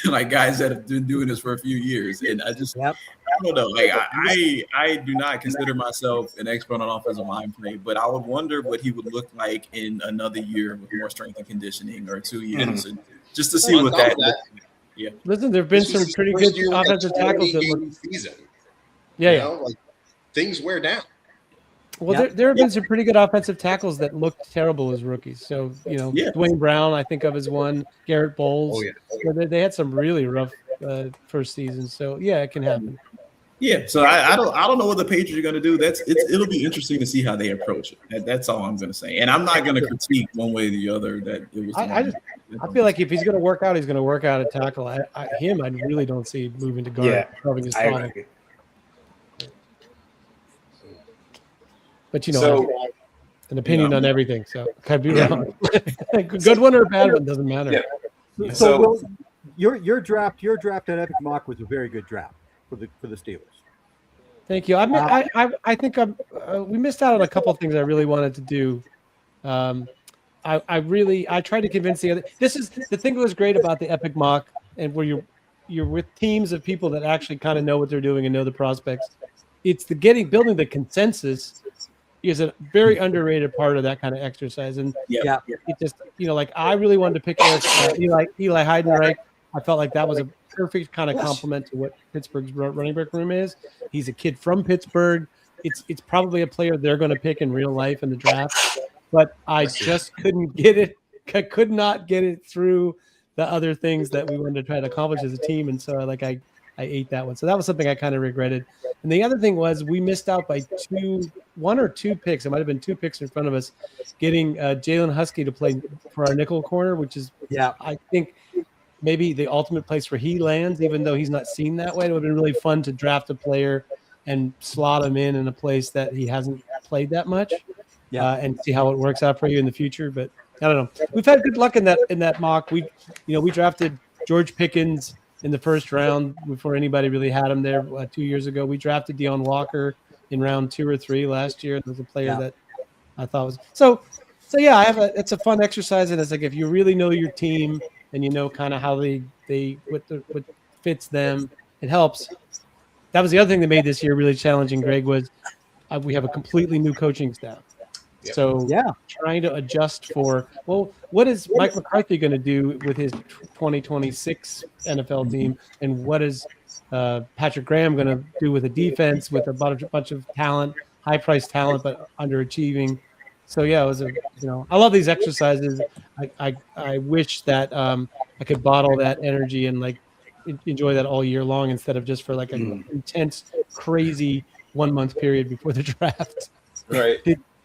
like guys that have been doing this for a few years. And don't know. Like I do not consider myself an expert on offensive line play, but I would wonder what he would look like in another year with more strength and conditioning, or 2 years, and just to see what that. Yeah. Listen, there've been some pretty good offensive tackles that look. Season. Yeah, you know, like things wear down. Well, there have been some pretty good offensive tackles that looked terrible as rookies. So, Dwayne Brown, I think of as one. Garrett Bowles. So they had some really rough first seasons. So, yeah, it can happen. Yeah. So I don't know what the Patriots are going to do. It'll be interesting to see how they approach it. That's all I'm going to say. And I'm not going to critique one way or the other that it was. I feel like if he's going to work out, he's going to work out at tackle. I really don't see moving to guard. Yeah, I agree. But an opinion on everything, so could be wrong. Good one or a bad one doesn't matter. Yeah. So your draft at Epic Mock was a very good draft for the Steelers. Thank you. I think we missed out on a couple of things I really wanted to do. I tried to convince the other. This is the thing that was great about the Epic Mock, and where you're with teams of people that actually kind of know what they're doing and know the prospects. It's building the consensus is a very underrated part of that kind of exercise. And it just, like I really wanted to pick Eli Heidenreich. I felt like that was a perfect kind of compliment to what Pittsburgh's running back room is. He's a kid from Pittsburgh. It's probably a player they're going to pick in real life in the draft, but I just couldn't get it. I could not get it through the other things that we wanted to try to accomplish as a team. And so I ate that one. So that was something I kind of regretted. And the other thing was we missed out by one or two picks. It might have been 2 picks in front of us, getting Jalen Husky to play for our nickel corner, which is, I think, maybe the ultimate place where he lands, even though he's not seen that way. It would have been really fun to draft a player and slot him in a place that he hasn't played that much, and see how it works out for you in the future. But I don't know. We've had good luck in that mock. We drafted George Pickens in the first round before anybody really had him there 2 years ago. We drafted Deion Walker in round 2 or 3 last year. There's a player that I thought was so yeah. It's a fun exercise, and it's like if you really know your team and you know kind of how what fits them, it helps. That was the other thing that made this year really challenging, Greg, was we have a completely new coaching staff. Yep. So trying to adjust for, what is Mike McCarthy going to do with his 2026 NFL team, and what is Patrick Graham going to do with a defense with a bunch of talent, high-priced talent, but underachieving. So it was I love these exercises. I wish that I could bottle that energy and enjoy that all year long instead of just for an intense, crazy 1 month period before the draft. Right.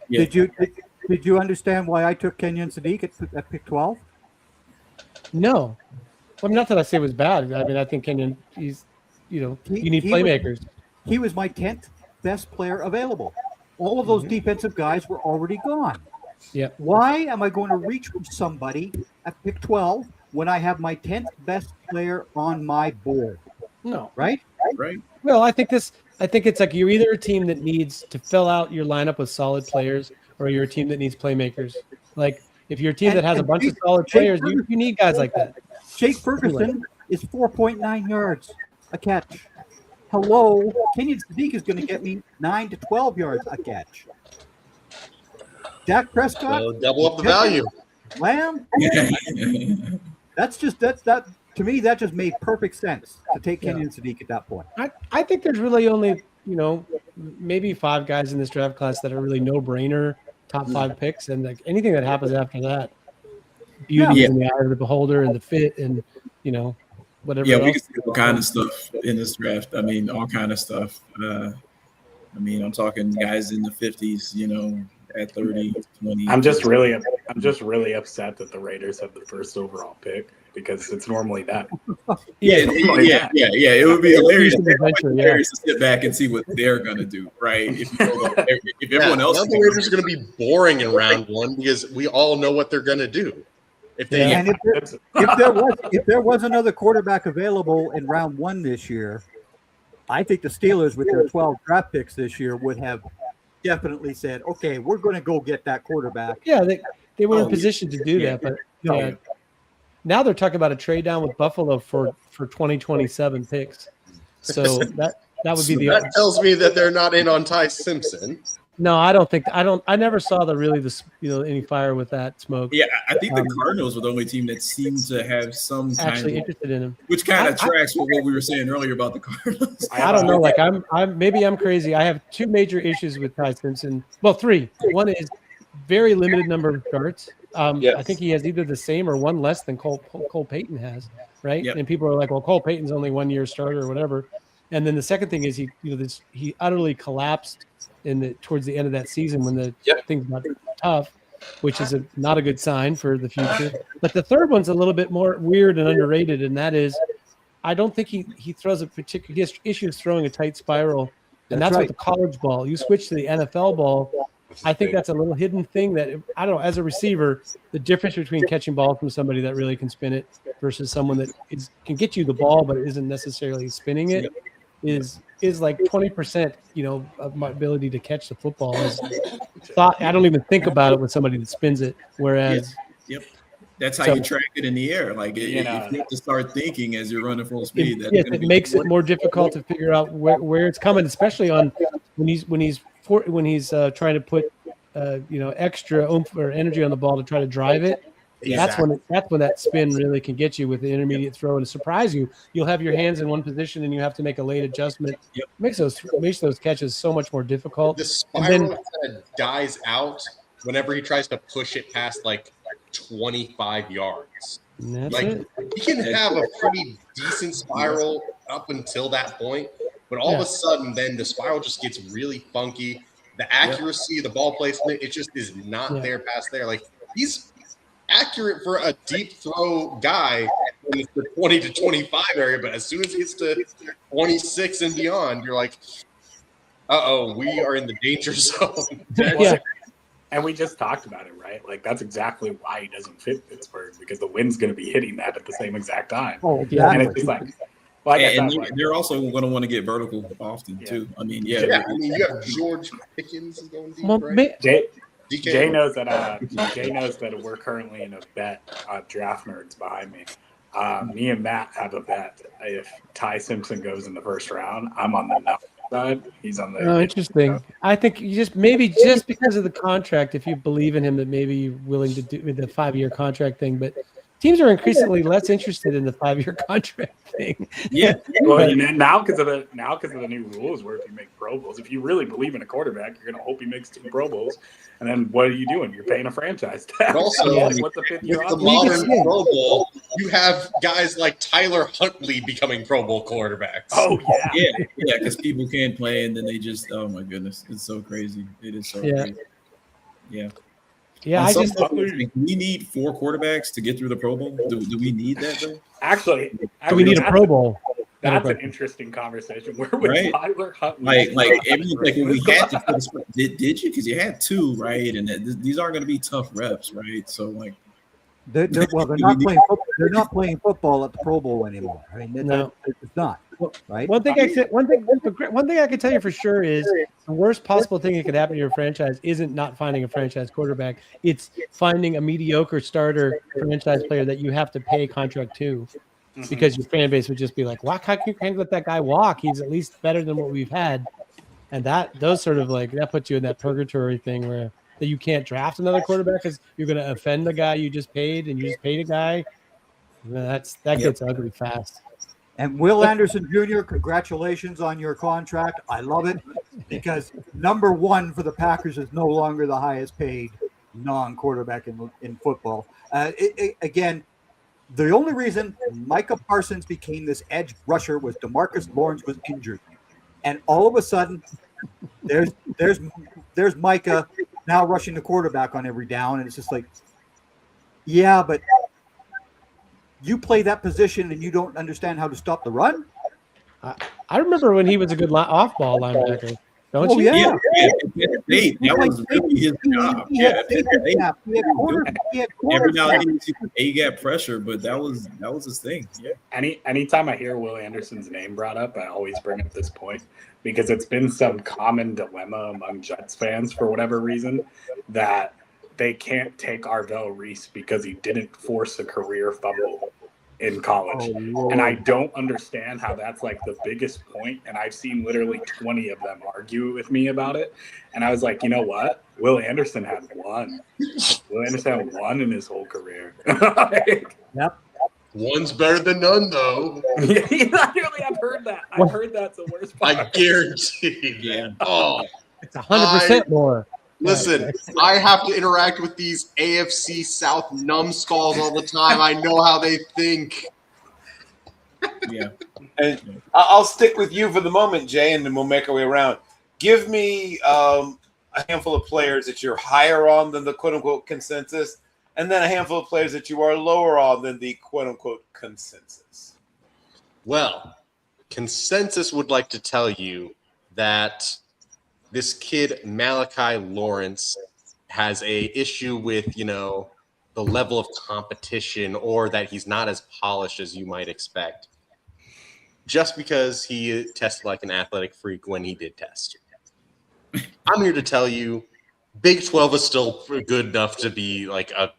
Did you understand why I took Kenyon Sadiq at pick 12? No. Well, not that I say it was bad. I mean, I think Kenyon, you need playmakers. He was my 10th best player available. All of those defensive guys were already gone. Yeah. Why am I going to reach for somebody at pick 12 when I have my 10th best player on my board? No. Right? Right. Well, I think it's like you're either a team that needs to fill out your lineup with solid players, or you're a team that needs playmakers. Like if you're a team that has a bunch of solid players, you need guys like that. Jake Ferguson is 4.9 yards a catch. Hello, Kenyon Sadiq is going to get me 9 to 12 yards a catch. Dak Prescott, double up the value. Lamb. That to me, that just made perfect sense to take Kenyon Sadiq at that point. I think there's really only, maybe 5 guys in this draft class that are really no-brainer top 5 picks, and anything that happens after that, beauty in the eye of the beholder and the fit and, whatever else. We can see all kind of stuff in this draft. I mean, all kind of stuff. I'm talking guys in the 50s, at 30, 20. I'm just really upset that the Raiders have the first overall pick, because it's normally that. It would be hilarious. Hilarious to sit back and see what they're gonna do, right? If everyone else, the Raiders are gonna be boring in round 1 because we all know what they're gonna do. If there was another quarterback available in round 1 this year, I think the Steelers with their 12 draft picks this year would have definitely said, okay, we're going to go get that quarterback. Yeah, they were in position to do that, but now they're talking about a trade down with Buffalo for 2027 picks. So That would be So the. that tells me that they're not in on Ty Simpson. No, I don't think. I never saw any fire with that smoke. Yeah, I think the Cardinals were the only team that seemed to have some actually interested in him, which kind of tracks with what we were saying earlier about the Cardinals. I don't know. Like maybe I'm crazy. I have two major issues with Ty Simpson. Well, three. One is very limited number of starts. I think he has either the same or one less than Cole Payton has, right? Yep. And people are like, well, Cole Payton's only 1 year starter or whatever. And then the second thing is he utterly collapsed towards the end of that season when the things got tough, which is not a good sign for the future. But the third one's a little bit more weird and underrated, and that is I don't think he throws a particular – he has issues throwing a tight spiral, and that's with the college ball. You switch to the NFL ball, I think that's a little hidden thing that, I don't know, as a receiver, the difference between catching ball from somebody that really can spin it versus someone that can get you the ball but isn't necessarily spinning it is like 20%, of my ability to catch the football. I don't even think about it with somebody that spins it, whereas that's how you track it in the air. Like if you have to start thinking as you're running full speed. It makes it more difficult to figure out where it's coming, especially on when he's trying to put extra oomph or energy on the ball to try to drive it. Exactly. That's when that spin really can get you with the intermediate throw and surprise you. You'll have your hands in one position and you have to make a late adjustment. Makes those catches so much more difficult. The spiral kind of dies out whenever he tries to push it past like 25 yards. He can have a pretty decent spiral up until that point, but all of a sudden then the spiral just gets really funky. The accuracy, the ball placement, it just is not there past there. Like he's accurate for a deep throw guy in the 20 to 25 area, but as soon as he gets to 26 and beyond, you're like, we are in the danger zone. And we just talked about it, right? Like that's exactly why he doesn't fit Pittsburgh, because the wind's going to be hitting that at the same exact time. And it's just like, they're also going to want to get vertical often too. I mean, you have George Pickens is going deep, right? Jay knows that we're currently in a bet on Draft Nerds behind me. Me and Matt have a bet. If Ty Simpson goes in the first round, I'm on the no side. He's on the. Oh, interesting. I think you just because of the contract, if you believe in him, that maybe you're willing to do the 5-year contract thing. But teams are increasingly less interested in the 5-year contract thing. Well, now because of the new rules, where if you make Pro Bowls, if you really believe in a quarterback, you're going to hope he makes 2 Pro Bowls, and then what are you doing? You're paying a franchise tag. But also, with the modern Pro Bowl, you have guys like Tyler Huntley becoming Pro Bowl quarterbacks. Oh because people can't play, and then they just, oh my goodness, it's so crazy. It is so crazy. Yeah, we need 4 quarterbacks to get through the Pro Bowl. Do we need that though? Actually, do we need a Pro Bowl? That's an interesting conversation. Where was Tyler Huntley? Like when we had to did you? Because you had 2, right? And these aren't going to be tough reps, right? So like, they're not playing. They're not playing football at the Pro Bowl anymore. I mean, it's not. Right. One thing I can tell you for sure is the worst possible thing that could happen to your franchise isn't not finding a franchise quarterback. It's finding a mediocre starter franchise player that you have to pay contract to, because your fan base would just be like, "Why can't you let that guy walk? He's at least better than what we've had." And those sort of like that puts you in that purgatory thing where that you can't draft another quarterback because you're going to offend the guy you just paid, and you just paid a guy. That gets ugly fast. And Will Anderson Jr., congratulations on your contract. I love it because number 1 for the Packers is no longer the highest paid non-quarterback in football. Again, the only reason Micah Parsons became this edge rusher was DeMarcus Lawrence was injured. And all of a sudden, there's Micah now rushing the quarterback on every down. And it's just like, yeah, but you play that position and you don't understand how to stop the run? I remember when he was a good off-ball linebacker. Don't you? Yeah. That was really his job. Every now and then he got pressure, but that was his thing. Yeah. Anytime I hear Will Anderson's name brought up, I always bring up this point because it's been some common dilemma among Jets fans for whatever reason that they can't take Arvell Reese because he didn't force a career fumble in college. And I don't understand how that's like the biggest point. And I've seen literally 20 of them argue with me about it. And I was like, you know what? Will Anderson had one. Will Anderson had one in his whole career. Like, Yep. One's better than none, though. yeah, literally, I've heard that. I've heard that's the worst part. I guarantee. Yeah. Oh, It's 100% more. listen, I have to interact with these AFC South numbskulls all the time. I know how they think. Yeah. And I'll stick with you for the moment, Jay, and then we'll make our way around. Give me a handful of players that you're higher on than the quote-unquote consensus, and then a handful of players that you are lower on than the quote-unquote consensus. Well, consensus would like to tell you that this kid, Malachi Lawrence, has a issue with, the level of competition, or that he's not as polished as you might expect, just because he tested like an athletic freak when he did test. I'm here to tell you, Big 12 is still good enough to be like a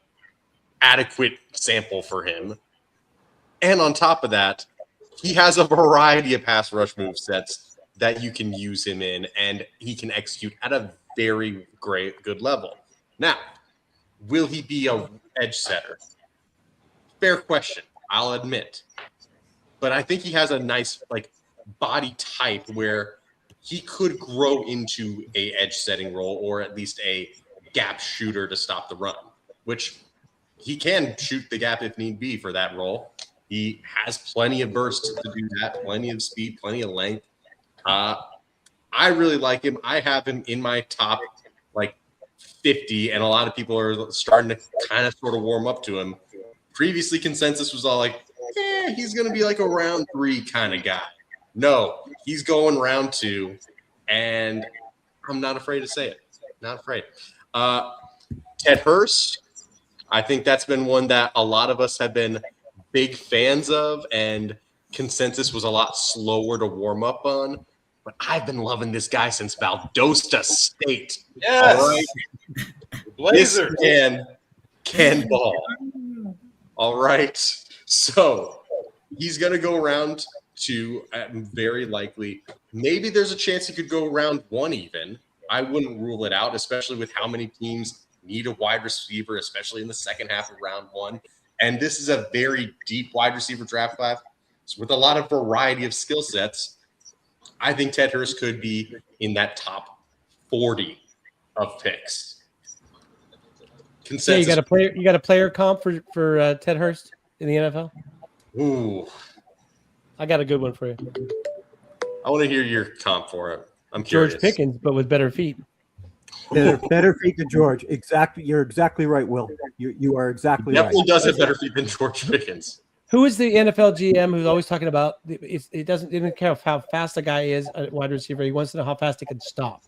adequate sample for him. And on top of that, he has a variety of pass rush move sets that you can use him in, and he can execute at a very good level. Now, will he be a edge setter? Fair question, I'll admit. But I think he has a nice body type where he could grow into a edge setting role, or at least a gap shooter to stop the run, which he can shoot the gap if need be for that role. He has plenty of bursts to do that, plenty of speed, plenty of length. I really like him. I have him in my top 50, and a lot of people are starting to kind of sort of warm up to him. Previously, consensus was all like, he's going to be like a round 3 kind of guy. No, he's going round 2, and I'm not afraid to say it. Not afraid. Ted Hurst, I think that's been one that a lot of us have been big fans of, and consensus was a lot slower to warm up on. But I've been loving this guy since Valdosta State. Yes. All right. Blazers. This man can ball. All right. So he's going to go round 2, very likely. Maybe there's a chance he could go round 1 even. I wouldn't rule it out, especially with how many teams need a wide receiver, especially in the second half of round 1. And this is a very deep wide receiver draft class with a lot of variety of skill sets. I think Ted Hurst could be in that top 40 of picks. Consensus. Yeah, you got a player comp for Ted Hurst in the NFL? Ooh. I got a good one for you. I want to hear your comp for it. I'm curious. George Pickens, but with better feet. Better feet than George. Exactly. You're exactly right, Will. You are exactly right. Definitely does have better feet than George Pickens. Who is the NFL GM who's always talking about it doesn't care how fast a guy is a wide receiver. He wants to know how fast he can stop.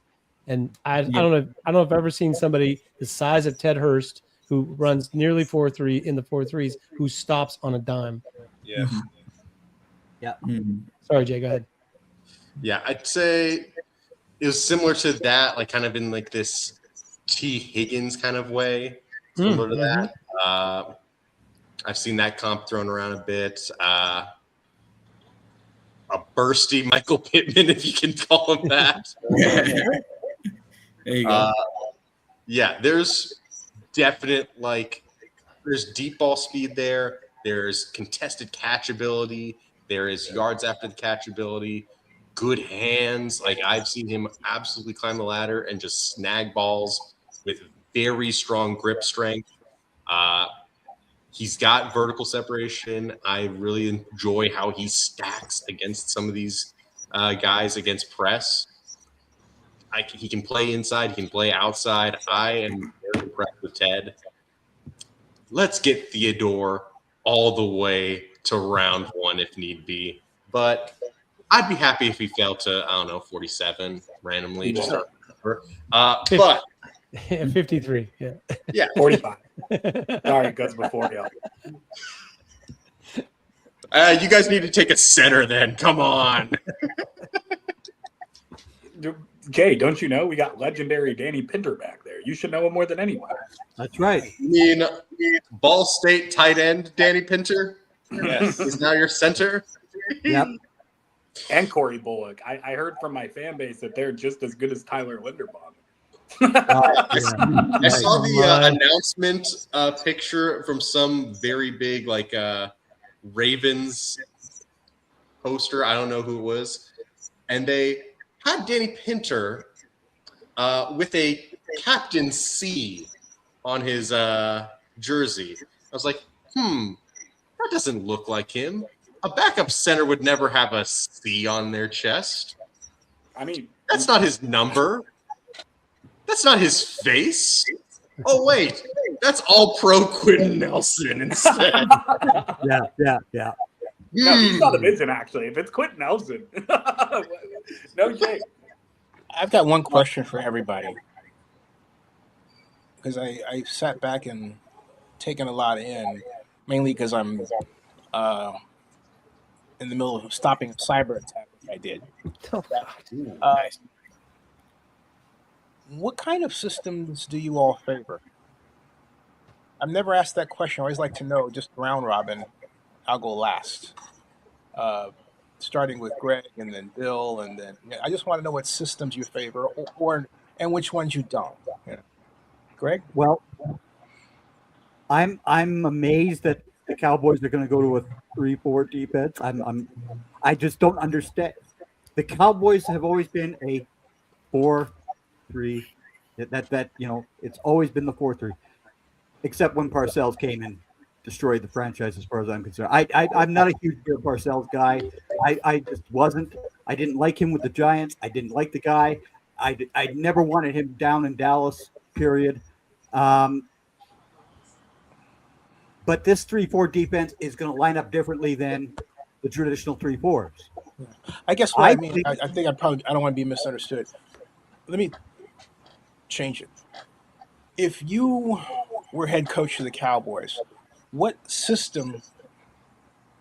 And I don't know if I've ever seen somebody the size of Ted Hurst who runs nearly 4.3 in the 4.3s who stops on a dime. Yeah. Yeah. Mm-hmm. Sorry, Jay, go ahead. Yeah, I'd say it was similar to that, kind of in this T. Higgins kind of way, similar to that. I've seen that comp thrown around a bit. A bursty Michael Pittman, if you can call him that. There you go. Yeah, there's definite there's deep ball speed there. There's contested catch ability. There is yards after the catch ability. Good hands. I've seen him absolutely climb the ladder and just snag balls with very strong grip strength. He's got vertical separation. I really enjoy how he stacks against some of these guys against press. He can play inside. He can play outside. I am very impressed with Ted. Let's get Theodore all the way to round 1 if need be. But I'd be happy if he fell to, 47 randomly. Just but 53. Yeah. Yeah. 45. Sorry, goes before you. You guys need to take a center then. Come on. Jay, don't you know we got legendary Danny Pinter back there? You should know him more than anyone. That's right. Ball State tight end Danny Pinter? Yes. He's now your center. Yep. And Corey Bullock. I heard from my fan base that they're just as good as Tyler Linderbaum. I Yeah. saw the My- announcement picture from some very big Ravens poster. I don't know who it was, and they had Danny Pinter with a Captain C on his jersey. I was like, that doesn't look like him. A backup center would never have a C on their chest. I mean, That's not his number. That's not his face. Oh, wait. That's all pro Quentin Nelson instead. Yeah. no, he's not a vision, actually. If it's Quentin Nelson, no shame. I've got one question for everybody because I sat back and taken a lot in, mainly because I'm in the middle of stopping a cyber attack, which I did. Nice. What kind of systems do you all favor? I've never asked that question. I always like to know, just round robin. I'll go last. Starting with Greg and then Bill, and then I just want to know what systems you favor and which ones you don't. Yeah. Greg? Well, I'm amazed that the Cowboys are going to go to a 3-4 defense. I just don't understand. The Cowboys have always been a 4-3. That it's always been the 4-3, except when Parcells came and destroyed the franchise. As far as I'm concerned, I'm not a huge Bill Parcells guy. I just wasn't. I didn't like him with the Giants. I didn't like the guy. I never wanted him down in Dallas. Period. But this 3-4 defense is going to line up differently than the traditional 3-4s. I guess what I mean, I think I don't want to be misunderstood. Let me change it. If you were head coach of the Cowboys, what system,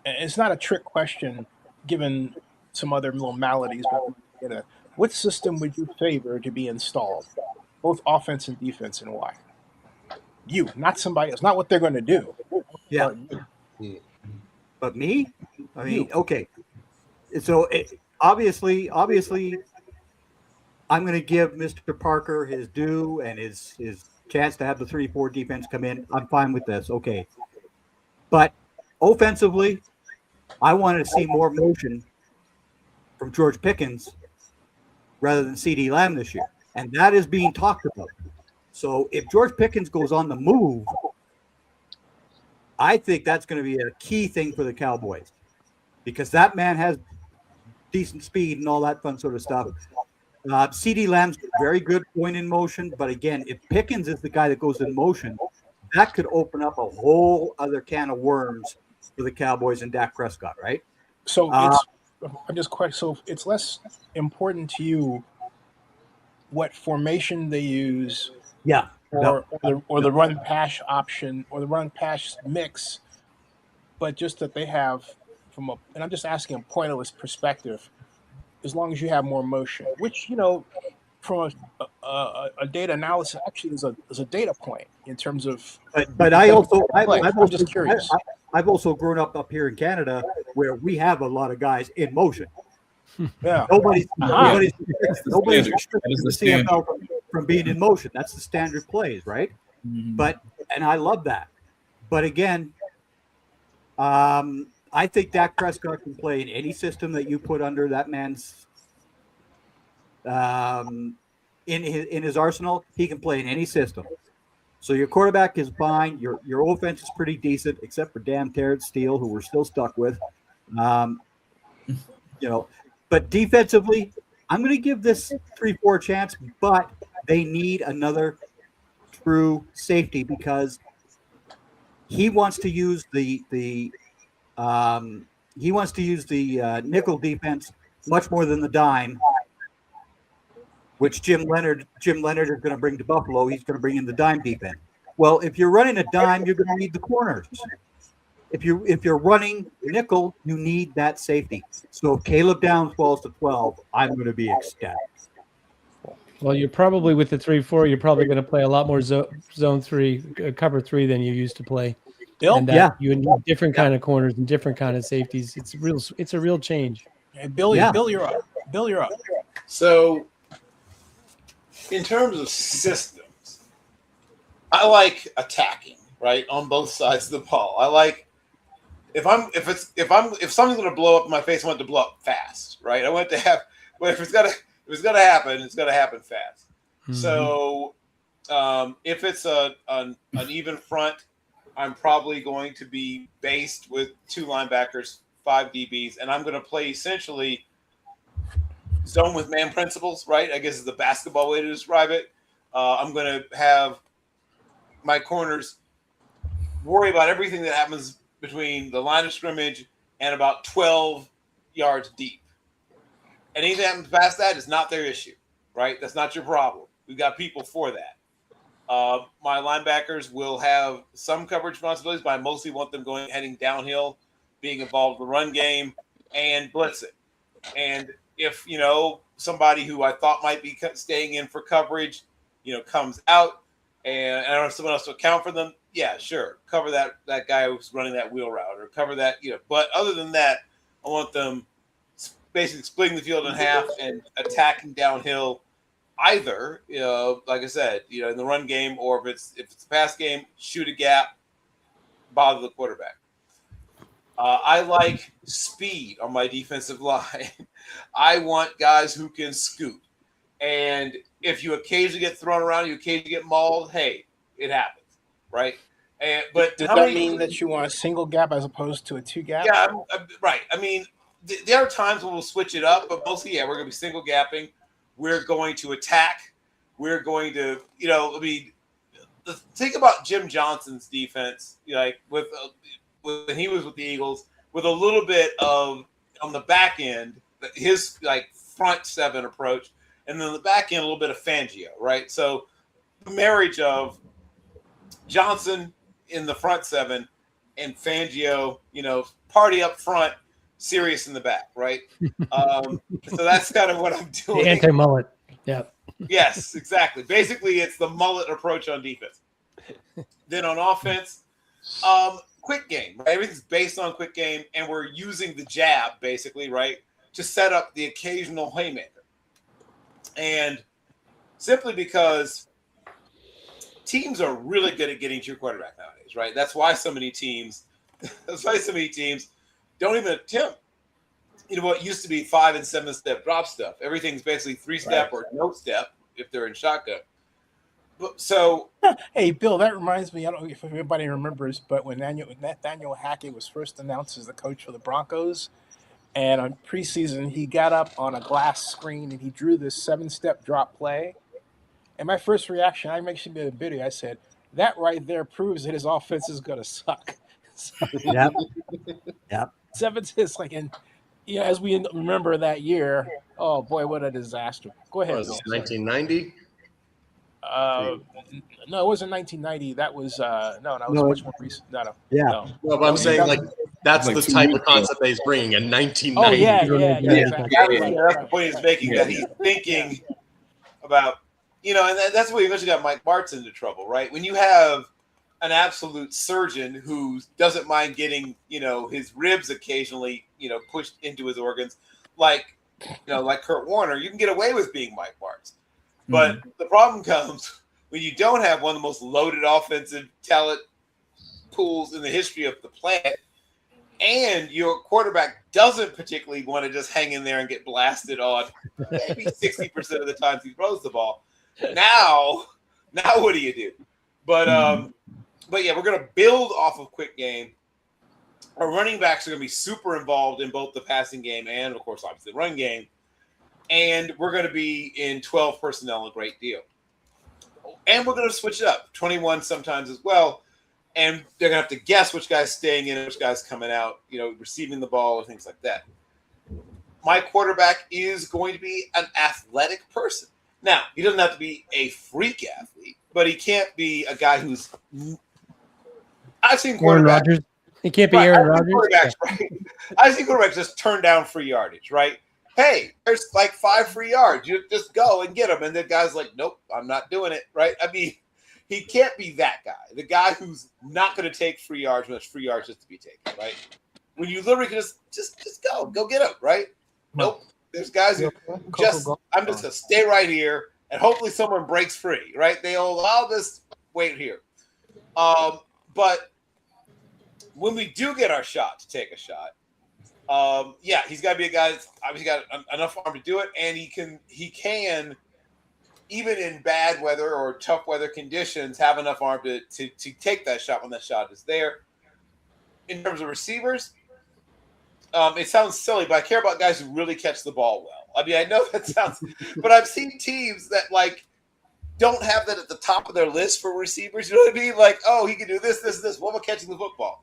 and it's not a trick question given some other little maladies, but what system would you favor to be installed, both offense and defense, and why? You, not somebody else, not what they're going to do. Yeah. But you. But me? I mean, okay. So obviously, I'm going to give Mr. Parker his due and his chance to have the 3-4 defense come in. I'm fine with this. Okay. But offensively, I wanted to see more motion from George Pickens rather than CeeDee Lamb this year. And that is being talked about. So if George Pickens goes on the move, I think that's going to be a key thing for the Cowboys because that man has decent speed and all that fun sort of stuff. CeeDee Lamb's very good going in motion, but again, if Pickens is the guy that goes in motion, that could open up a whole other can of worms for the Cowboys and Dak Prescott, right? So it's less important to you what formation they use, Yeah. or the run pass option or the run pass mix, but just that they have and I'm just asking a pointless perspective. As long as you have more motion, which from a data analysis actually is a data point in terms of. But I'm just curious. I've also grown up here in Canada where we have a lot of guys in motion. Yeah. Nobody's standard. restricted That is the the standard. CFL from being in motion. That's the standard plays, right? Mhm. And I love that. But again, I think Dak Prescott can play in any system that you put under that man's in his arsenal. He can play in any system. So your quarterback is fine. Your offense is pretty decent, except for damn Terrence Steele, who we're still stuck with. But defensively, I'm going to give this 3-4 chance, but they need another true safety because he wants to use the nickel defense much more than the dime, which Jim Leonard is going to bring to Buffalo. He's going to bring in the dime defense. Well, if you're running a dime, you're going to need the corners. If you're running nickel, you need that safety. So if Caleb Downs falls to 12, I'm going to be ecstatic. Well, you're probably with the 3-4. You're probably going to play a lot more zone 3, cover 3 than you used to play Bill? And that you need different kind of corners and different kind of safeties. It's a real change. Hey, Bill, you're up. Bill, you're up. So, in terms of systems, I like attacking, right, on both sides of the ball. I like if something's going to blow up in my face, I want it to blow up fast, right? I want it to have, but if it's gonna happen, it's gonna happen fast. Mm-hmm. So, if it's an even front, I'm probably going to be based with 2 linebackers, 5 DBs, and I'm going to play essentially zone with man principles, right? I guess is the basketball way to describe it. I'm going to have my corners worry about everything that happens between the line of scrimmage and about 12 yards deep. And anything that happens past that is not their issue, right? That's not your problem. We've got people for that. My linebackers will have some coverage responsibilities, but I mostly want them heading downhill, being involved in the run game, and blitzing. And if, somebody who I thought might be staying in for coverage, comes out and I don't have someone else to account for them, yeah, sure. Cover that guy who's running that wheel route or cover that, But other than that, I want them basically splitting the field in half and attacking downhill. Either, like I said, in the run game, or if it's a pass game, shoot a gap, bother the quarterback. I like speed on my defensive line. I want guys who can scoot. And if you occasionally get thrown around, you occasionally get mauled, hey, it happens, right? But does that mean that you want a single gap as opposed to a 2 gap? Yeah, right. I mean, there are times when we'll switch it up, but mostly, we're going to be single gapping. We're going to attack. We're going to, think about Jim Johnson's defense, like when he was with the Eagles, with a little bit of on the back end, his like front 7 approach, and then the back end a little bit of Fangio, right? So the marriage of Johnson in the front 7 and Fangio, party up front, serious in the back, right? So that's kind of what I'm doing. The anti-mullet. Yeah. Yes, exactly. Basically, it's the mullet approach on defense. Then on offense, quick game, right? Everything's based on quick game, and we're using the jab, basically, right, to set up the occasional haymaker. And simply because teams are really good at getting to your quarterback nowadays, right? That's why so many teams don't even attempt, what used to be 5 and 7 step drop stuff. Everything's basically 3-step or no step if they're in shotgun. So, hey, Bill, that reminds me. I don't know if everybody remembers, but when Nathaniel Hackett was first announced as the coach for the Broncos, and on preseason he got up on a glass screen and he drew this 7-step drop play. And my first reaction, I mentioned in the video, I said, that right there proves that his offense is going to suck. Yep. 7 is like, and as we remember that year, oh boy, what a disaster. Go ahead. What was this, 1990? No, it wasn't 1990. That was much more recent. No. Yeah. Well, but I'm saying that's like the 2 type years of concept that he's bringing in 1990. Oh yeah. Exactly. That's the point he's making, that he's thinking about, and that's what eventually got Mike Martz into trouble, right? When you have an absolute surgeon who doesn't mind getting, his ribs occasionally, pushed into his organs, like Kurt Warner, you can get away with being Mike Martz. But the problem comes when you don't have one of the most loaded offensive talent pools in the history of the planet, and your quarterback doesn't particularly want to just hang in there and get blasted on maybe 60% of the times he throws the ball. Now what do you do? But yeah, we're going to build off of quick game. Our running backs are going to be super involved in both the passing game and, of course, obviously the run game. And we're going to be in 12 personnel a great deal. And we're going to switch it up, 21 sometimes as well. And they're going to have to guess which guy's staying in and which guy's coming out, receiving the ball or things like that. My quarterback is going to be an athletic person. Now, he doesn't have to be a freak athlete, but he can't be a guy who's – I've seen quarterbacks – Aaron Rodgers. He can't be Aaron Rodgers. Right? I've seen quarterbacks just turn down free yardage, right? Hey, there's like 5 free yards. You just go and get them. And the guy's like, nope, I'm not doing it, right? I mean, He can't be that guy. The guy who's not going to take free yards when there's free yards just to be taken, right? When you literally can just go get him, right? Nope. There's guys who I'm just going to stay right here and hopefully someone breaks free, right? I'll just wait here. But when we do get our shot to take a shot, he's got to be a guy that's obviously got enough arm to do it, and he can even in bad weather or tough weather conditions have enough arm to take that shot when that shot is there. In terms of receivers, it sounds silly, but I care about guys who really catch the ball well. I mean, I know that sounds, but I've seen teams that like don't have that at the top of their list for receivers. You know what I mean? Like, oh, he can do this. What about catching the football?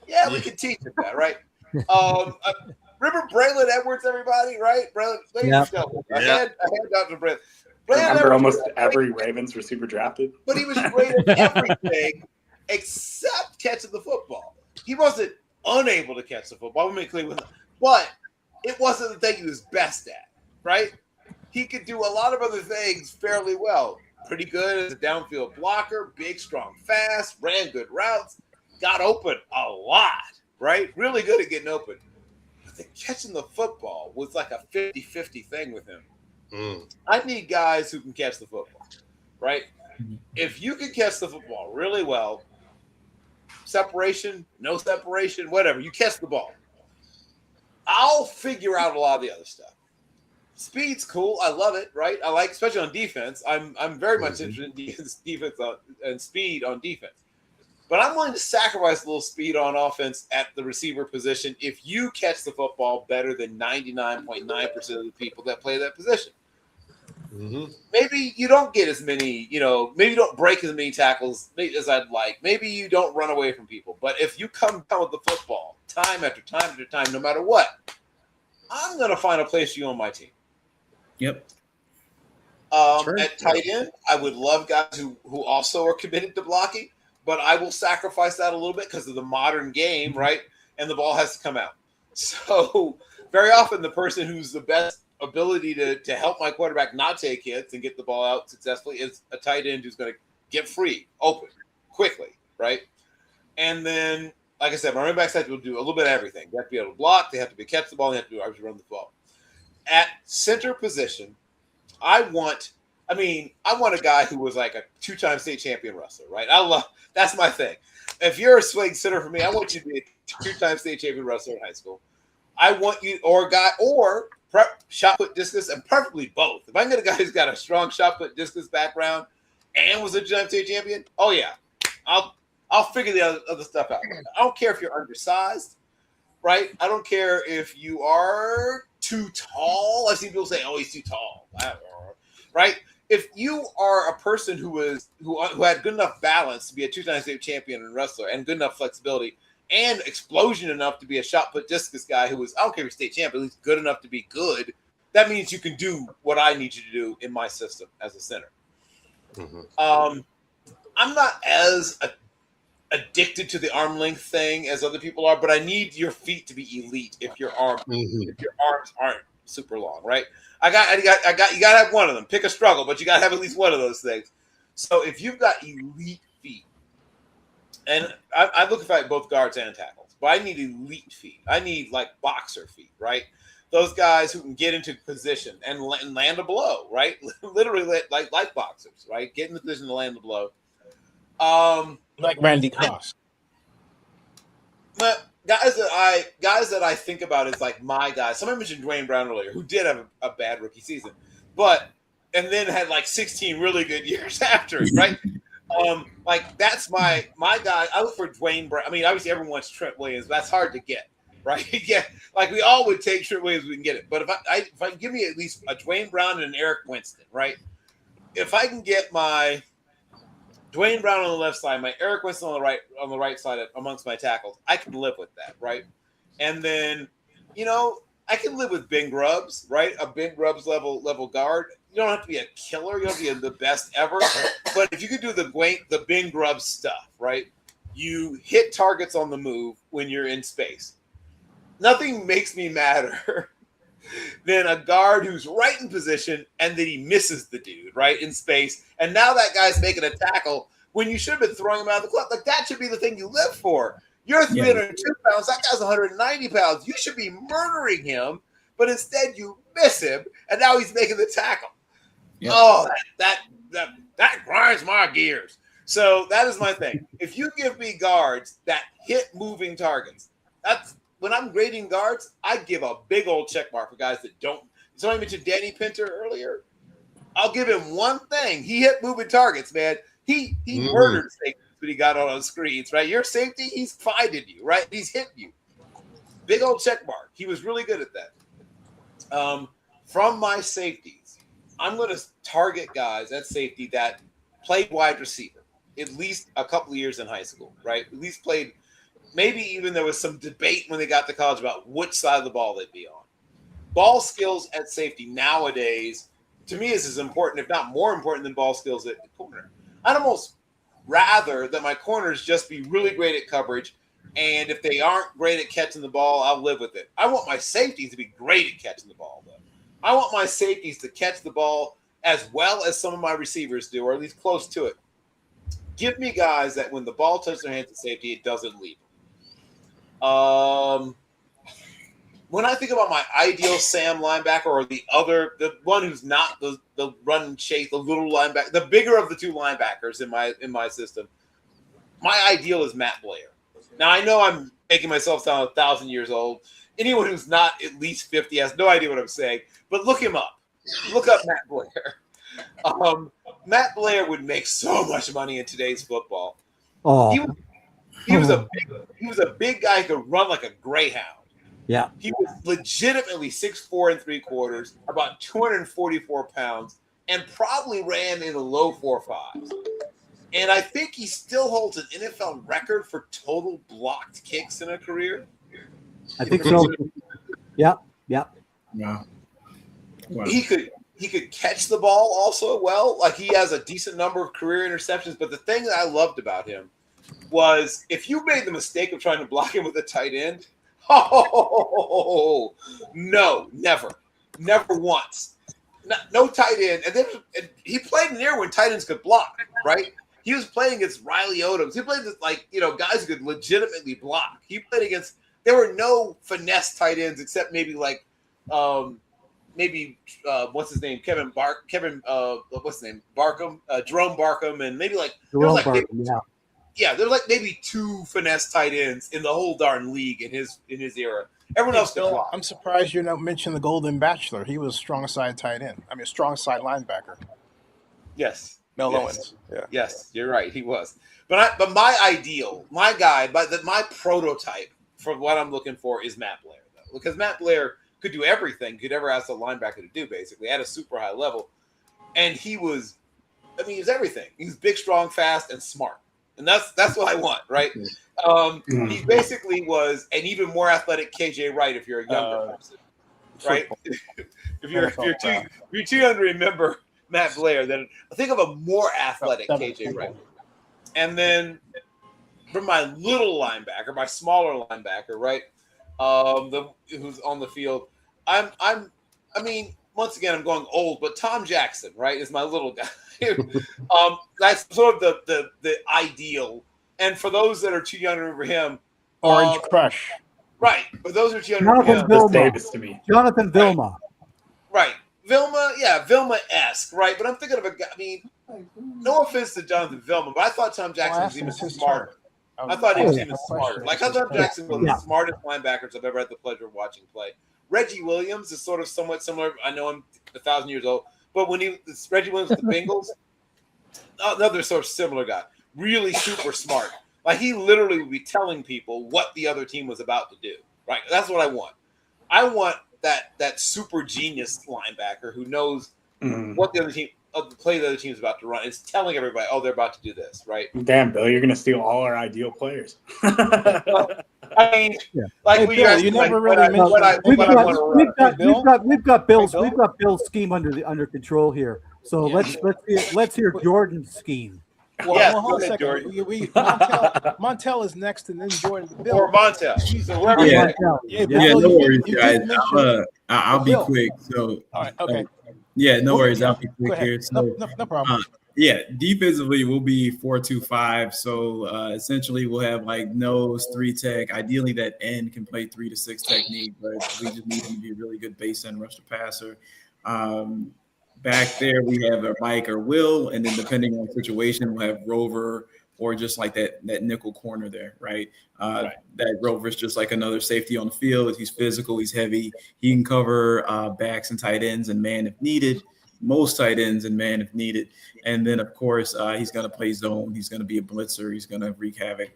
Yeah, we can teach him that, right? Remember Braylon Edwards, everybody, right? Braylon, I had Dr. Braylon. Remember almost every Ravens receiver drafted? But he was great at everything except catching the football. He wasn't unable to catch the football. But it wasn't the thing he was best at, right? He could do a lot of other things fairly well. Pretty good as a downfield blocker, big, strong, fast, ran good routes, got open a lot, right? Really good at getting open. But the catching the football was like a 50-50 thing with him. I need guys who can catch the football, right? If you can catch the football really well, separation, no separation, whatever, you catch the ball, I'll figure out a lot of the other stuff. Speed's cool. I love it, right? I like, especially on defense. I'm very much interested in defense and speed on defense. But I'm willing to sacrifice a little speed on offense at the receiver position if you catch the football better than 99.9% of the people that play that position. Maybe you don't get as many, maybe you don't break as many tackles as I'd like. Maybe you don't run away from people. But if you come down with the football time after time after time, no matter what, I'm going to find a place for you on my team. Yep. At tight end, I would love guys who also are committed to blocking, but I will sacrifice that a little bit because of the modern game, right? And the ball has to come out. So very often the person who's the best ability to help my quarterback not take hits and get the ball out successfully is a tight end who's going to get free, open, quickly, right? And then, like I said, my running backs have to do a little bit of everything. They have to be able to block, they have to be catch the ball, they have to obviously run the ball. At center position, I want a guy who was like a 2-time state champion wrestler, right? That's my thing. If you're a swing center for me, I want you to be a 2-time state champion wrestler in high school. I want you, or a guy, or shot put discus, and preferably both. If I can get a guy who's got a strong shot put discus background and was a 2-time state champion, oh yeah, I'll figure the other stuff out. I don't care if you're undersized, right? I don't care if you are too tall. I've seen people say, "Oh, he's too tall," right? If you are a person who had good enough balance to be a 2-time state champion and wrestler, and good enough flexibility and explosion enough to be a shot put discus guy who was, I don't care if you're state champion, at least good enough to be good, that means you can do what I need you to do in my system as a center. I'm not as addicted to the arm length thing as other people are, but I need your feet to be elite if your arms aren't super long, right? You gotta have one of them. Pick a struggle, but you gotta have at least one of those things. So if you've got elite feet, and I look at both guards and tackles, but I need elite feet. I need like boxer feet, right? Those guys who can get into position and land a blow, right? Literally like boxers, right? Get in the position to land the blow. Like Randy Cross. But guys that I think about is like my guys. Somebody mentioned Dwayne Brown earlier, who did have a bad rookie season, and then had like 16 really good years after, right? Like that's my guy. I look for Dwayne Brown. I mean, obviously everyone wants Trent Williams, but that's hard to get, right? Yeah, like we all would take Trent Williams, we can get it. But if I can give me at least a Dwayne Brown and an Eric Winston, right? If I can get my Dwayne Brown on the left side, my Eric Winston on the right side amongst my tackles, I can live with that, right? And then, I can live with Ben Grubbs, right? A Ben Grubbs level guard. You don't have to be a killer. You don't have to be the best ever. But if you could do the Ben Grubbs stuff, right? You hit targets on the move when you're in space. Nothing makes me madder than a guard who's right in position and then he misses the dude right in space. And now that guy's making a tackle when you should have been throwing him out of the club. Like that should be the thing you live for. You're 302 pounds. That guy's 190 pounds. You should be murdering him, but instead you miss him, and now he's making the tackle. Yep. Oh, that grinds my gears. So that is my thing. If you give me guards that hit moving targets, that's when I'm grading guards. I give a big old check mark for guys that don't. Somebody mentioned Danny Pinter earlier. I'll give him one thing. He hit moving targets, man. He murdered safety when he got on those screens, right? Your safety, he's finding you, right? He's hitting you. Big old check mark. He was really good at that. From my safeties, I'm going to target guys at safety that played wide receiver at least a couple of years in high school, right? At least played, maybe even there was some debate when they got to college about which side of the ball they'd be on. Ball skills at safety nowadays, to me, is as important, if not more important than ball skills at corner. I'd almost rather that my corners just be really great at coverage, and if they aren't great at catching the ball, I'll live with it. I want my safeties to be great at catching the ball, though. I want my safeties to catch the ball as well as some of my receivers do, or at least close to it. Give me guys that when the ball touches their hands at safety, it doesn't leave them. When I think about my ideal Sam linebacker, or the one who's not the run and chase, the little linebacker, the bigger of the two linebackers in my system, my ideal is Matt Blair. Now I know I'm making myself sound 1,000 years old. Anyone who's not at least 50 has no idea what I'm saying, but look him up. Look up Matt Blair. Matt Blair would make so much money in today's football. Oh, he was a big guy who could run like a greyhound. Yeah. He was legitimately 6'4" 3/4, about 244 pounds, and probably ran in the low 4.5s. And I think he still holds an NFL record for total blocked kicks in a career. I think so. Yeah. Wow. He could catch the ball also well. Like he has a decent number of career interceptions. But the thing that I loved about him was if you made the mistake of trying to block him with a tight end, no, never once. No tight end. And then he played in the air when tight ends could block, right? He was playing against Riley Odoms. He played with guys who could legitimately block. He played against. There were no finesse tight ends except maybe what's his name? Barkham, Jerome Barkham, and maybe there was maybe two finesse tight ends in the whole darn league in his era. Everyone else could block. I'm surprised you don't mention the Golden Bachelor. He was a strong side tight end. I mean, strong side linebacker. Yes. Mel Owens. Yeah. Yes, you're right. He was. But my ideal, my guy, my prototype for what I'm looking for is Matt Blair, though, because Matt Blair could do everything could ever ask a linebacker to do, basically, at a super high level. And he was everything. He's big, strong, fast, and smart. And that's what I want, right? He basically was an even more athletic KJ Wright if you're a younger person, right? if you're too young to remember Matt Blair, then think of a more athletic KJ Wright. And then from my little linebacker, my smaller linebacker, right? Who's on the field. Once again, I'm going old, but Tom Jackson, right, is my little guy. That's sort of the ideal. And for those that are too young to remember him, Orange Crush. Right. For those who are too young to remember him, Jonathan Vilma. Right. Vilma-esque, right? But I'm thinking of a guy. I mean, no offense to Jonathan Vilma, but I thought Tom Jackson was even smarter. I thought he was even smarter. Like, I thought Jackson was the smartest linebackers I've ever had the pleasure of watching play. Reggie Williams is sort of somewhat similar. I know I'm 1,000 years old, but when Reggie Williams with the Bengals, another sort of similar guy, really super smart. Like, he literally would be telling people what the other team was about to do. Right? That's what I want. I want that super genius linebacker who knows what the other team, the play the other team is about to run. It's telling everybody, they're about to do this, right? Damn, Bill, you're going to steal all our ideal players. We've got Bill's scheme under control here. So let's hear Jordan's scheme. Yes, hold go on a ahead, second. Jordan. Montel is next, and then Jordan the Bill. Or Montel. So whoever Yeah. Yeah, but Yeah, Bill, no you worries, did guys. mention. I'll be Bill. quick. So, All right. Okay. yeah, no Okay. worries. I'll be Go quick ahead. here. No, So, no problem. yeah, defensively we'll be 4-2-5. So essentially we'll have like nose 3 tech. Ideally, that end can play 3 to 6 technique, but we just need him to be a really good base end rush passer. Back there we have a Mike or Will, and then depending on the situation, we'll have Rover or just like that nickel corner there, right? That Rover's just like another safety on the field. He's physical, he's heavy, he can cover backs and tight ends and man if needed. Most tight ends and man if needed. And then, of course, he's going to play zone. He's going to be a blitzer. He's going to wreak havoc.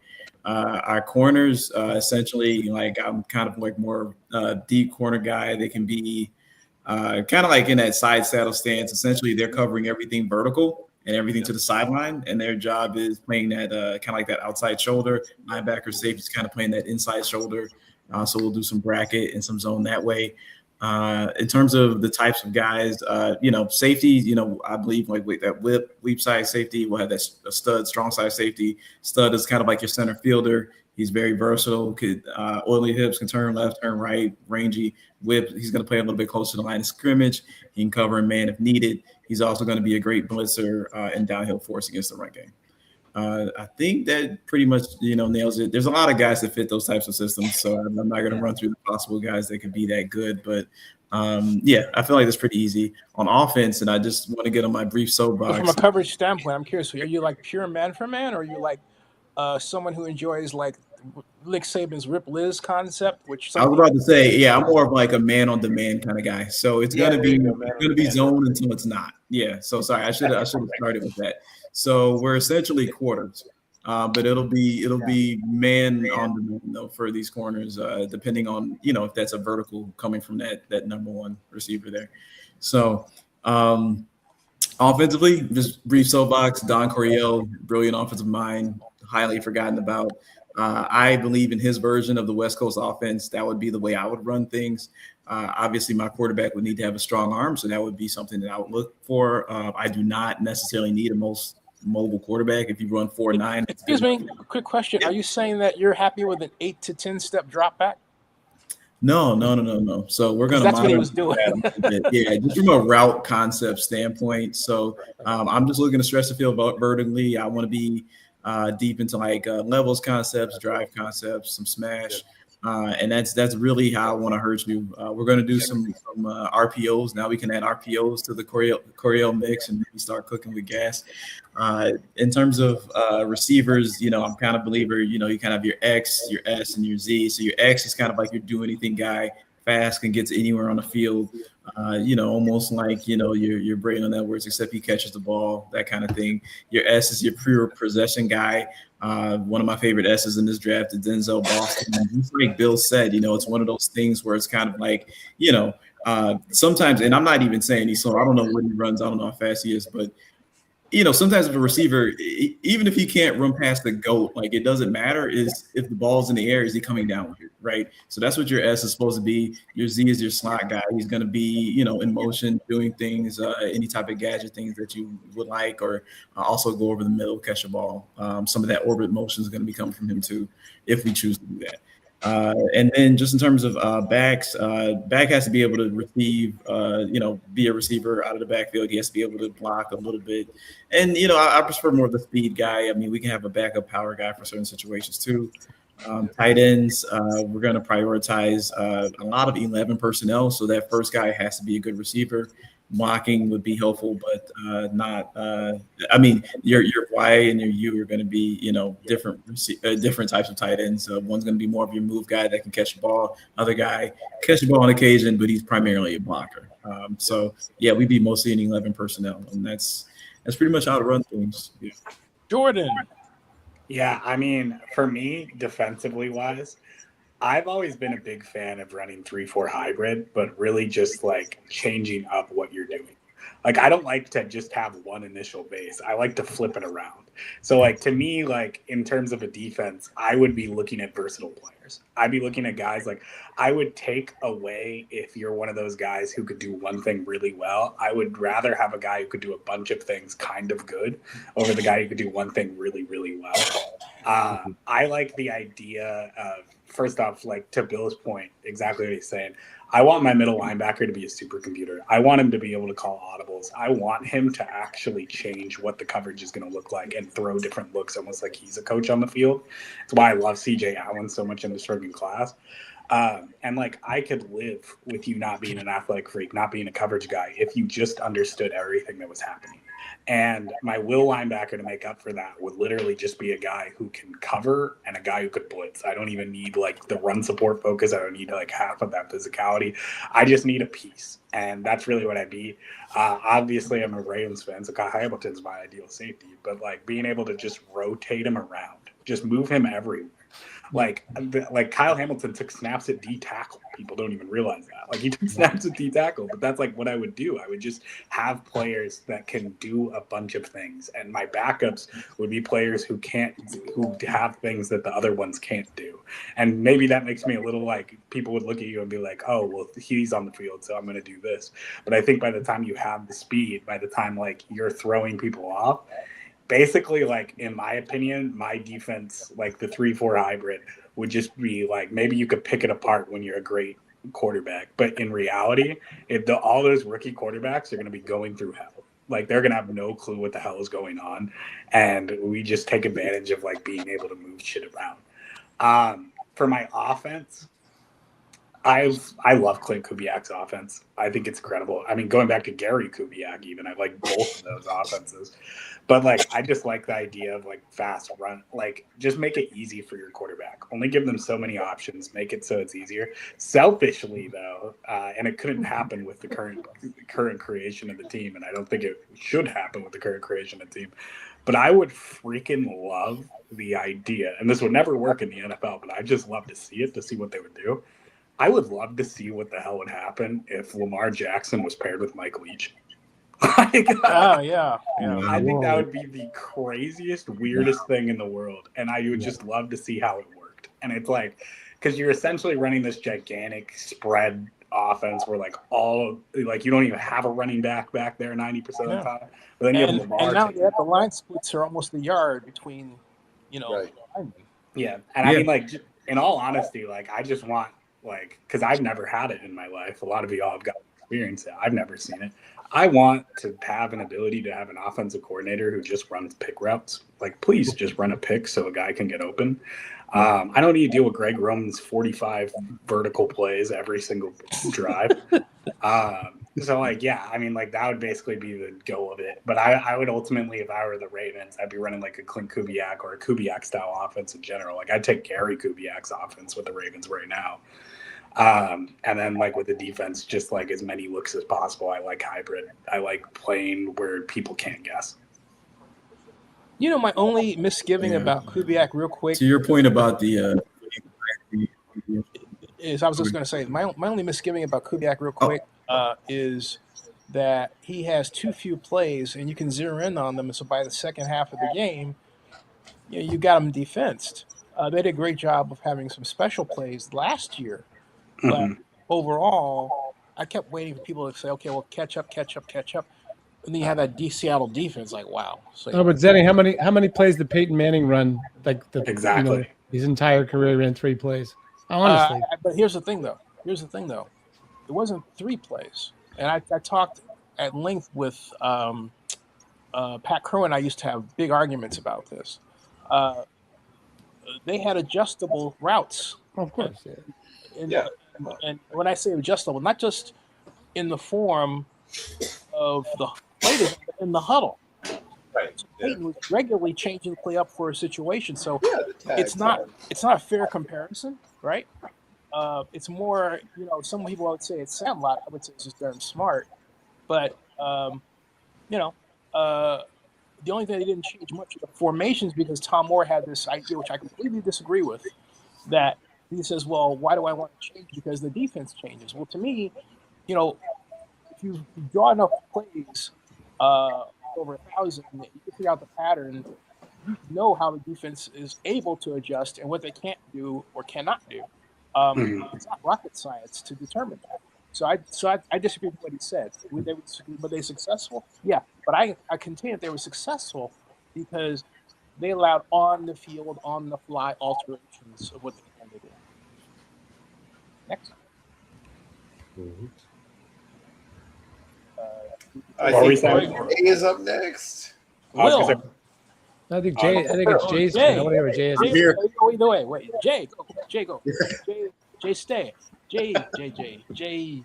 Our corners, essentially, like I'm kind of like more deep corner guy. They can be kind of like in that side saddle stance. Essentially, they're covering everything vertical and everything to the sideline. And their job is playing that kind of like that outside shoulder. Linebacker safety is kind of playing that inside shoulder. So we'll do some bracket and some zone that way. In terms of the types of guys, safety, I believe like with that leap side safety, we'll have that a stud, strong side safety. Stud is kind of like your center fielder. He's very versatile, could oily hips, can turn left, turn right, rangy whip. He's going to play a little bit closer to the line of scrimmage. He can cover a man if needed. He's also going to be a great blitzer and downhill force against the run game. I think that pretty much, nails it. There's a lot of guys that fit those types of systems, so I'm not going to run through the possible guys that could be that good. But, I feel like that's pretty easy. On offense, and I just want to get on my brief soapbox. From a coverage standpoint, I'm curious. Are you like pure man for man, or are you like someone who enjoys like Nick Saban's Rip Liz concept? I was about to say, I'm more of like a man on demand kind of guy. So it's gonna be zone until it's not. Yeah. So sorry, I should have started with that. So we're essentially quarters, but it'll be man on demand though for these corners, depending on if that's a vertical coming from that number one receiver there. So offensively, just brief soapbox. Don Coryell, brilliant offensive mind, highly forgotten about. I believe in his version of the West Coast offense. That would be the way I would run things. Obviously, my quarterback would need to have a strong arm, so that would be something that I would look for. I do not necessarily need a most mobile quarterback. If you run 4.9, excuse me, quick question: are you saying that you're happy with an 8 to 10 step drop back? No. So we're going to that's what he was doing. Yeah, just from a route concept standpoint. So I'm just looking to stretch the field vertically. I want to be deep into like levels concepts, drive concepts, some smash. And that's really how I want to hurt you. We're going to do some RPOs. Now we can add RPOs to the Coryell mix and maybe start cooking with gas. In terms of receivers, I'm kind of a believer, you kind of have your X, your S, and your Z. So your X is kind of like your do anything guy, fast, can get to anywhere on the field. Almost like, your Braylon Edwards, except he catches the ball, that kind of thing. Your S is your pure possession guy. One of my favorite S's in this draft is Denzel Boston. And just like Bill said, it's one of those things where it's kind of like, sometimes, and I'm not even saying he's slow. I don't know what he runs. I don't know how fast he is, but sometimes if a receiver, even if he can't run past the GOAT, like it doesn't matter is if the ball's in the air, is he coming down with it, right? So that's what your S is supposed to be. Your Z is your slot guy. He's going to be, in motion, doing things, any type of gadget things that you would like, or also go over the middle, catch a ball. Some of that orbit motion is going to be coming from him too, if we choose to do that. And then just in terms of backs, back has to be able to receive, be a receiver out of the backfield. He has to be able to block a little bit. And, I prefer more of the speed guy. I mean, we can have a backup power guy for certain situations too. Tight ends, we're going to prioritize a lot of 11 personnel. So that first guy has to be a good receiver. Blocking would be helpful, but not. Your Y and your U are going to be, different types of tight ends. One's going to be more of your move guy that can catch the ball. Other guy catch the ball on occasion, but he's primarily a blocker. We'd be mostly in 11 personnel, and that's pretty much how to run things. Yeah. Jordan. Yeah, for me, defensively wise, I've always been a big fan of running 3-4 hybrid, but really just like changing up what you're doing. Like, I don't like to just have one initial base. I like to flip it around. So like to me, like in terms of a defense, I would be looking at versatile players. I'd be looking at guys like I would take away if you're one of those guys who could do one thing really well. I would rather have a guy who could do a bunch of things kind of good over the guy who could do one thing really, really well. I like the idea of, first off, like to Bill's point, exactly what he's saying. I want my middle linebacker to be a supercomputer. I want him to be able to call audibles. I want him to actually change what the coverage is going to look like and throw different looks, almost like he's a coach on the field. That's why I love CJ Allen so much in this friggin' class. And like I could live with you not being an athletic freak, not being a coverage guy, if you just understood everything that was happening. And my will linebacker to make up for that would literally just be a guy who can cover and a guy who could blitz. I don't even need like the run support focus. I don't need like half of that physicality. I just need a piece. And that's really what I'd be. Obviously, I'm a Ravens fan, so Kyle Hamilton's my ideal safety. But like being able to just rotate him around, just move him everywhere. Like Kyle Hamilton took snaps at D tackle. People don't even realize that. Like he took snaps at D tackle, but that's like what I would do. I would just have players that can do a bunch of things, and my backups would be players who have things that the other ones can't do. And maybe that makes me a little like people would look at you and be like, "Oh, well, he's on the field, so I'm going to do this." But I think by the time you have the speed, by the time like you're throwing people off. Basically, like in my opinion, my defense, like the 3-4 hybrid, would just be like maybe you could pick it apart when you're a great quarterback, but in reality, all those rookie quarterbacks are going to be going through hell. Like they're going to have no clue what the hell is going on, and we just take advantage of like being able to move shit around. For my offense, I love Clint Kubiak's offense. I think it's incredible. I mean, going back to Gary Kubiak, even I like both of those offenses. But like, I just like the idea of like fast run. Like, just make it easy for your quarterback. Only give them so many options. Make it so it's easier. Selfishly, though, and it couldn't happen with the current creation of the team, and I don't think it should happen with the current creation of the team. But I would freaking love the idea, and this would never work in the NFL, but I just love to see it, to see what they would do. I would love to see what the hell would happen if Lamar Jackson was paired with Mike Leach. Oh yeah. I think that would be the craziest, weirdest thing in the world, and I would just love to see how it worked. And it's like, because you're essentially running this gigantic spread offense where like you don't even have a running back there 90% of the time, but then you have Lamar. And now the line splits are almost a yard between, right. Yeah, and I mean, like, in all honesty, like I just want. Like, because I've never had it in my life. A lot of y'all have got experience it. I've never seen it. I want to have an ability to have an offensive coordinator who just runs pick routes. Like, please just run a pick so a guy can get open. I don't need to deal with Greg Roman's 45 vertical plays every single drive. So, like, yeah, I mean, like, that would basically be the go of it. But I would ultimately, if I were the Ravens, I'd be running, like, a Clint Kubiak or a Kubiak-style offense in general. Like, I'd take Gary Kubiak's offense with the Ravens right now. And then, like, with the defense, just, like, as many looks as possible. I like hybrid. I like playing where people can't guess. My only misgiving about Kubiak, real quick. To your point about the is I was just going to say my only misgiving about Kubiak, real quick, is that he has too few plays, and you can zero in on them. And so by the second half of the game, you got him defensed. They did a great job of having some special plays last year, but overall, I kept waiting for people to say, "Okay, well, catch up," and then you have that Seattle defense. Like, wow. So, but Zenny, how many plays did Peyton Manning run? Like exactly his entire career, he ran 3 plays. Honestly, but here's the thing, though. It wasn't 3 plays, and I talked at length with Pat Carroll and I used to have big arguments about this. They had adjustable routes. Of course, And when I say adjustable, not just in the form of the play, in the huddle. Right. So Peyton was regularly changing the play up for a situation. So the it's not a fair comparison, right? It's more, some people would say it's Sandlot. I would say it's just darn smart. But, the only thing they didn't change much of the formations because Tom Moore had this idea, which I completely disagree with, that he says, well, why do I want to change? Because the defense changes. Well, to me, if you draw enough plays over 1,000, you can figure out the pattern you know how the defense is able to adjust and what they can't do or cannot do. It's not rocket science to determine that. So I disagree with what he said. Were they successful? Yeah, but I contend that they were successful because they allowed on the field, on the fly alterations of what they can do. Next. I think Jay is up next. Will. I think it's Jay's Jay. turn. I want to hear what Jay has to I'm say. here. Wait. Jay, go. Jay, stay. Jay. Hey,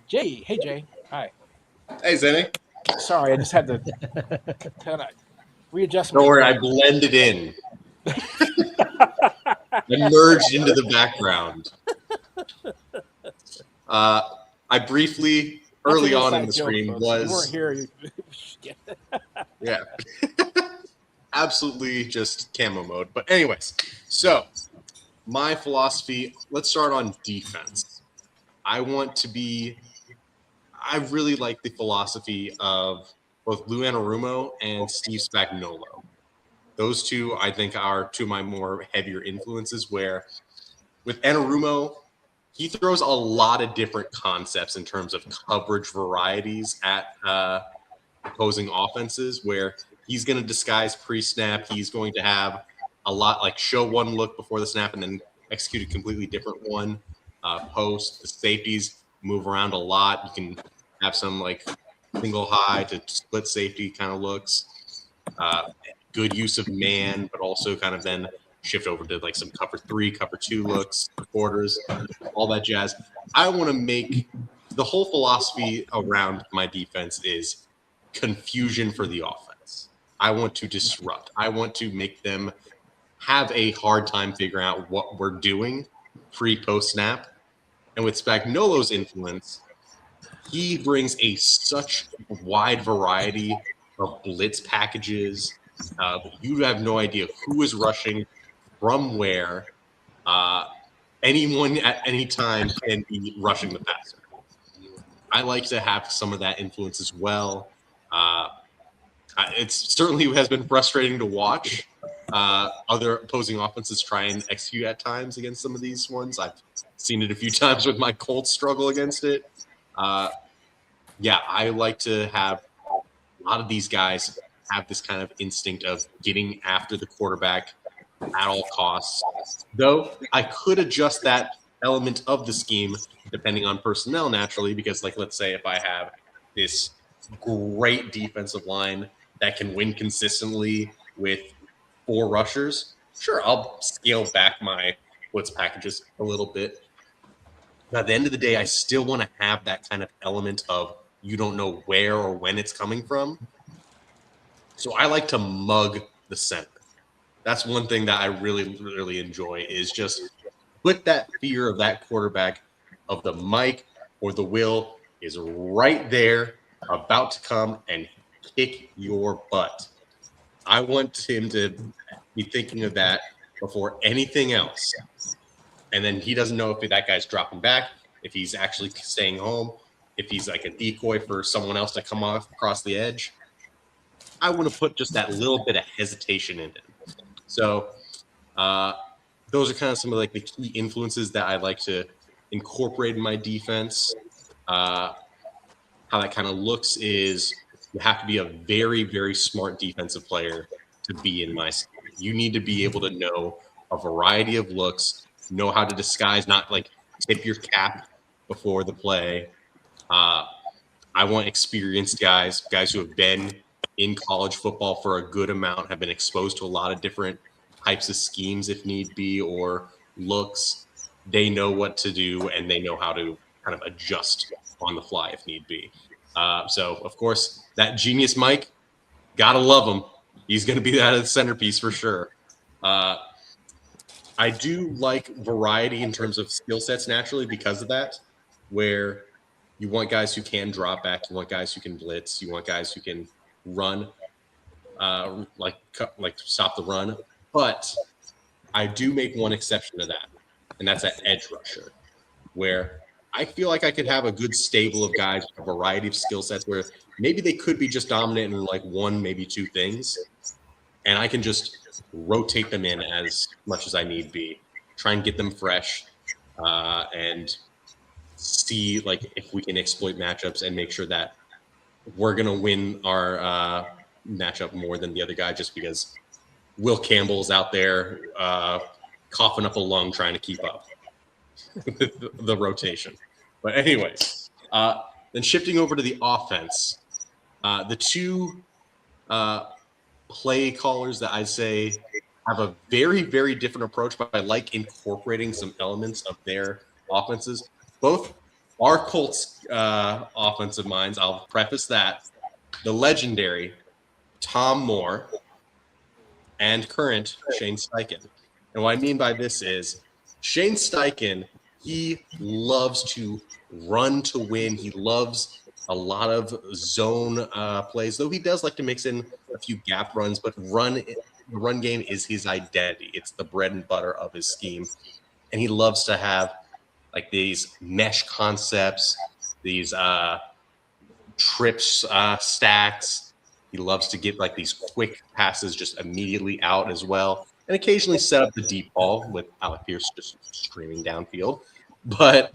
Jay. Hi. Hey, Zenny. Sorry, I just had to kind of readjust. Don't worry, I blended in. I merged into the background. I briefly, early on in the stream, was... You weren't here. Yeah. Absolutely just camo mode. But anyways, so my philosophy, let's start on defense. I really like the philosophy of both Lou Anarumo and Steve Spagnuolo. Those two, I think, are two of my more heavier influences, where with Anarumo, he throws a lot of different concepts in terms of coverage varieties at opposing offenses, where he's going to disguise pre-snap. He's going to have a lot, like show one look before the snap and then execute a completely different one post. The safeties move around a lot. You can have some like single high to split safety kind of looks. Good use of man, but also kind of then shift over to like some cover 3, cover 2 looks, quarters, all that jazz. I want to make the whole philosophy around my defense is confusion for the offense. I want to disrupt. I want to make them have a hard time figuring out what we're doing pre-post snap. And with Spagnuolo's influence, he brings such wide variety of blitz packages. You have no idea who is rushing from where. Anyone at any time can be rushing the passer. I like to have some of that influence as well. It certainly has been frustrating to watch other opposing offenses try and execute at times against some of these ones. I've seen it a few times with my Colts struggle against it. I like to have a lot of these guys have this kind of instinct of getting after the quarterback at all costs. Though I could adjust that element of the scheme depending on personnel naturally, because like, let's say if I have this great defensive line that can win consistently with 4 rushers, sure, I'll scale back my blitz packages a little bit. But at the end of the day, I still want to have that kind of element of you don't know where or when it's coming from. So I like to mug the center. That's one thing that I really, really enjoy, is just put that fear of that quarterback of the Mike or the Will is right there, about to come and kick your butt. I want him to be thinking of that before anything else. And then he doesn't know if that guy's dropping back, if he's actually staying home, if he's like a decoy for someone else to come off across the edge. I want to put just that little bit of hesitation in it. So those are kind of some of like the key influences that I like to incorporate in my defense. How that kind of looks is you have to be a very, very smart defensive player to be in my scheme. You need to be able to know a variety of looks, know how to disguise, not like tip your cap before the play. I want experienced guys who have been in college football for a good amount, have been exposed to a lot of different types of schemes if need be, or looks. They know what to do and they know how to kind of adjust on the fly if need be. So, of course, that genius Mike, gotta love him. He's going to be that centerpiece for sure. I do like variety in terms of skill sets naturally because of that, where you want guys who can drop back, you want guys who can blitz, you want guys who can run, like stop the run. But I do make one exception to that, and that's that edge rusher, where I feel like I could have a good stable of guys with a variety of skill sets where maybe they could be just dominant in like one, maybe 2 things. And I can just rotate them in as much as I need be, try and get them fresh, and see like if we can exploit matchups and make sure that we're gonna win our matchup more than the other guy just because Will Campbell's out there coughing up a lung trying to keep up with the rotation. But anyways, then shifting over to the offense, the two play callers that I say have a very, very different approach, but I like incorporating some elements of their offenses. Both are Colts offensive minds. I'll preface that. The legendary Tom Moore and current Shane Steichen. And what I mean by this is Shane Steichen, he loves to run to win. He loves a lot of zone plays, though he does like to mix in a few gap runs, but the run game is his identity. It's the bread and butter of his scheme. And he loves to have like these mesh concepts, these trips, stacks. He loves to get like these quick passes just immediately out as well. And occasionally set up the deep ball with Alec Pierce just streaming downfield. But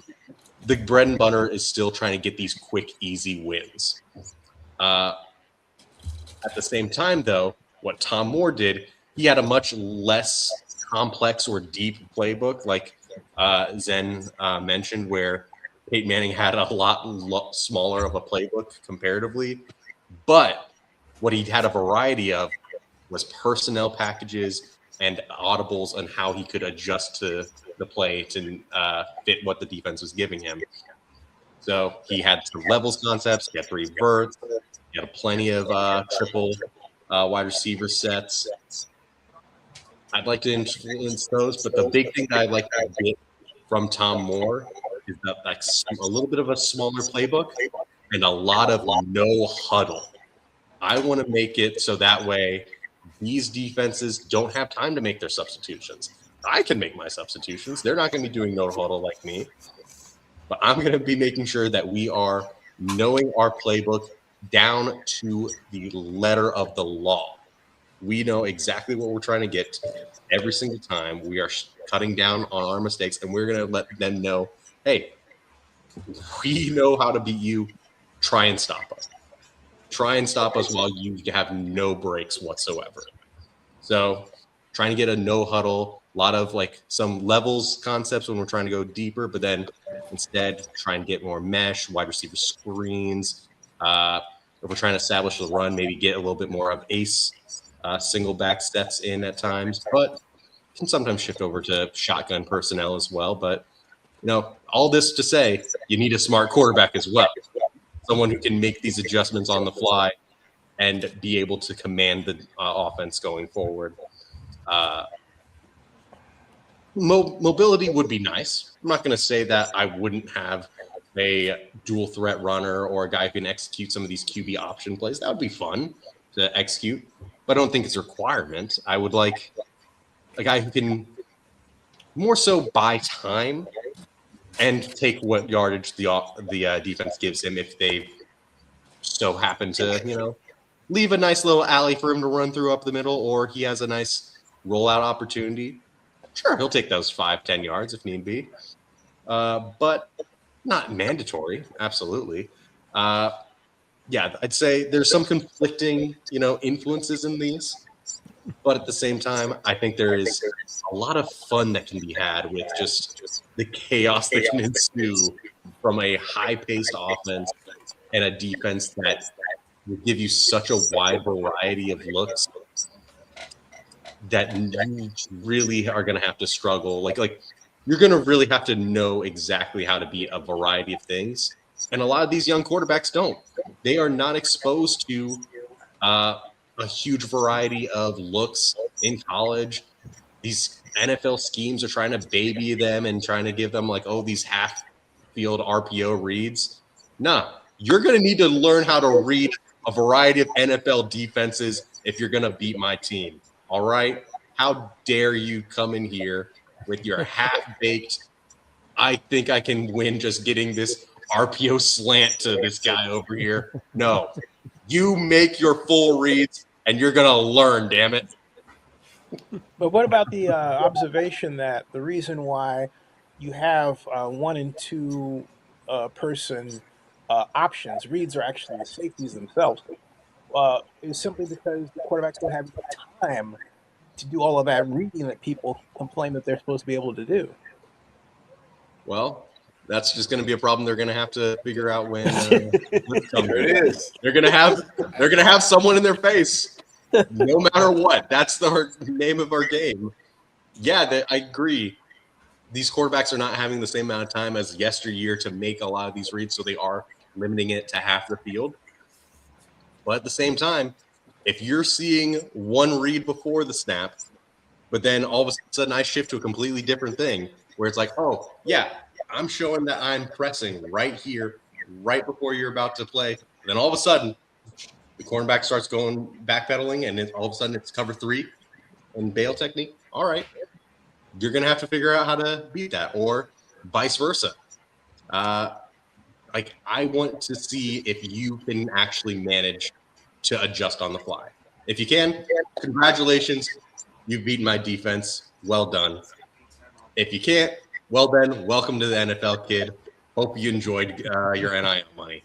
the bread and butter is still trying to get these quick, easy wins. At the same time, though, what Tom Moore did, he had a much less complex or deep playbook, like Zen mentioned, where Peyton Manning had a lot smaller of a playbook comparatively. But what he had a variety of was personnel packages and audibles on how he could adjust to the play to fit what the defense was giving him. So he had some levels concepts, he had 3 verts, he had plenty of triple wide receiver sets. I'd like to influence those, but the big thing that I'd like to get from Tom Moore is that like a little bit of a smaller playbook and a lot of no huddle. I want to make it so that way these defenses don't have time to make their substitutions. I can make my substitutions. They're not going to be doing no huddle like me. But I'm going to be making sure that we are knowing our playbook down to the letter of the law. We know exactly what we're trying to get every single time. We are cutting down on our mistakes, and we're going to let them know, hey, we know how to beat you. Try and stop us. Try and stop us while you have no breaks whatsoever. So trying to get a no huddle, a lot of like some levels concepts when we're trying to go deeper, but then instead try and get more mesh, wide receiver screens. If we're trying to establish the run, maybe get a little bit more of ace single back sets in at times, but can sometimes shift over to shotgun personnel as well. But, you know, all this to say, you need a smart quarterback as well. Someone who can make these adjustments on the fly and be able to command the offense going forward. Mobility would be nice. I'm not going to say that I wouldn't have a dual threat runner or a guy who can execute some of these QB option plays. That would be fun to execute, but I don't think it's a requirement. I would like a guy who can more so buy time and take what yardage the defense gives him if they so happen to, you know, leave a nice little alley for him to run through up the middle, or he has a nice rollout opportunity. Sure, he'll take those 5-10 yards if need be, but not mandatory. Absolutely. Yeah, I'd say there's some conflicting, you know, influences in these, but at the same time, I think there is a lot of fun that can be had with just the chaos that can ensue from a high-paced offense and a defense that will give you such a wide variety of looks that you really are going to have to struggle. Like you're going to really have to know exactly how to beat a variety of things. And a lot of these young quarterbacks don't. They are not exposed to a huge variety of looks in college. These NFL schemes are trying to baby them and trying to give them like, oh, these half field RPO reads. Nah, you're going to need to learn how to read a variety of NFL defenses if you're going to beat my team. All right? How dare you come in here with your half-baked, I think I can win just getting this RPO slant to this guy over here. No. You make your full reads, and you're going to learn, damn it. But what about the observation that the reason why you have one and two person options, reads are actually the safeties themselves, is simply because the quarterbacks don't have time to do all of that reading that people complain that they're supposed to be able to do. Well, that's just going to be a problem they're going to have to figure out when blitz comes There in. it is. They're going to have someone in their face, no matter what. That's the name of our game. Yeah, I agree. These quarterbacks are not having the same amount of time as yesteryear to make a lot of these reads, so they are limiting it to half the field. But at the same time, if you're seeing one read before the snap, but then all of a sudden I shift to a completely different thing where it's like, oh, yeah, I'm showing that I'm pressing right here, right before you're about to play. And then all of a sudden, the cornerback starts going backpedaling, and then all of a sudden it's cover 3 and bail technique. All right, you're going to have to figure out how to beat that, or vice versa. Like, I want to see if you can actually manage to adjust on the fly. If you can, congratulations. You've beaten my defense. Well done. If you can't, well then, welcome to the NFL, kid. Hope you enjoyed your NIL money.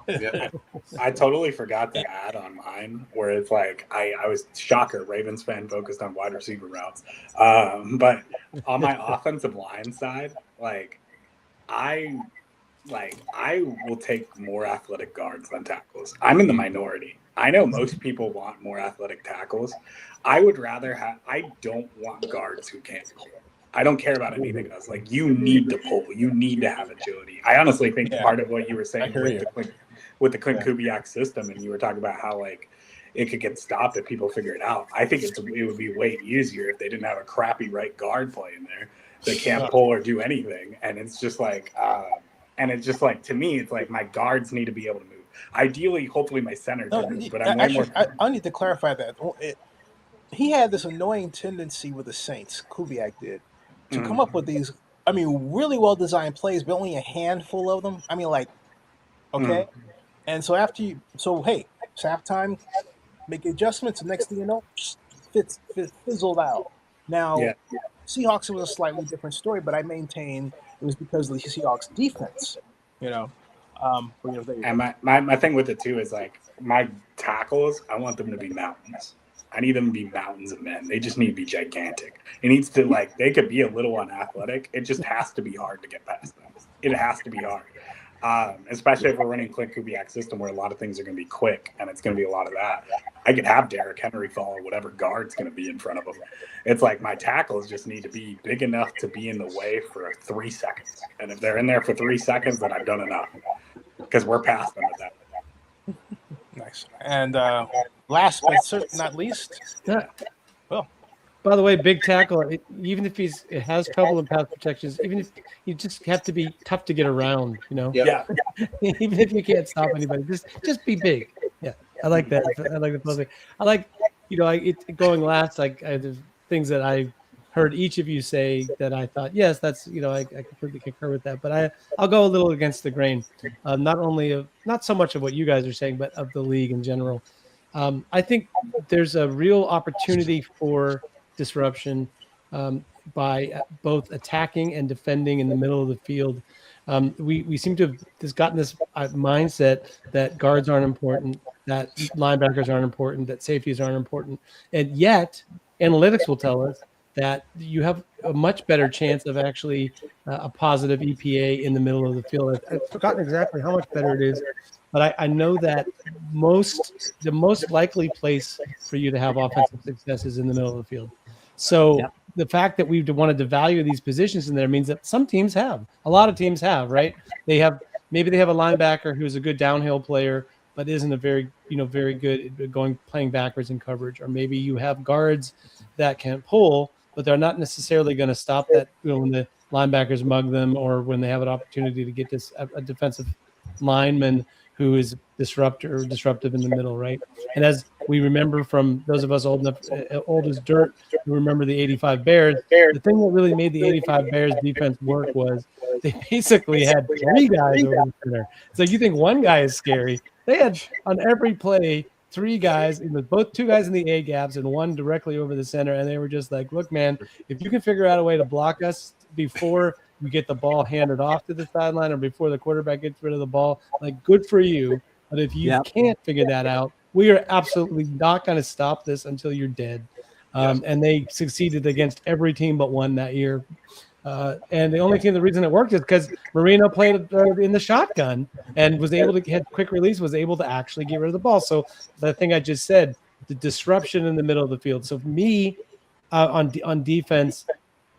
Yep. I totally forgot to add on mine where it's like I was shocker Ravens fan focused on wide receiver routes, but on my offensive line side, I will take more athletic guards than tackles. I'm in the minority. I know most people want more athletic tackles. I would rather have. I don't want guards who can't pull. I don't care about anything else. Like, you need to pull. You need to have agility. I honestly think part of what you were saying with the Clint Kubiak system, and you were talking about how it could get stopped if people figure it out. I think it would be way easier if they didn't have a crappy right guard playing there that can't pull or do anything. And it's just to me, it's like my guards need to be able to move. Ideally, hopefully my centers can move, but I need to clarify that. He had this annoying tendency with the Saints, Kubiak did, to come up with these, really well-designed plays, but only a handful of them. Okay? And so hey, it's halftime, make adjustments, and next thing you know, fizzled out. Now, Seahawks, it was a slightly different story, but I maintain it was because of the Seahawks defense, And my thing with it too is my tackles, I want them to be mountains. I need them to be mountains of men. They just need to be gigantic. It needs to they could be a little unathletic. It just has to be hard to get past them. It has to be hard. Especially if we're running Clint Kubiak's system where a lot of things are going to be quick and it's going to be a lot of that. I could have Derrick Henry follow whatever guard's going to be in front of him. It's like my tackles just need to be big enough to be in the way for 3 seconds. And if they're in there for 3 seconds, then I've done enough because we're past them at that point. Nice. And last but certainly not least, by the way, big tackle, even if it has trouble in pass protections, even if you just have to be tough to get around, Yeah. Even if you can't stop anybody, just be big. Yeah, I like that. I like the posting. I like, going last. There's things that I heard each of you say that I thought, yes, that's, I completely concur with that. But I'll go a little against the grain, not so much of what you guys are saying, but of the league in general. I think there's a real opportunity for disruption by both attacking and defending in the middle of the field. We seem to have gotten this mindset that guards aren't important, that linebackers aren't important, that safeties aren't important, and yet analytics will tell us that you have a much better chance of actually a positive EPA in the middle of the field. I've forgotten exactly how much better it is, but I know that the most likely place for you to have offensive success is in the middle of the field. So the fact that we've wanted to value these positions in there means that some teams have, a lot of teams have, right? Maybe they have a linebacker who's a good downhill player, but isn't a very good playing backwards in coverage. Or maybe you have guards that can pull, but they're not necessarily going to stop that when the linebackers mug them, or when they have an opportunity to get a defensive lineman who is disruptive in the middle, right? And as we remember from those of us old as dirt, who remember the 85 Bears, the thing that really made the 85 Bears defense work was they basically had 3 guys over the center. So you think one guy is scary. They had on every play three guys, both two guys in the A gaps and one directly over the center, and they were just like, "Look, man, if you can figure out a way to block us before you get the ball handed off to the sideline or before the quarterback gets rid of the ball, like good for you. But if you can't figure that out, we are absolutely not going to stop this until you're dead." And they succeeded against every team but one that year. And the reason it worked is because Marino played in the shotgun and was able to get quick release, was able to actually get rid of the ball. So the thing I just said, the disruption in the middle of the field. So for me, on defense,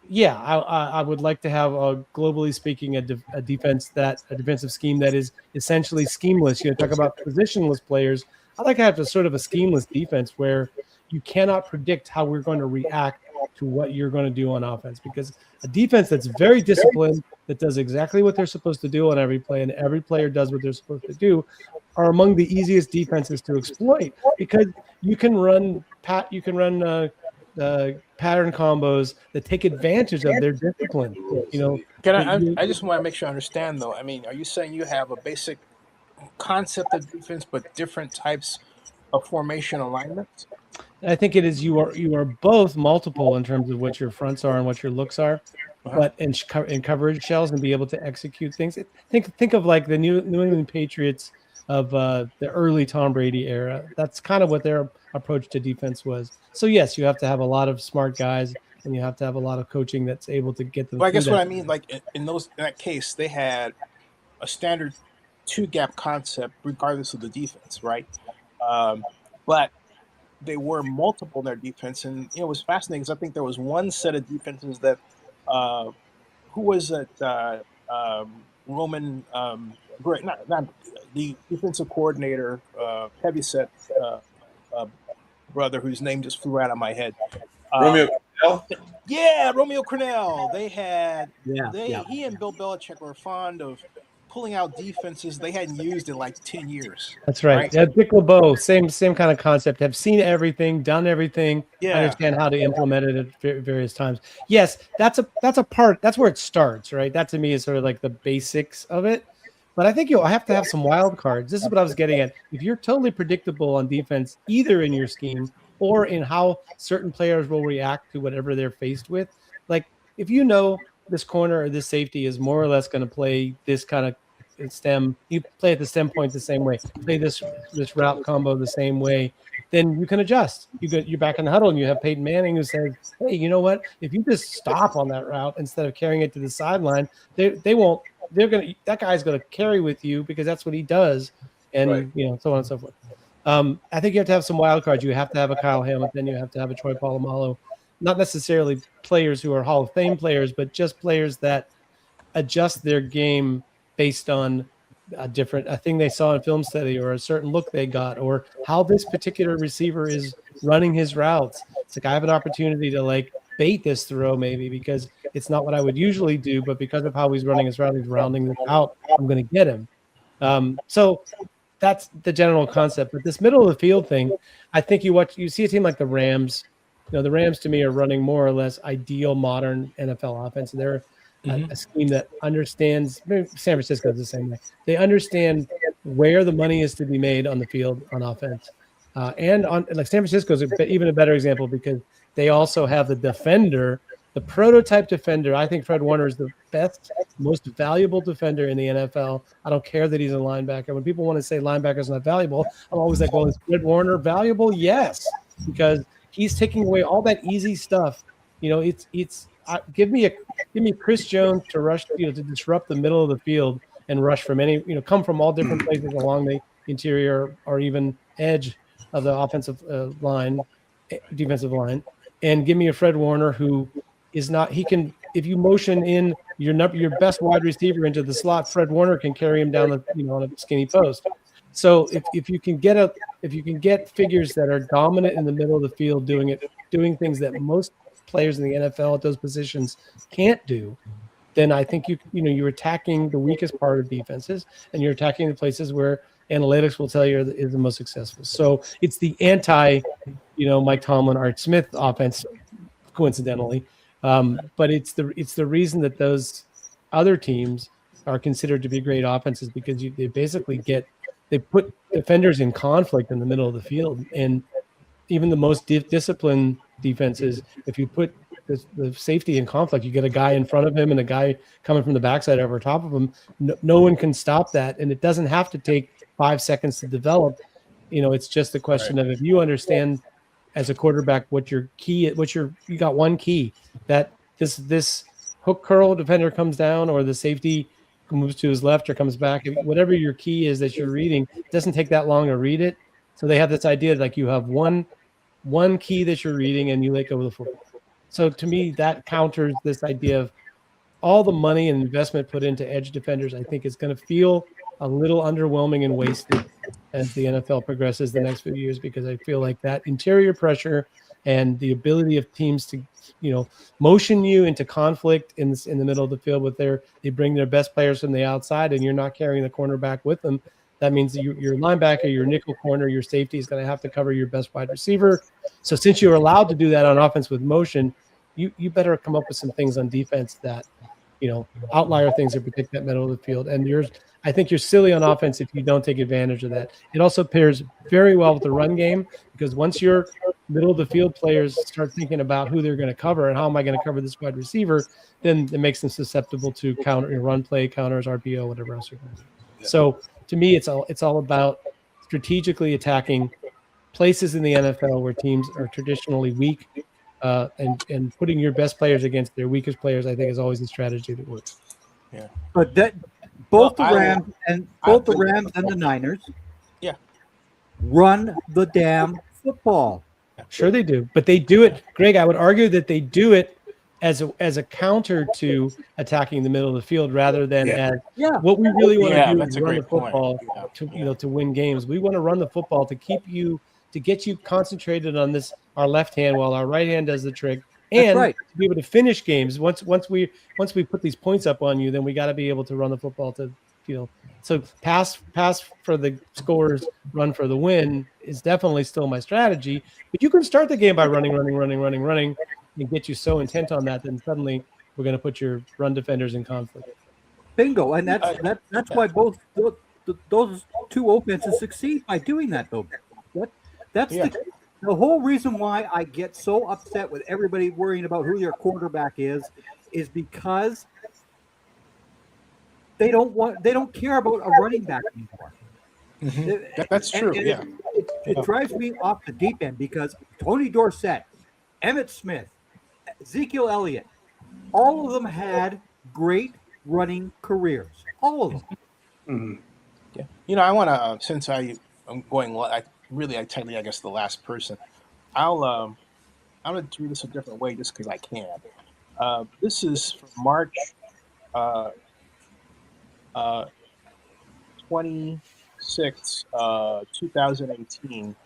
yeah, I would like to have, globally speaking, a defensive scheme that is essentially schemeless. Talk about positionless players. I like to have a sort of a schemeless defense where you cannot predict how we're going to react to what you're going to do on offense, because a defense that's very disciplined, that does exactly what they're supposed to do on every play, and every player does what they're supposed to do, are among the easiest defenses to exploit, because you can run pattern combos that take advantage of their discipline. I just want to make sure I understand, though. I mean, are you saying you have a basic concept of defense, but different types of formation alignments? I think it is you are both multiple in terms of what your fronts are and what your looks are, but in coverage shells and be able to execute things. Think of like the New England Patriots of the early Tom Brady era. That's kind of what their approach to defense was. So yes, you have to have a lot of smart guys, and you have to have a lot of coaching that's able to get them. Well, I guess what I mean, like in that case, they had a standard two-gap concept regardless of the defense, right? But they were multiple in their defense, and it was fascinating because I think there was one set of defenses that who was it? Roman, not the defensive coordinator, heavyset brother whose name just flew out of my head. Romeo Crennel? Yeah, Romeo Crennel. They had he and Bill Belichick were fond of pulling out defenses they hadn't used in like 10 years. That's right. Yeah, Dick LeBeau, same kind of concept. Have seen everything, done everything, understand how to implement it at various times. Yes, that's a part. That's where it starts, right? That to me is sort of like the basics of it. But I think you'll have to have some wild cards. This is what I was getting at. If you're totally predictable on defense, either in your scheme or in how certain players will react to whatever they're faced with, like if you know this corner or this safety is more or less going to play this kind of stem, you play at the stem point the same way, play this route combo the same way, then you can adjust. You're back in the huddle and you have Peyton Manning who says, hey, you know what? If you just stop on that route instead of carrying it to the sideline, that guy's going to carry with you because that's what he does. And so on and so forth. I think you have to have some wild cards. You have to have a Kyle Hamilton. You have to have a Troy Polamalu. Not necessarily players who are Hall of Fame players, but just players that adjust their game based on a thing they saw in film study or a certain look they got or how this particular receiver is running his routes. It's like I have an opportunity to like bait this throw maybe because it's not what I would usually do, but because of how he's running his route, he's rounding this out, I'm going to get him. So that's the general concept. But this middle of the field thing, I think you see a team like the Rams. The Rams to me are running more or less ideal modern NFL offense. They're a scheme that understands. Maybe San Francisco is the same way. They understand where the money is to be made on the field on offense, and on like San Francisco is even a better example because they also have the defender, the prototype defender. I think Fred Warner is the best, most valuable defender in the NFL. I don't care that he's a linebacker. When people want to say linebackers not valuable, I'm always like, well, is Fred Warner valuable? Yes, because he's taking away all that easy stuff. Give me Chris Jones to rush, to disrupt the middle of the field and rush from any, come from all different places along the interior or even edge of the defensive line, and give me a Fred Warner who is not. He can, if you motion in your best wide receiver into the slot, Fred Warner can carry him down on a skinny post. So if you can get figures that are dominant in the middle of the field, doing things that most players in the NFL at those positions can't do, then I think you're attacking the weakest part of defenses, and you're attacking the places where analytics will tell you is the most successful. So it's the anti, Mike Tomlin, Art Smith offense, coincidentally, but it's the reason that those other teams are considered to be great offenses because they basically get they put defenders in conflict in the middle of the field, and even the most disciplined defenses, if you put the safety in conflict, you get a guy in front of him and a guy coming from the backside over top of him. No one can stop that, and it doesn't have to take 5 seconds to develop. It's just a question of if you understand as a quarterback what your key, you got one key, that this hook curl defender comes down or the safety moves to his left or comes back. Whatever your key is that you're reading, it doesn't take that long to read it. So they have this idea like you have one key that you're reading and you let go of the football. So to me, that counters this idea of all the money and investment put into edge defenders. I think it's going to feel a little underwhelming and wasted as the NFL progresses the next few years, because I feel like that interior pressure and the ability of teams to, motion you into conflict in the middle of the field with they bring their best players from the outside and you're not carrying the cornerback with them. That means that your linebacker, your nickel corner, your safety is going to have to cover your best wide receiver. So since you're allowed to do that on offense with motion, you better come up with some things on defense that, outlier things that protect that middle of the field. And I think you're silly on offense if you don't take advantage of that. It also pairs very well with the run game, because once your middle of the field players start thinking about who they're going to cover and how am I going to cover this wide receiver, then it makes them susceptible to run play, counters, RPO, whatever else you're going to do. Yeah. So to me, it's all about strategically attacking places in the NFL where teams are traditionally weak, and putting your best players against their weakest players, I think, is always a strategy that works. Yeah, but both the Rams and the Niners, run the damn football. Sure, they do, but they do it, Greg. I would argue that they do it as a counter to attacking the middle of the field, rather than as what we really want to do is run the football to win games. We want to run the football to get you concentrated on our left hand while our right hand does the trick, and to be able to finish games. Once we put these points up on you, then we got to be able to run the football to so pass for the scores, run for the win is definitely still my strategy. But you can start the game by running, and get you so intent on that, then suddenly we're going to put your run defenders in conflict. Bingo, and that's why both those two offenses succeed by doing that, though. That's the whole reason why I get so upset with everybody worrying about who their quarterback is because they don't care about a running back anymore. Mm-hmm. That's true. It drives me off the deep end, because Tony Dorsett, Emmitt Smith, Ezekiel Elliott, all of them had great running careers. All of them. Mm-hmm. Yeah. I want to, since I'm going, I technically, I guess, the last person. I'm going to do this a different way just because I can. This is from March 26, 2018,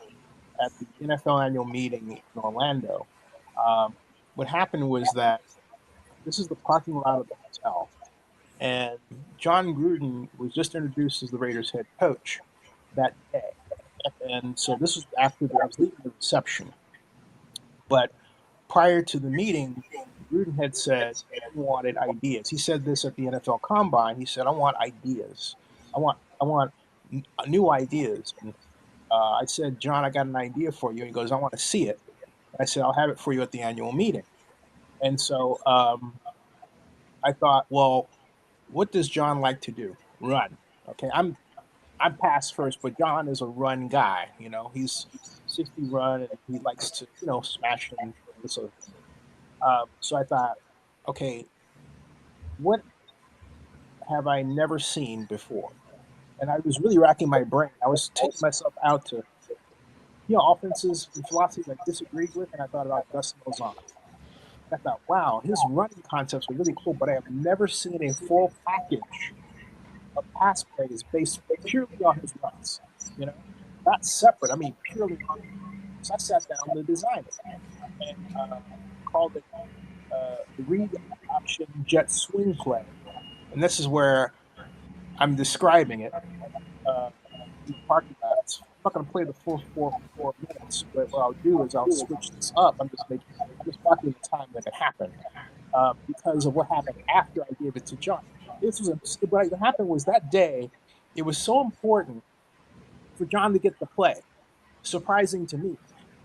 at the NFL annual meeting in Orlando. What happened was that this is the parking lot of the hotel, and John Gruden was just introduced as the Raiders head coach that day. And so this was after I was leaving the reception. But prior to the meeting, Gruden had said he wanted ideas. He said this at the NFL Combine. He said, "I want ideas. I want new ideas." And I said, "John, I got an idea for you." He goes, "I want to see it." I said, "I'll have it for you at the annual meeting." And so I thought, well, what does John like to do? Run. Okay, I'm pass first, but John is a run guy. He's 60 run, and he likes to, smash and so. So I thought, okay, what have I never seen before? And I was really racking my brain. I was taking myself out to, offenses and philosophies I disagreed with, and I thought about Gus Malzahn. I thought, wow, his running concepts are really cool, but I have never seen a full package of pass plays based purely on his runs. Not separate. I mean, purely on. So I sat down to design it and called it the read option jet swing play. And this is where I'm describing it. In the parking lots. I'm not going to play the full 4 minutes, but what I'll do is I'll switch this up. I'm just marking the time that it happened because of what happened after I gave it to John. What happened was that day, it was so important for John to get the play. Surprising to me.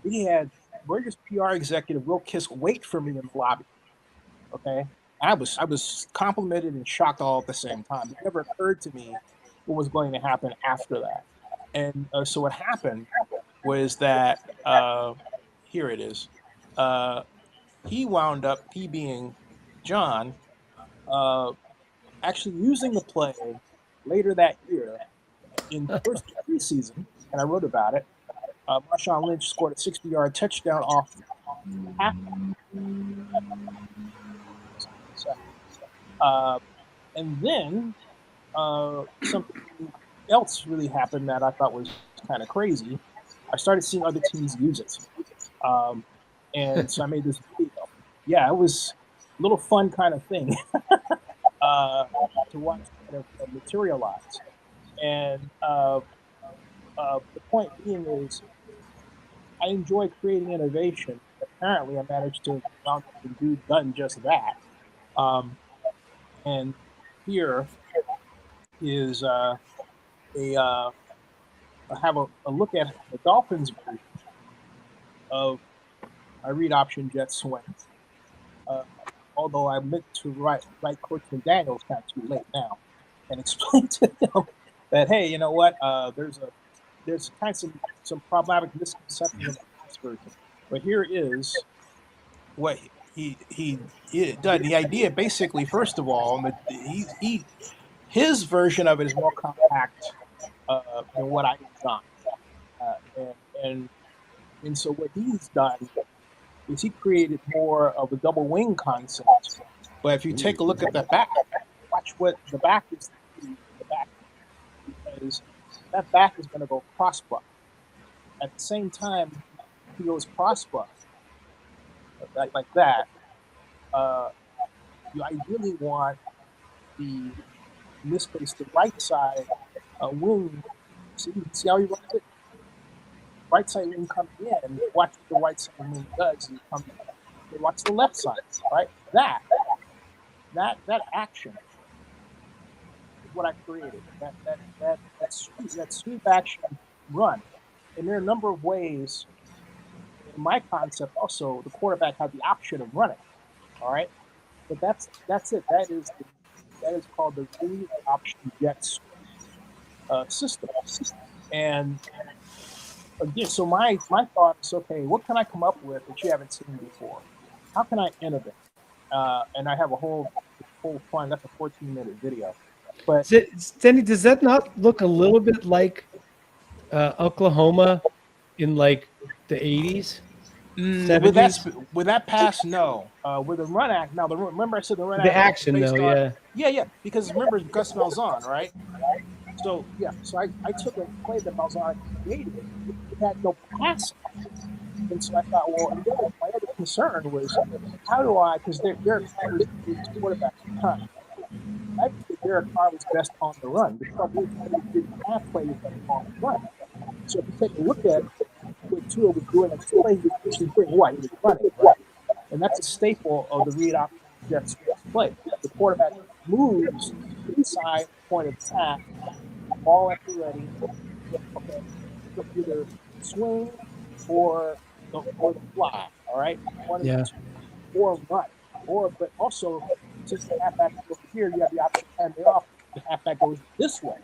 We had Raiders PR executive Will Kiss wait for me in the lobby. Okay, I was complimented and shocked all at the same time. It never occurred to me what was going to happen after that. And so what happened was that here it is. He wound up, he being John, uh, actually using the play later that year in the first preseason, and I wrote about it. Marshawn Lynch scored a 60-yard touchdown off half. And then something else really happened that I thought was kind of crazy. I started seeing other teams use it. And so I made this video. Yeah, it was a little fun kind of thing to watch kind of materialize. And the point being is, I enjoy creating innovation. Apparently, I managed to round up and done just that. And here is I have a look at the Dolphins version of my read option jet swing. Although I meant to write Coach McDaniels kind of too late now and explain to them that, hey, you know what? There's kind of some problematic misconceptions of the version. But here is what he done. The idea, basically, first of all, his version of it is more compact than what I designed, and so what he's done is he created more of a double wing concept. But if you take a look at the back, watch what the back is. The back, because that back is going to go cross buck. At the same time, he goes cross buck like that. You ideally want in this case, the right side wing. See how he runs it? Right side wing coming in. Watch what the right side wing does. Watch the left side, right? That action is what I created. That sweep action run. And there are a number of ways. In my concept, also the quarterback had the option of running. All right, but that's it. That is called the read option jet system. And again, so my thought is, okay, what can I come up with that you haven't seen before? How can I innovate? And I have a whole fun. That's a 14-minute video. But Sandy, does that not look a little bit like Oklahoma in like the 80s? With that pass, no. With the run act, now remember I said the run act. The action, though, yeah. Because remember Gus Malzahn, right? So I took a play that Malzahn created. It had no pass, and so I thought, well, my other concern was how do I? Because Derek Carr was the quarterback at the time. I think Derek Carr was best on the run. The trouble is he didn't have players that on the run. So if you take a look at what Tua was doing at play, he was pushing pretty wide. He was running, right? And that's a staple of the read option jet play. The quarterback moves inside point of attack, ball at the ready. Okay, so either swing or the fly. All right, or run, but also since the halfback goes here, you have the option to hand it off. The halfback goes this way.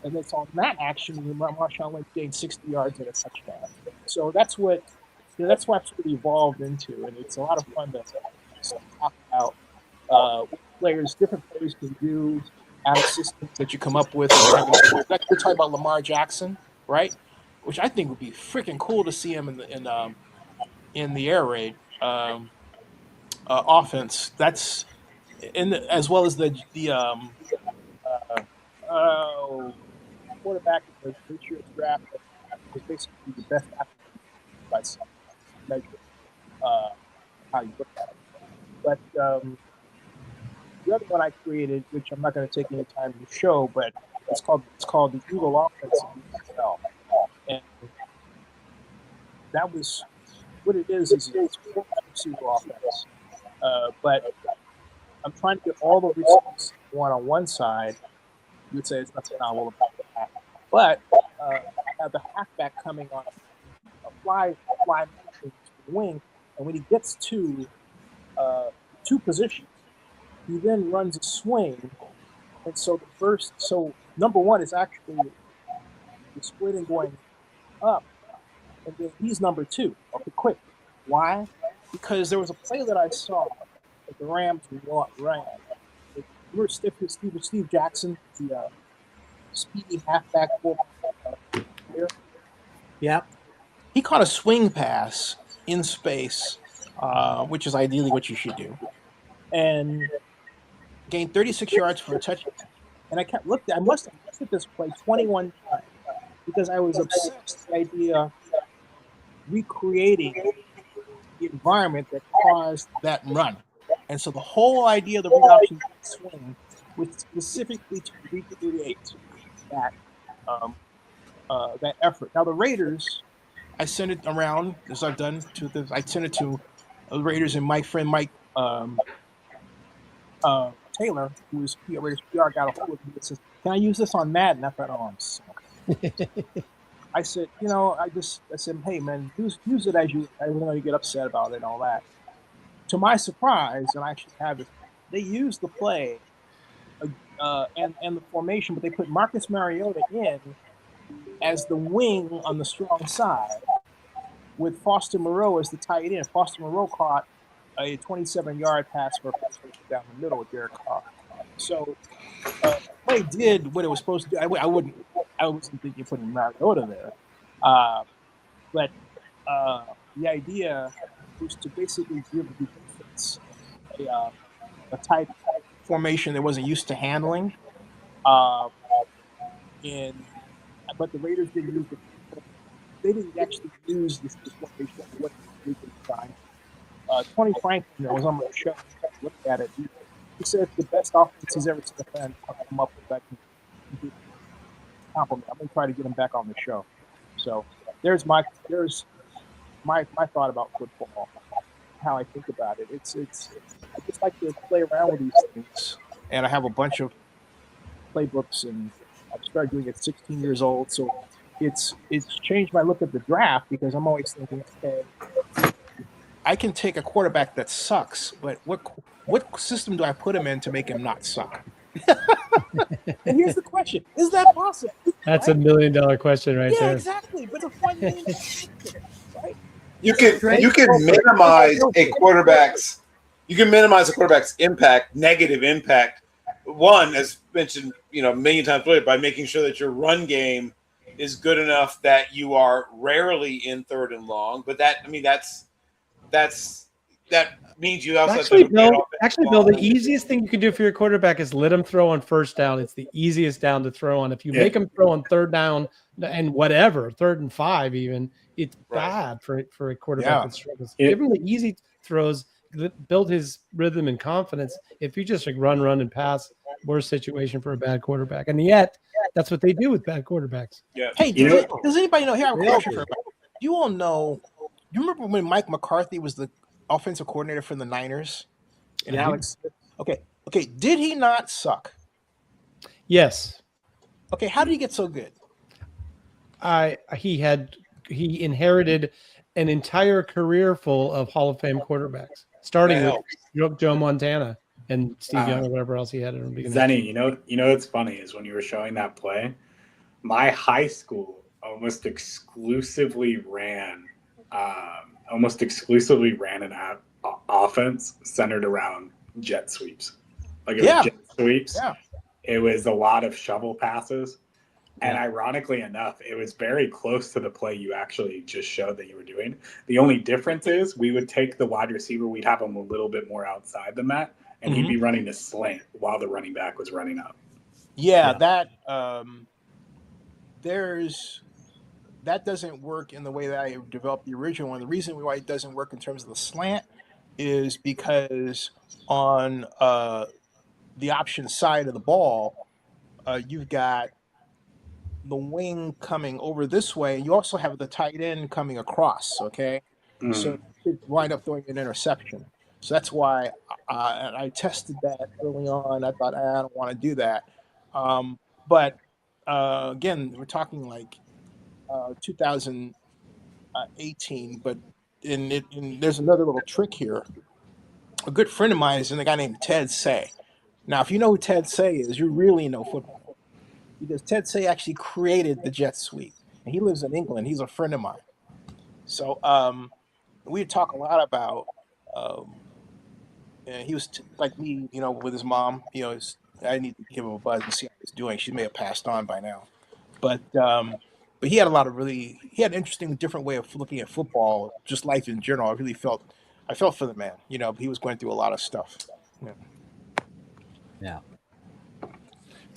And it's on that action Marshawn Lynch gained 60 yards and a touchdown. So that's what I've sort of evolved into, and it's a lot of fun to talk about what different players can do out of systems that you come up with. We're talking about Lamar Jackson, right? Which I think would be freaking cool to see him in the air raid offense. That's as well as the quarterback in the this year's draft was basically the best athlete by some measure. How you look at it. But the other one I created, which I'm not going to take any time to show, but it's called the Eagle Offense in the NFL. And that was what it is it's a receiver offense. But I'm trying to get all the receivers on one side. You would say it's nothing novel about that. But have the halfback coming on a fly motion to the wing, and when he gets to two positions, he then runs a swing, and so number one is actually the splitting going up, and then he's number two. Okay, quick. Why? Because there was a play that I saw that the Rams ran. Remember Steve Jackson, the speedy halfback player? Yeah. He caught a swing pass in space, which is ideally what you should do, and gained 36 yards for a touchdown. And I must have looked at this play 21 times because I was obsessed with the idea of recreating the environment that caused that run. And so the whole idea of the read option swing was specifically to recreate that that effort. Now the Raiders, I sent it around as I've done to the. I sent it to the Raiders and my friend Mike Taylor, who is Raiders PR, got a hold of me and says, "Can I use this on Madden?" I thought, "Oh, I'm sorry." I said, I said, "Hey man, use it as you. I don't know you get upset about it and all that." To my surprise, and I actually have it, they used the play and the formation, but they put Marcus Mariota in as the wing on the strong side, with Foster Moreau as the tight end. Foster Moreau caught a 27-yard pass for a touchdown down the middle with Derek Carr. So the play did what it was supposed to do. I wasn't thinking of putting Mariota there, but the idea was to basically give the defense a type formation that wasn't used to handling. But the Raiders didn't use the. They didn't actually use this formation. What they designed. Tony Franklin was on my show. Looked at it. He said it's the best offense he's ever seen a fan come up with. That can compliment. I'm gonna try to get him back on the show. So there's my thought about football. How I think about it. It's I just like to play around with these things, and I have a bunch of playbooks, and I started doing it at 16 years old. So it's changed my look at the draft because I'm always thinking, okay, I can take a quarterback that sucks, but what system do I put him in to make him not suck? And here's the question: is that possible? That's right? $1 million question right there. Yeah, exactly. But it's $1 million question, right? You can minimize a quarterback's impact, negative impact. One, as mentioned, a million times earlier, by making sure that your run game is good enough that you are rarely in third and long. But that means you also Bill, the easiest thing you can do for your quarterback is let him throw on first down. It's the easiest down to throw on. If you make him throw on third down and whatever, 3rd and 5 even, it's bad for a quarterback that struggles. Give him the easy throws, build his rhythm and confidence. If you just run and pass, worse situation for a bad quarterback. And yet, that's what they do with bad quarterbacks. Yeah. Hey, does anybody know? Here, I have a question for everybody. You all know. You remember when Mike McCarthy was the offensive coordinator for the Niners? And Alex. Okay. Did he not suck? Yes. Okay. How did he get so good? He inherited an entire career full of Hall of Fame quarterbacks, starting with Joe Montana and Steve Young or whatever else he had in the beginning. Zenny, what's funny is when you were showing that play, my high school almost exclusively ran an offense centered around jet sweeps. Like it was jet sweeps. Yeah. It was a lot of shovel passes. And ironically enough, it was very close to the play you actually just showed that you were doing. The only difference is we would take the wide receiver, we'd have him a little bit more outside than that, and he'd be running a slant while the running back was running up. Yeah. That that doesn't work in the way that I developed the original one. The reason why it doesn't work in terms of the slant is because on the option side of the ball, you've got the wing coming over this way. You also have the tight end coming across, okay? So you wind up throwing an interception. So that's why I tested that early on. I thought, I don't want to do that. But again, we're talking like 2018. But there's another little trick here. A good friend of mine is a guy named Ted Say. Now, if you know who Ted Say is, you really know football because Ted Say actually created the jet sweep, and he lives in England. He's a friend of mine. So we talk a lot about. And he was like me, with his mom. I need to give him a buzz and see how he's doing. She may have passed on by now, but he had he had an interesting, different way of looking at football, just life in general. I felt for the man. He was going through a lot of stuff. Yeah. Yeah.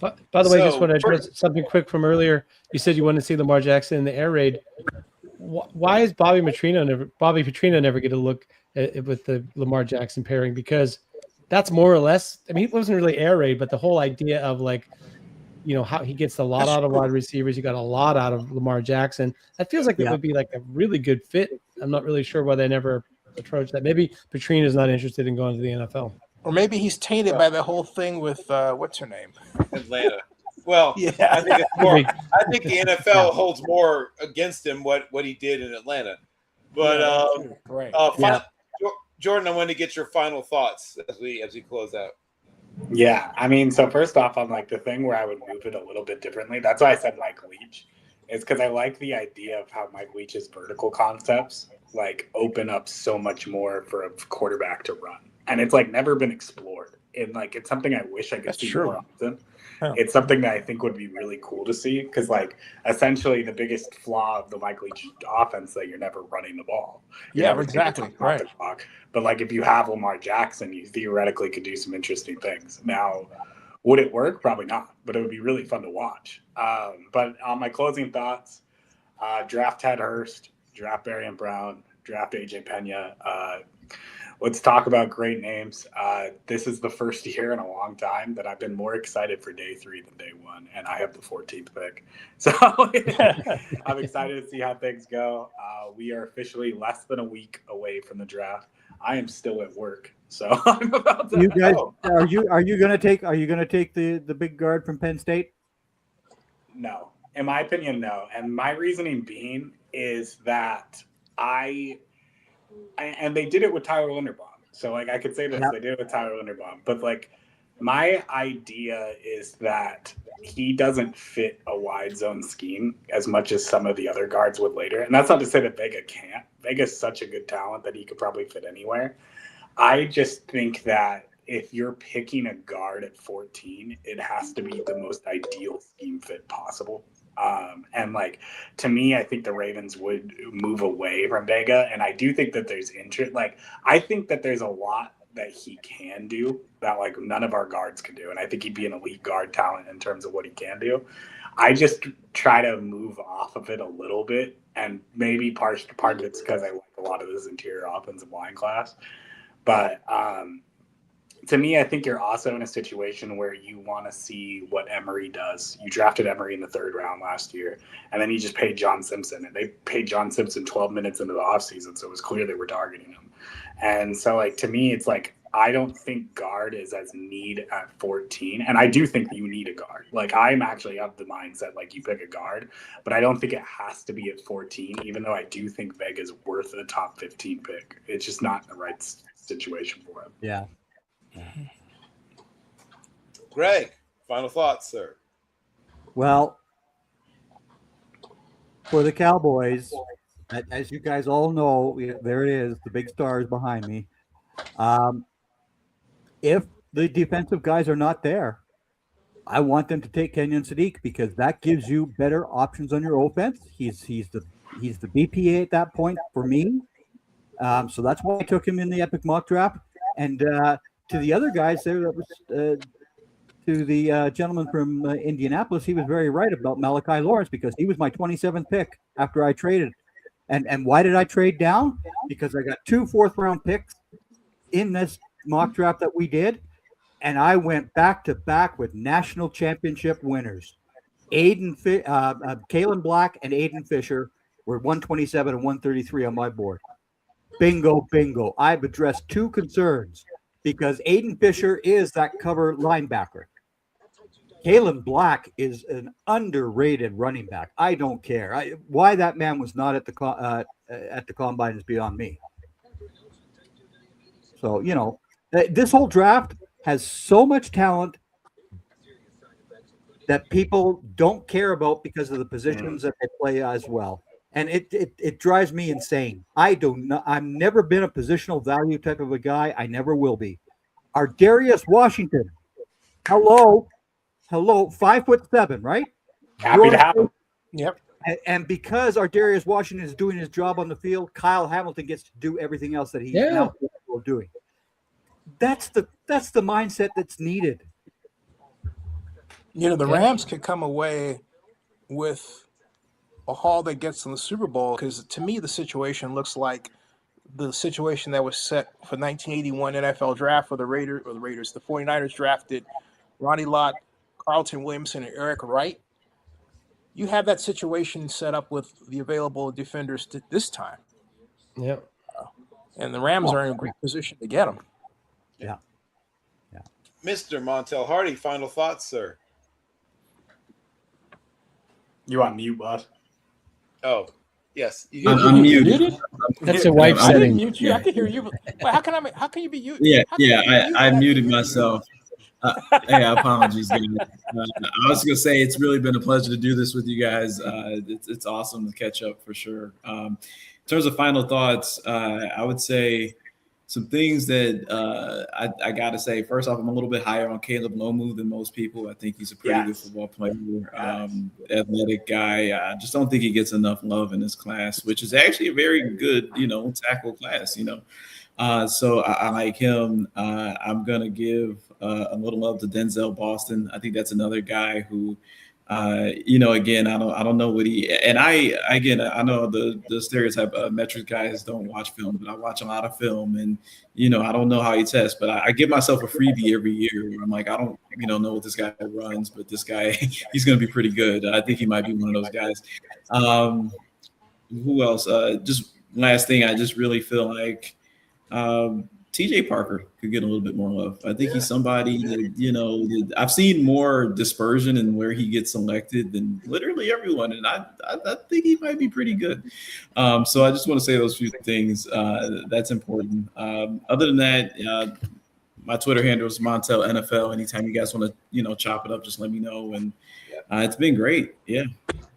By the way, just want to address something quick from earlier. You said you want to see Lamar Jackson in the air raid. Why is Bobby Petrino never get a look with the Lamar Jackson pairing? Because that's more or less. I mean, he wasn't really air raid, but the whole idea of how he gets a lot out of wide receivers. You got a lot out of Lamar Jackson. That feels like it would be like a really good fit. I'm not really sure why they never approached that. Maybe Petrino's not interested in going to the NFL. Or maybe he's tainted by the whole thing with what's her name? Atlanta. Well, yeah. I think it's more. I think the NFL holds more against him what he did in Atlanta. But right. Jordan, I want to get your final thoughts as we close out. Yeah, I mean, so first off, on like the thing where I would move it a little bit differently. That's why I said Mike Leach, is because I like the idea of how Mike Leach's vertical concepts like open up so much more for a quarterback to run, and it's like never been explored. And like it's something I wish I could see more often. Oh. It's something that I think would be really cool to see because, like, essentially the biggest flaw of the Mike Leach offense that you're never running the ball. Yeah, exactly. Right. But like, if you have Lamar Jackson, you theoretically could do some interesting things. Now, would it work? Probably not, but it would be really fun to watch. But on my closing thoughts, draft Ted Hurst, draft Barian Brown, draft AJ Pena. Let's talk about great names. This is the first year in a long time that I've been more excited for day 3 than day 1, and I have the 14th pick. So I'm excited to see how things go. We are officially less than a week away from the draft. I am still at work, so I'm about to. You guys, are you going to take the big guard from Penn State? No, in my opinion, no. And my reasoning being is that and they did it with Tyler Linderbaum. So, like, I could say this, they did it with Tyler Linderbaum. But, like, my idea is that he doesn't fit a wide zone scheme as much as some of the other guards would later. And that's not to say that Vega can't. Vega's such a good talent that he could probably fit anywhere. I just think that if you're picking a guard at 14, it has to be the most ideal scheme fit possible. And like, to me, I think the Ravens would move away from Vega. And I do think that there's interest. Like, I think that there's a lot that he can do that like none of our guards can do. And I think he'd be an elite guard talent in terms of what he can do. I just try to move off of it a little bit. And maybe part of it's because I like a lot of this interior offensive line class. But, to me, I think you're also in a situation where you want to see what Emory does. You drafted Emory in the 3rd round last year, and then you just paid John Simpson. And they paid John Simpson 12 minutes into the offseason, so it was clear they were targeting him. And so, like, to me, it's like I don't think guard is as need at 14. And I do think that you need a guard. Like, I'm actually of the mindset, like, you pick a guard, but I don't think it has to be at 14, even though I do think Vega's worth a top 15 pick. It's just not the right situation for him. Yeah. Greg, final thoughts, sir. Well, for the Cowboys, as you guys all know, there it is. The big stars behind me. If the defensive guys are not there, I want them to take Kenyon Sadiq because that gives you better options on your offense. He's the BPA at that point for me. So that's why I took him in the epic mock draft. And to the other guys there, that was to the gentleman from Indianapolis, he was very right about Malachi Lawrence because he was my 27th pick after I traded. And why did I trade down? Because I got 2 4th-round picks in this mock draft that we did, and I went back to back with national championship winners. Kalen Black and Aiden Fisher were 127 and 133 on my board. Bingo, bingo. I've addressed 2 concerns because Aiden Fisher is that cover linebacker. Kalen Black is an underrated running back. I don't care. Why that man was not at the combine is beyond me. So this whole draft has so much talent that people don't care about because of the positions that they play as well. And it drives me insane. I've never been a positional value type of a guy. I never will be. Darius Washington. Hello. 5'7", right? Happy to have him. Yep. And because Darius Washington is doing his job on the field, Kyle Hamilton gets to do everything else that he's now capable of doing. That's the mindset that's needed. The Rams could come away with a haul that gets them the Super Bowl, because to me the situation looks like the situation that was set for 1981 NFL draft, where the 49ers drafted Ronnie Lott, Carlton Williamson, and Eric Wright. You have that situation set up with the available defenders this time. Yep. And the Rams are in a great position to get them. Yeah. Mr. Montel Hardy, final thoughts, sir. You on mute, bud? Oh, yes. I'm muted. That's a wife I didn't setting. mute you. I can hear you. But how can you be you? I muted myself. Apologies, guys. I was gonna say it's really been a pleasure to do this with you guys. It's awesome to catch up for sure. In terms of final thoughts, I would say some things that I gotta say. First off, I'm a little bit higher on Caleb Lomu than most people. I think he's a pretty good football player, athletic guy. I just don't think he gets enough love in this class, which is actually a very good, tackle class. So I like him. I'm gonna give a little love to Denzel Boston. I think that's another guy who, again, I don't know what I know the stereotype metric guys don't watch film, but I watch a lot of film, and I don't know how he tests, but I give myself a freebie every year where I'm like, I don't know what this guy runs, but this guy he's gonna be pretty good. I think he might be one of those guys. Who else? Just last thing, I just really feel like TJ Parker could get a little bit more love. I think he's somebody that, I've seen more dispersion in where he gets selected than literally everyone. And I think he might be pretty good. So I just want to say those few things. That's important. Other than that, my Twitter handle is Montel NFL. Anytime you guys want to, chop it up, just let me know. And it's been great. Yeah.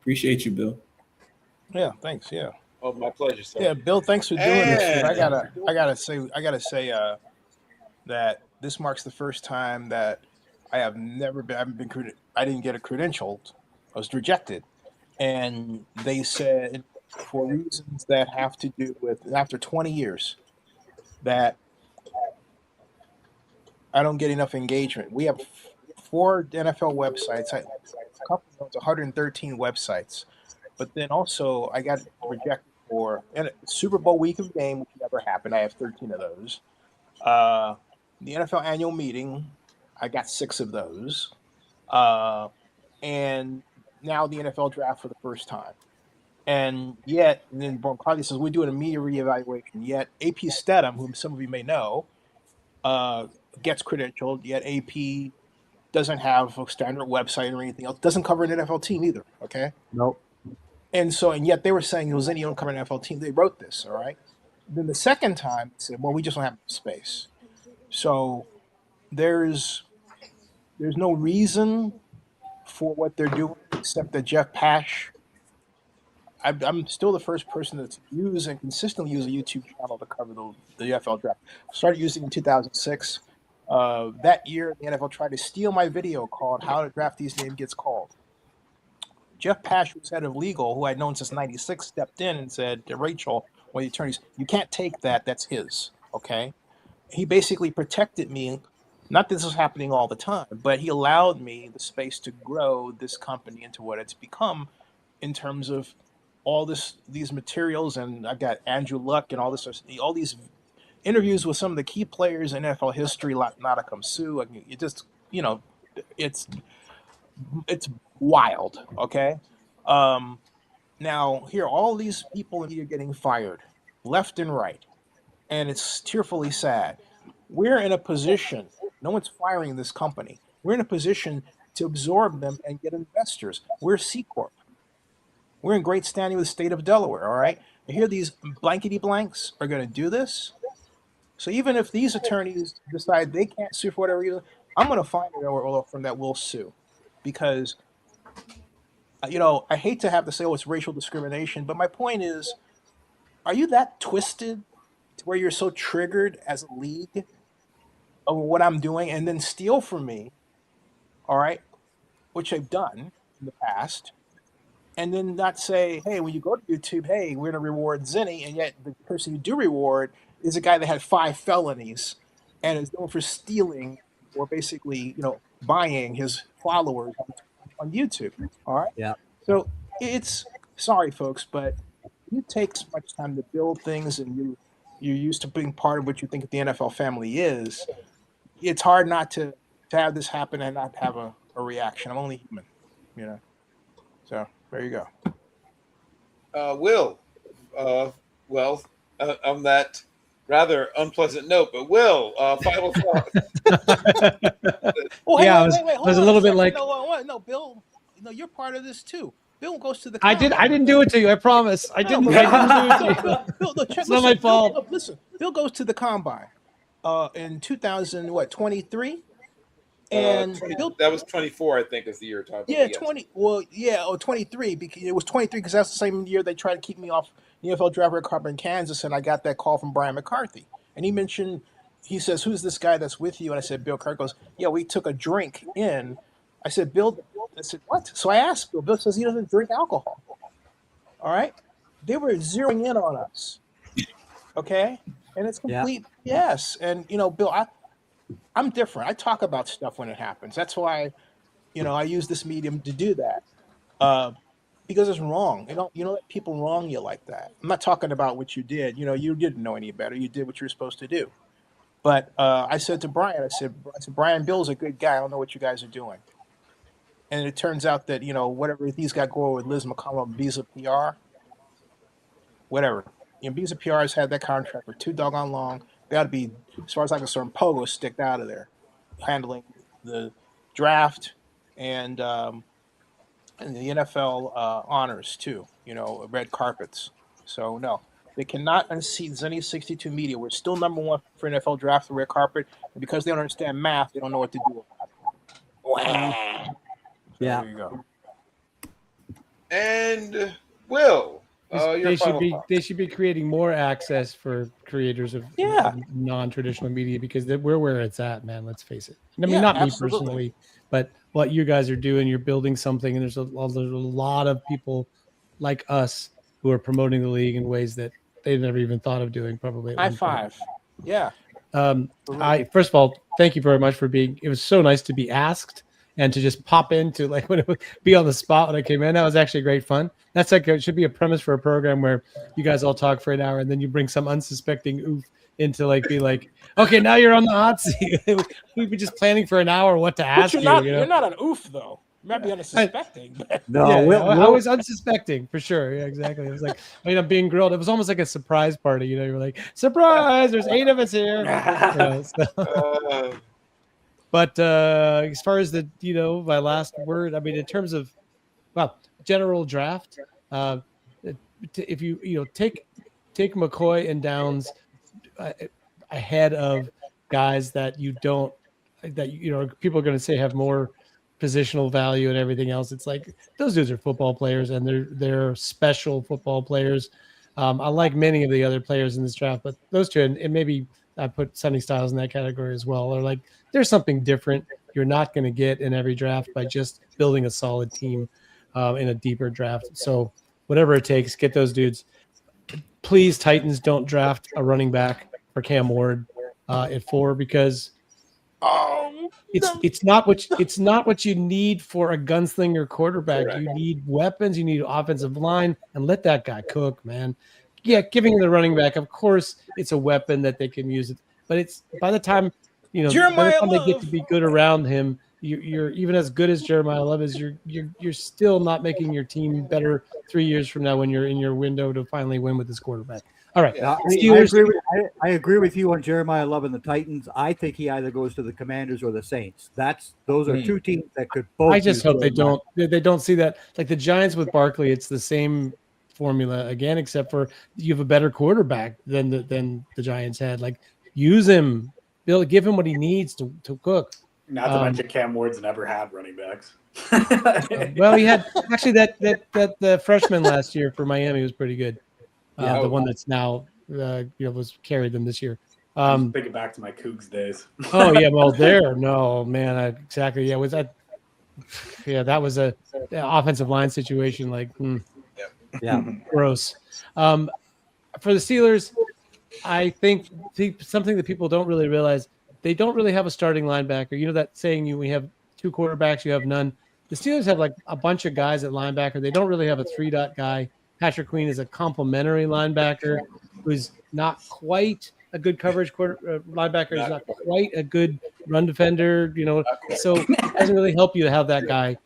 Appreciate you, Bill. Yeah. Thanks. Yeah. Oh, my pleasure, sir. Yeah, Bill, thanks for doing this. I gotta say that this marks the first time that I didn't get a credentialed. I was rejected, and they said for reasons that have to do with after 20 years that I don't get enough engagement. We have 4 NFL websites. A couple owns 113 websites, but then also I got rejected for Super Bowl week of game, which never happened. I have 13 of those. The NFL annual meeting, I got 6 of those. And now the NFL draft for the first time. And then Carly says, we're doing a media reevaluation. Yet AP Stedham, whom some of you may know, gets credentialed. Yet AP doesn't have a standard website or anything else. Doesn't cover an NFL team either. Okay. Nope. And yet they were saying it was any uncovered NFL team. They wrote this, all right? Then the second time, they said, well, we just don't have space. So there's no reason for what they're doing except that Jeff Pash, I'm still the first person that's used and consistently use a YouTube channel to cover the NFL draft. I started using it in 2006. That year, the NFL tried to steal my video called How to Draft These Names Gets Called. Jeff Pash, who's head of legal, who I'd known since '96, stepped in and said to Rachel, one of the attorneys, you can't take that. That's his. Okay. He basically protected me. Not that this is happening all the time, but he allowed me the space to grow this company into what it's become in terms of all these materials. And I got Andrew Luck and all these interviews with some of the key players in NFL history, like Nadekam Suh. It's wild, okay? Now, here, all these people in media getting fired, left and right, and it's tearfully sad. We're in a position, no one's firing this company. We're in a position to absorb them and get investors. We're C Corp. We're in great standing with the state of Delaware, all right? And here these blankety blanks are going to do this. So even if these attorneys decide they can't sue for whatever reason, I'm going to find a law firm that will sue. Because, I hate to have to say, oh, it's racial discrimination, but my point is, are you that twisted to where you're so triggered as a league of what I'm doing and then steal from me, all right, which I've done in the past, and then not say, hey, when you go to YouTube, hey, we're going to reward Zinni, and yet the person you do reward is a guy that had 5 felonies and is known for stealing or basically, buying his followers on YouTube. All right. Yeah. So it's sorry, folks, but you take so much time to build things, and you're used to being part of what you think the NFL family is. It's hard not to have this happen and not have a reaction. I'm only human, So there you go. Will, on that rather unpleasant note, but Will, final thoughts. Well, yeah, wait, I was a little bit like, no, Bill, you're part of this too. Bill goes to the. I didn't do it to you. I promise. I didn't do it to you. Bill, it's not my fault. Bill, listen, Bill goes to the combine, in 2023. And that was 24, I think, is the year talking. Yeah, 20. Well, yeah, 23. Because it was 23 because that's the same year they tried to keep me off the NFL draft red carpet in Kansas, and I got that call from Brian McCarthy, and he says, "Who's this guy that's with you?" And I said, "Bill Kirk." Goes, "Yeah, we took a drink in." I said, "Bill." I said, "What?" So I asked Bill. Bill says he doesn't drink alcohol. All right, they were zeroing in on us. Okay, and it's complete yes. And Bill, I'm different. I talk about stuff when it happens. That's why, I use this medium to do that. Because it's wrong. You don't let people wrong you like that. I'm not talking about what you did. You didn't know any better. You did what you were supposed to do. But I said to Brian, I said, Brian, Bill's a good guy. I don't know what you guys are doing. And it turns out that, whatever he's got going with Liz McCollum, Visa PR, whatever. Visa PR has had that contract for too doggone long. They ought to be, as far as I'm concerned, pogo sticked out of there, handling the draft and the NFL honors too. Red carpets. So no, they cannot unseat Zenny 62 Media. We're still number 1 for NFL draft and red carpet, and because they don't understand math, they don't know what to do about it. Wow. So yeah. There you go. And Will. They should be creating more access for creators of non-traditional media, because we're where it's at, man. Let's face it. I mean, not absolutely. Me personally, but what you guys are doing, you're building something, and there's a lot of people like us who are promoting the league in ways that they've never even thought of doing. Probably. High five. Yeah. I first of all, thank you very much for being. It was so nice to be asked and to just pop into when it would be on the spot when I came in. That was actually great fun. That's it should be a premise for a program where you guys all talk for an hour and then you bring some unsuspecting oof into be like, okay, now you're on the hot seat. We'd be just planning for an hour what to ask you. You're not an oof though. You might be unsuspecting. No, I was unsuspecting for sure. Yeah, exactly. It was like, I'm being grilled. It was almost like a surprise party. You were like, surprise! There's 8 of us here. But as far as my last word, I mean, in terms of, general draft, if you take McCoy and Downs ahead of guys that people are going to say have more positional value and everything else, it's like those dudes are football players, and they're special football players. I like many of the other players in this draft, but those two, and maybe I put Sonny Styles in that category as well, are there's something different you're not going to get in every draft by just building a solid team in a deeper draft. So whatever it takes, get those dudes. Please, Titans, don't draft a running back for Cam Ward at 4, because it's not what you need for a gunslinger quarterback. Correct. You need weapons, you need offensive line, and let that guy cook, man. Yeah, giving him the running back, of course, it's a weapon that they can use it, but it's by the time they get to be good around him, you're even as good as Jeremiah Love is, you're still not making your team better 3 years from now when you're in your window to finally win with this quarterback. All right, Yeah. Steelers. I agree with you on Jeremiah Love and the Titans. I think he either goes to the Commanders or the Saints. Those are two teams that could both. I just hope they don't see that. Like the Giants with Barkley, it's the same formula again, except for you have a better quarterback than the Giants had. Like use him, give him what he needs to cook. Not to mention Cam Ward's never had running backs. Well, he had actually that freshman last year for Miami was pretty good. The one that's now was carried them this year. I'm thinking back to my Cougs days. Oh yeah, well no man, exactly. Yeah, was that? Yeah, that was a offensive line situation. Like, yeah, gross. For the Steelers, I think something that people don't really realize, they don't really have a starting linebacker. You know that saying, we have two quarterbacks, you have none. The Steelers have like a bunch of guys at linebacker. They don't really have a 3-dot guy. Patrick Queen is a complimentary linebacker who's not quite a good coverage linebacker. He's not quite a good run defender, so it doesn't really help you to have that guy.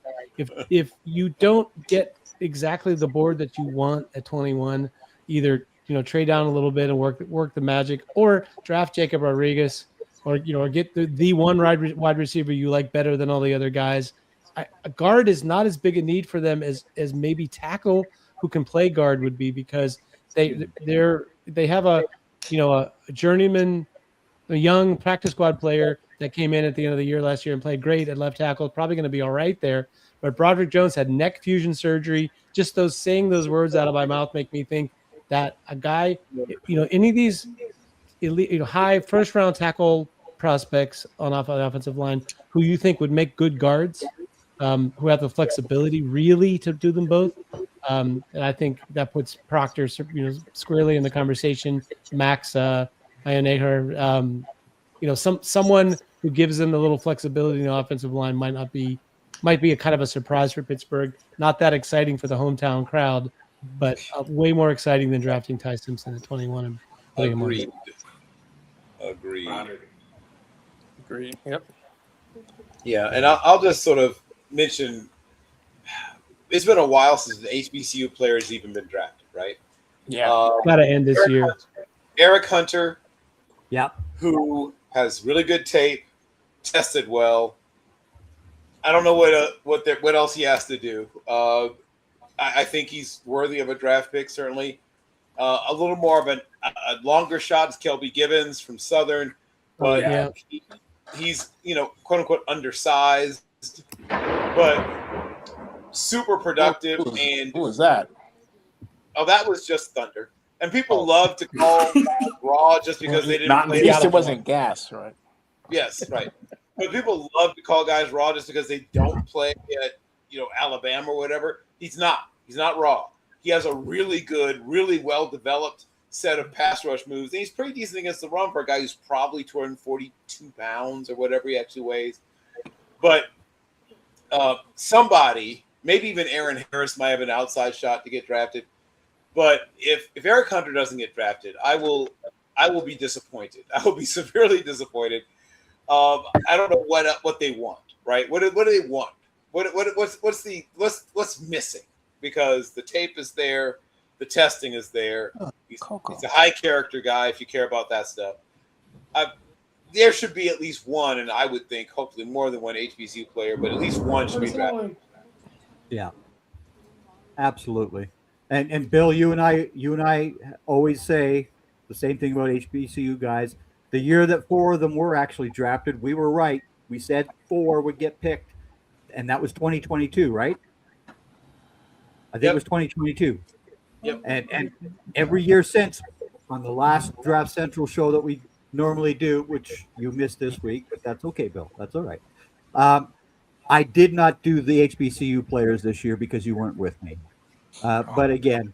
If you don't get exactly the board that you want at 21, either trade down a little bit and work the magic, or draft Jacob Rodriguez, or get the one wide receiver you like better than all the other guys. A guard is not as big a need for them as maybe tackle who can play guard would be, because they have a journeyman, a young practice squad player that came in at the end of the year last year and played great at left tackle, probably going to be all right there. But Broderick Jones had neck fusion surgery. Just saying those words out of my mouth make me think that a guy, any of these elite, high first round tackle prospects on the offensive line who you think would make good guards, who have the flexibility really to do them both. And I think that puts Proctor, squarely in the conversation. Max Ionaher, someone who gives them the little flexibility in the offensive line might be a kind of a surprise for Pittsburgh. Not that exciting for the hometown crowd, but way more exciting than drafting Ty Simpson at 21 and putting him on. Agreed. Yep. Yeah, and I'll just sort of mention, it's been a while since the HBCU player has even been drafted, right? Yeah, got to end this year. Eric Hunter, yeah, who has really good tape, tested well. I don't know what else he has to do. I think he's worthy of a draft pick, certainly. A little more of a longer shot is Kelby Gibbons from Southern, but he's quote unquote undersized, but super productive. And who was that? Oh, that was just Thunder. And people love to call Raw just because they didn't play. At least it wasn't gas, right? Yes, right. But people love to call guys raw just because they don't play at Alabama or whatever. He's not. He's not raw. He has a really good, really well developed set of pass rush moves, and he's pretty decent against the run for a guy who's probably 242 pounds or whatever he actually weighs. But somebody, maybe even Aaron Harris, might have an outside shot to get drafted. But if Eric Hunter doesn't get drafted, I will be disappointed. I will be severely disappointed. I don't know what they want, right? What do they want? What's missing? Because the tape is there, the testing is there. He's a high character guy. If you care about that stuff, there should be at least one, and I would think hopefully more than one HBCU player, but at least one should be drafted. Yeah, absolutely. And Bill, you and I always say the same thing about HBCU guys. The year that 4 of them were actually drafted, we were right. We said 4 would get picked, and that was 2022, right? I think it was 2022. Yep. And every year since, on the last Draft Central show that we normally do, which you missed this week, but that's okay, Bill. That's all right. I did not do the HBCU players this year because you weren't with me. But again,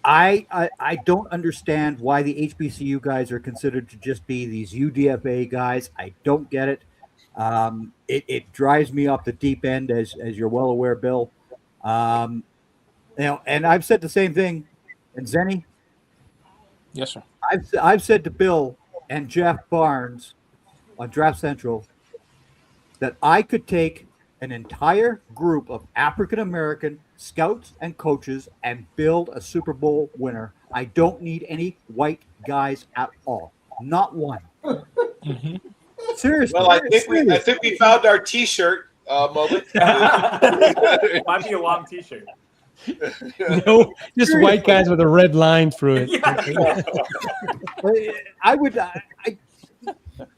I don't understand why the HBCU guys are considered to just be these UDFA guys. I don't get it. It drives me off the deep end, as you're well aware, Bill. And I've said the same thing. And Zenny, yes, sir. I've said to Bill and Jeff Barnes on Draft Central, that I could take an entire group of African American scouts and coaches and build a Super Bowl winner. I don't need any white guys at all. Not one. Mm-hmm. Seriously. Well, I think we found our T-shirt moment. It might be a long T-shirt. No, just white guys with a red line through it. I would.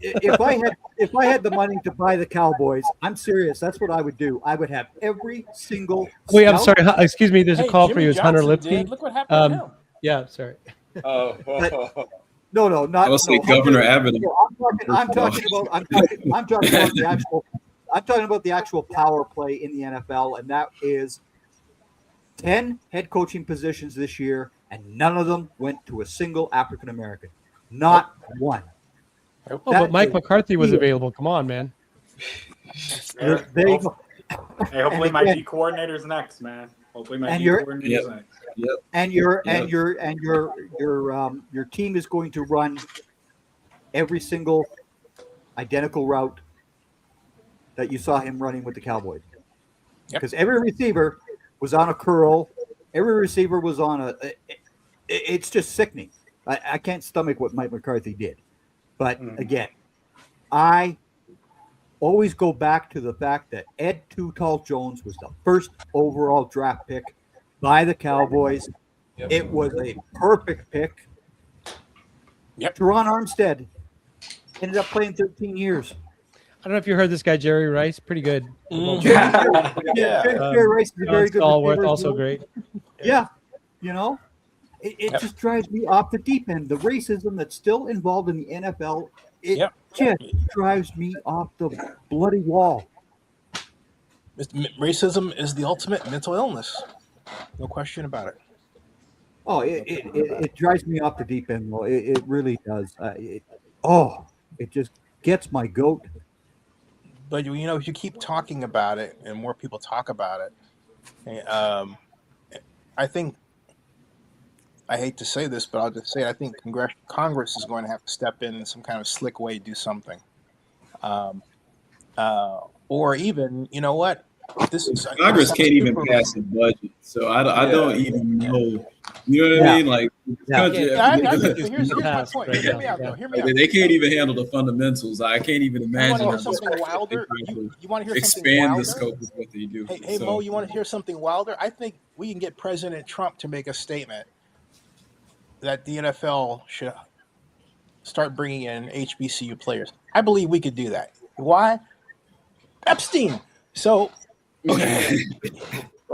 If I had the money to buy the Cowboys, I'm serious. That's what I would do. I would have every single. Wait, I'm sorry. Excuse me. There's a call for Jimmy you. It's Hunter Johnson Lipke. did. Look what happened to him. Yeah, sorry. No, not. I was saying Governor Abbott. I'm talking about the actual power play in the NFL, and that is 10 head coaching positions this year, and none of them went to a single African American. Not one. Oh, but Mike McCarthy was available. Come on, man. There you go. Hey, hopefully my D coordinator's next, man. Hopefully my D coordinator's next. Yep. And your team is going to run every single identical route that you saw him running with the Cowboys. Because every receiver was on a curl. Every receiver was on it's just sickening. I can't stomach what Mike McCarthy did. But again, I always go back to the fact that Ed Too Tall Jones was the first overall draft pick by the Cowboys. Yep. It was a perfect pick. Yep. Teron Armstead ended up playing 13 years. I don't know if you heard this guy, Jerry Rice. Pretty good. Jerry Rice is a very good receiver. Also great. Yeah. You know, it just drives me off the deep end. The racism that's still involved in the NFL, it just drives me off the bloody wall. Racism is the ultimate mental illness. No question about it. Oh, it drives me off the deep end. Well, it really does. It just gets my goat. But if you keep talking about it and more people talk about it, I think, I hate to say this, but I'll just say it, I think Congress is going to have to step in some kind of slick way, do something. Or even, you know what? Congress can't even pass a budget, so I don't even know. You know what I mean? Like, here's my point. Hear me out, though. They can't even handle the fundamentals. I can't even imagine. You want to hear something wilder? You want to hear something expand wilder? the scope of what they do. Hey, Mo, you want to hear something wilder? I think we can get President Trump to make a statement that the NFL should start bringing in HBCU players. I believe we could do that. Why? Epstein. So. Okay.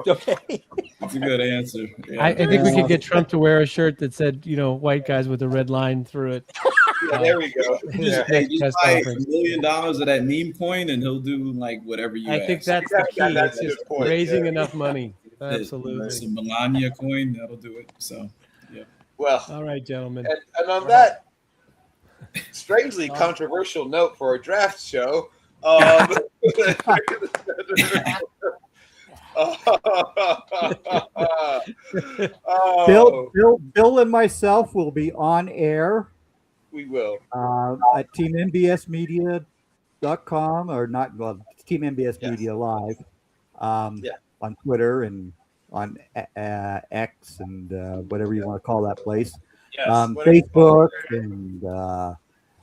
That's a good answer. Yeah. I think we could get Trump to wear a shirt that said, white guys with a red line through it. There we go. Just buy $1 million of that meme coin, and he'll do like whatever you. I think that's the key. It's just raising enough money. Absolutely. Some Melania coin, that'll do it. So, yeah. Well, all right, gentlemen. And on that strangely controversial note for a draft show. Bill and myself will be on air. We will at teammbsmedia.com or not. Well, Team MBS Media Live on Twitter and on X and whatever you want to call that place. Yes, Facebook and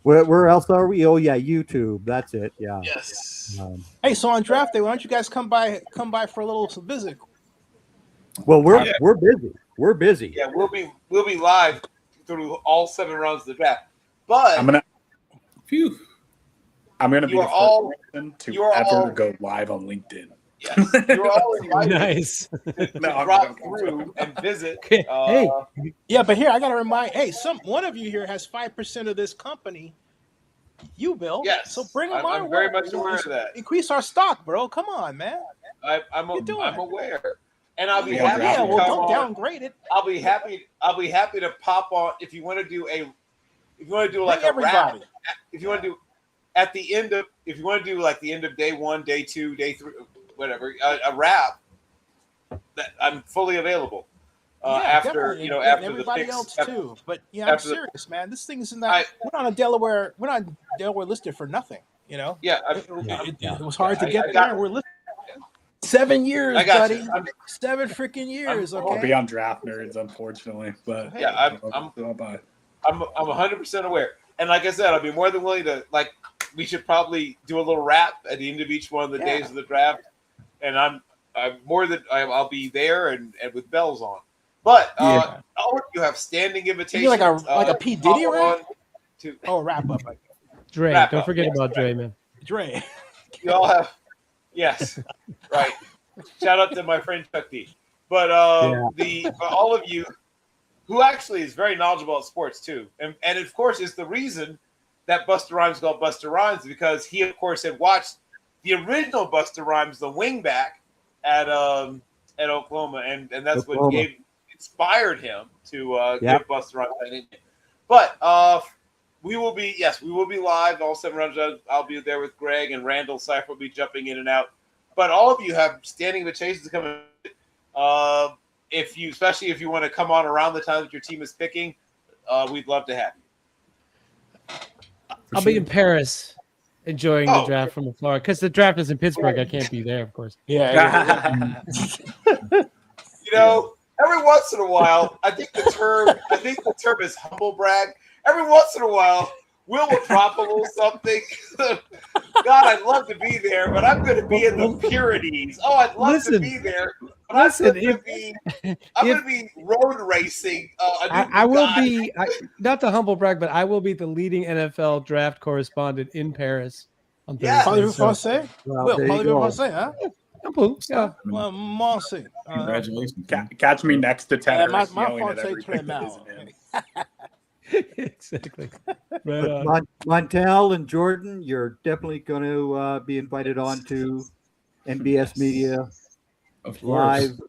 where else are we? Oh yeah, YouTube. That's it. Yeah. Yes. Hey, so on draft day, why don't you guys come by for a little visit? Well, we're busy. We're busy. Yeah, we'll be live through all 7 rounds of the draft. But I'm gonna be the first person to ever go live on LinkedIn. Yes, you're all invited. Nice. To drop through and visit. Hey. Yeah, but here I got to remind. Hey, one of you here has 5% of this company. You, Bill. Yes. So bring them on. I'm very much aware of that. Increase our stock, bro. Come on, man. I'm aware, and I'll be happy. happy. Yeah, well, don't downgrade it. I'll be happy to pop on if you want to do like a everybody. wrap. If you want to do at the end of the end of day 1, day 2, day 3, whatever, a wrap. That I'm fully available. After after everybody the picks, else too. But I'm serious, man. This thing is not. We're not Delaware listed for nothing. You know, Yeah, it was hard to get there. We're listening. 7 years, I got buddy. you. 7 freaking years. I'll Okay. be on Draft Nerds, unfortunately, but Yeah, I'm 100% aware. And like I said, I'll be more than willing to we should probably do a little rap at the end of each one of the days of the draft. And I'm more than I'll be there and with bells on. But all of you have standing invitations. Like a P Diddy rap? Wrap up. Dre, Wrap don't up, forget yes, about Dre, man. Dre. You all have, yes, right. Shout out to my friend Chuck D. But all of you who actually is very knowledgeable about sports too, and of course is the reason that Busta Rhymes called Busta Rhymes, because he of course had watched the original Busta Rhymes, the wingback at Oklahoma, and that's what inspired him to give Busta Rhymes that nickname. But we will be live all 7 rounds. I'll be there with Greg, and Randall Cipher will be jumping in and out. But all of you have standing invitations to come in. Especially if you want to come on around the time that your team is picking, we'd love to have you. I'll be in Paris enjoying the draft from afar, because the draft is in Pittsburgh. I can't be there, of course. Yeah. Every once in a while, I think the term is humble brag. Every once in a while, Will drop a little something. God, I'd love to be there, but I'm going to be in the Pyrenees. Oh, I'd love to be there, but I'm going to be road racing. I will be, not the humble brag, but I will be the leading NFL draft correspondent in Paris on Thursday. Parlez-vous français? Will, parlez-vous français, huh? Yeah. Well, moi aussi. Congratulations. Catch me next to Ted. My français très mal. Exactly. Montel and Jordan, you're definitely going to be invited on to NBS Media Live.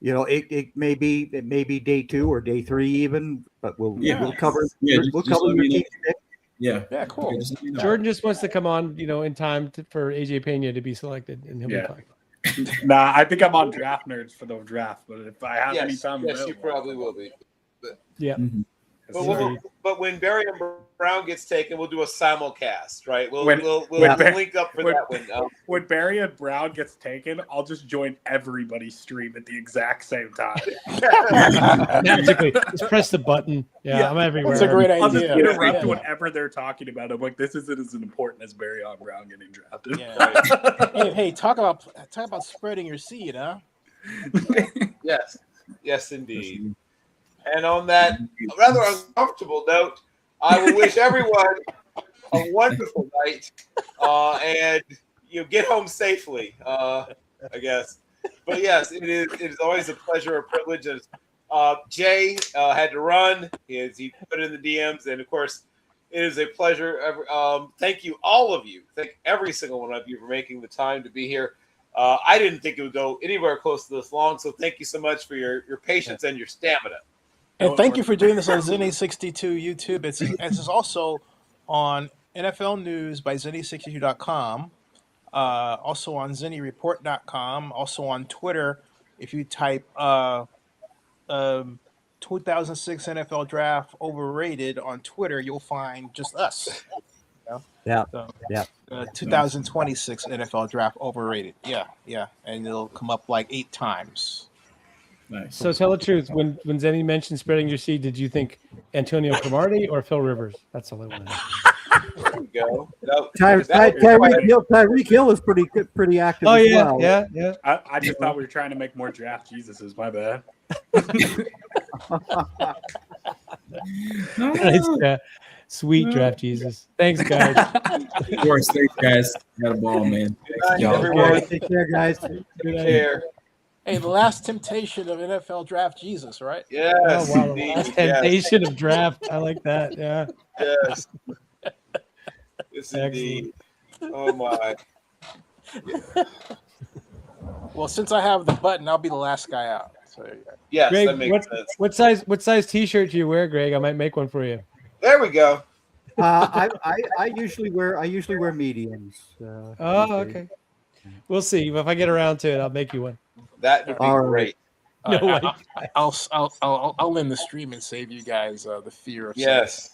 It may be day 2 or day 3 even, but we'll cover your team pick. Yeah, cool. Jordan just wants to come on, in time for AJ Pena to be selected, and he'll be fine. Nah, I think I'm on Draft Nerds for the draft, but if I have any time, you probably will be. But, yeah. Mm-hmm. But when Barry and Brown gets taken, we'll do a simulcast, right? We'll link up for that one. When Barry and Brown gets taken, I'll just join everybody's stream at the exact same time. Magically, just press the button. Yeah, I'm everywhere. That's a great idea. I'll just interrupt whatever they're talking about. I'm like, this isn't as important as Barry and Brown getting drafted. Yeah. hey, talk about spreading your seed, huh? Yes, indeed. And on that rather uncomfortable note, I will wish everyone a wonderful night, and get home safely. I guess, but yes, it is always a pleasure, a privilege. As Jay had to run, he put in the DMs, and of course, it is a pleasure. Thank you, all of you. Thank every single one of you for making the time to be here. I didn't think it would go anywhere close to this long, so thank you so much for your patience and your stamina. And thank you for doing this on Zenny62 YouTube. It's also on NFL News by Zenny62.com, also on ZennyReport.com, also on Twitter. If you type 2006 NFL Draft overrated on Twitter, you'll find just us. 2026 NFL Draft overrated. Yeah. And it'll come up like 8 times. Nice. So tell the truth. When Zenny mentioned spreading your seed, did you think Antonio Cromartie or Phil Rivers? That's all I want to know. There we go. Tyreek Hill is pretty active. Oh, as yeah, well. yeah. I just thought we were trying to make more draft Jesuses. My bad. Nice, sweet draft Jesus. Thanks, guys. Of course, thanks, guys. Got a ball, man. Everyone. Take care, guys. Take care. Hey, the last temptation of NFL Draft Jesus, right? Yes. Oh, wow. The last temptation of draft. I like that. Yeah. Yes. Yes, indeed. Oh, my. Yeah. Well, since I have the button, I'll be the last guy out. So, yes, Greg, that makes sense. What size T-shirt do you wear, Greg? I might make one for you. There we go. I usually wear mediums. Okay. We'll see. If I get around to it, I'll make you one. That would be great. I'll end the stream and save you guys the fear of yes.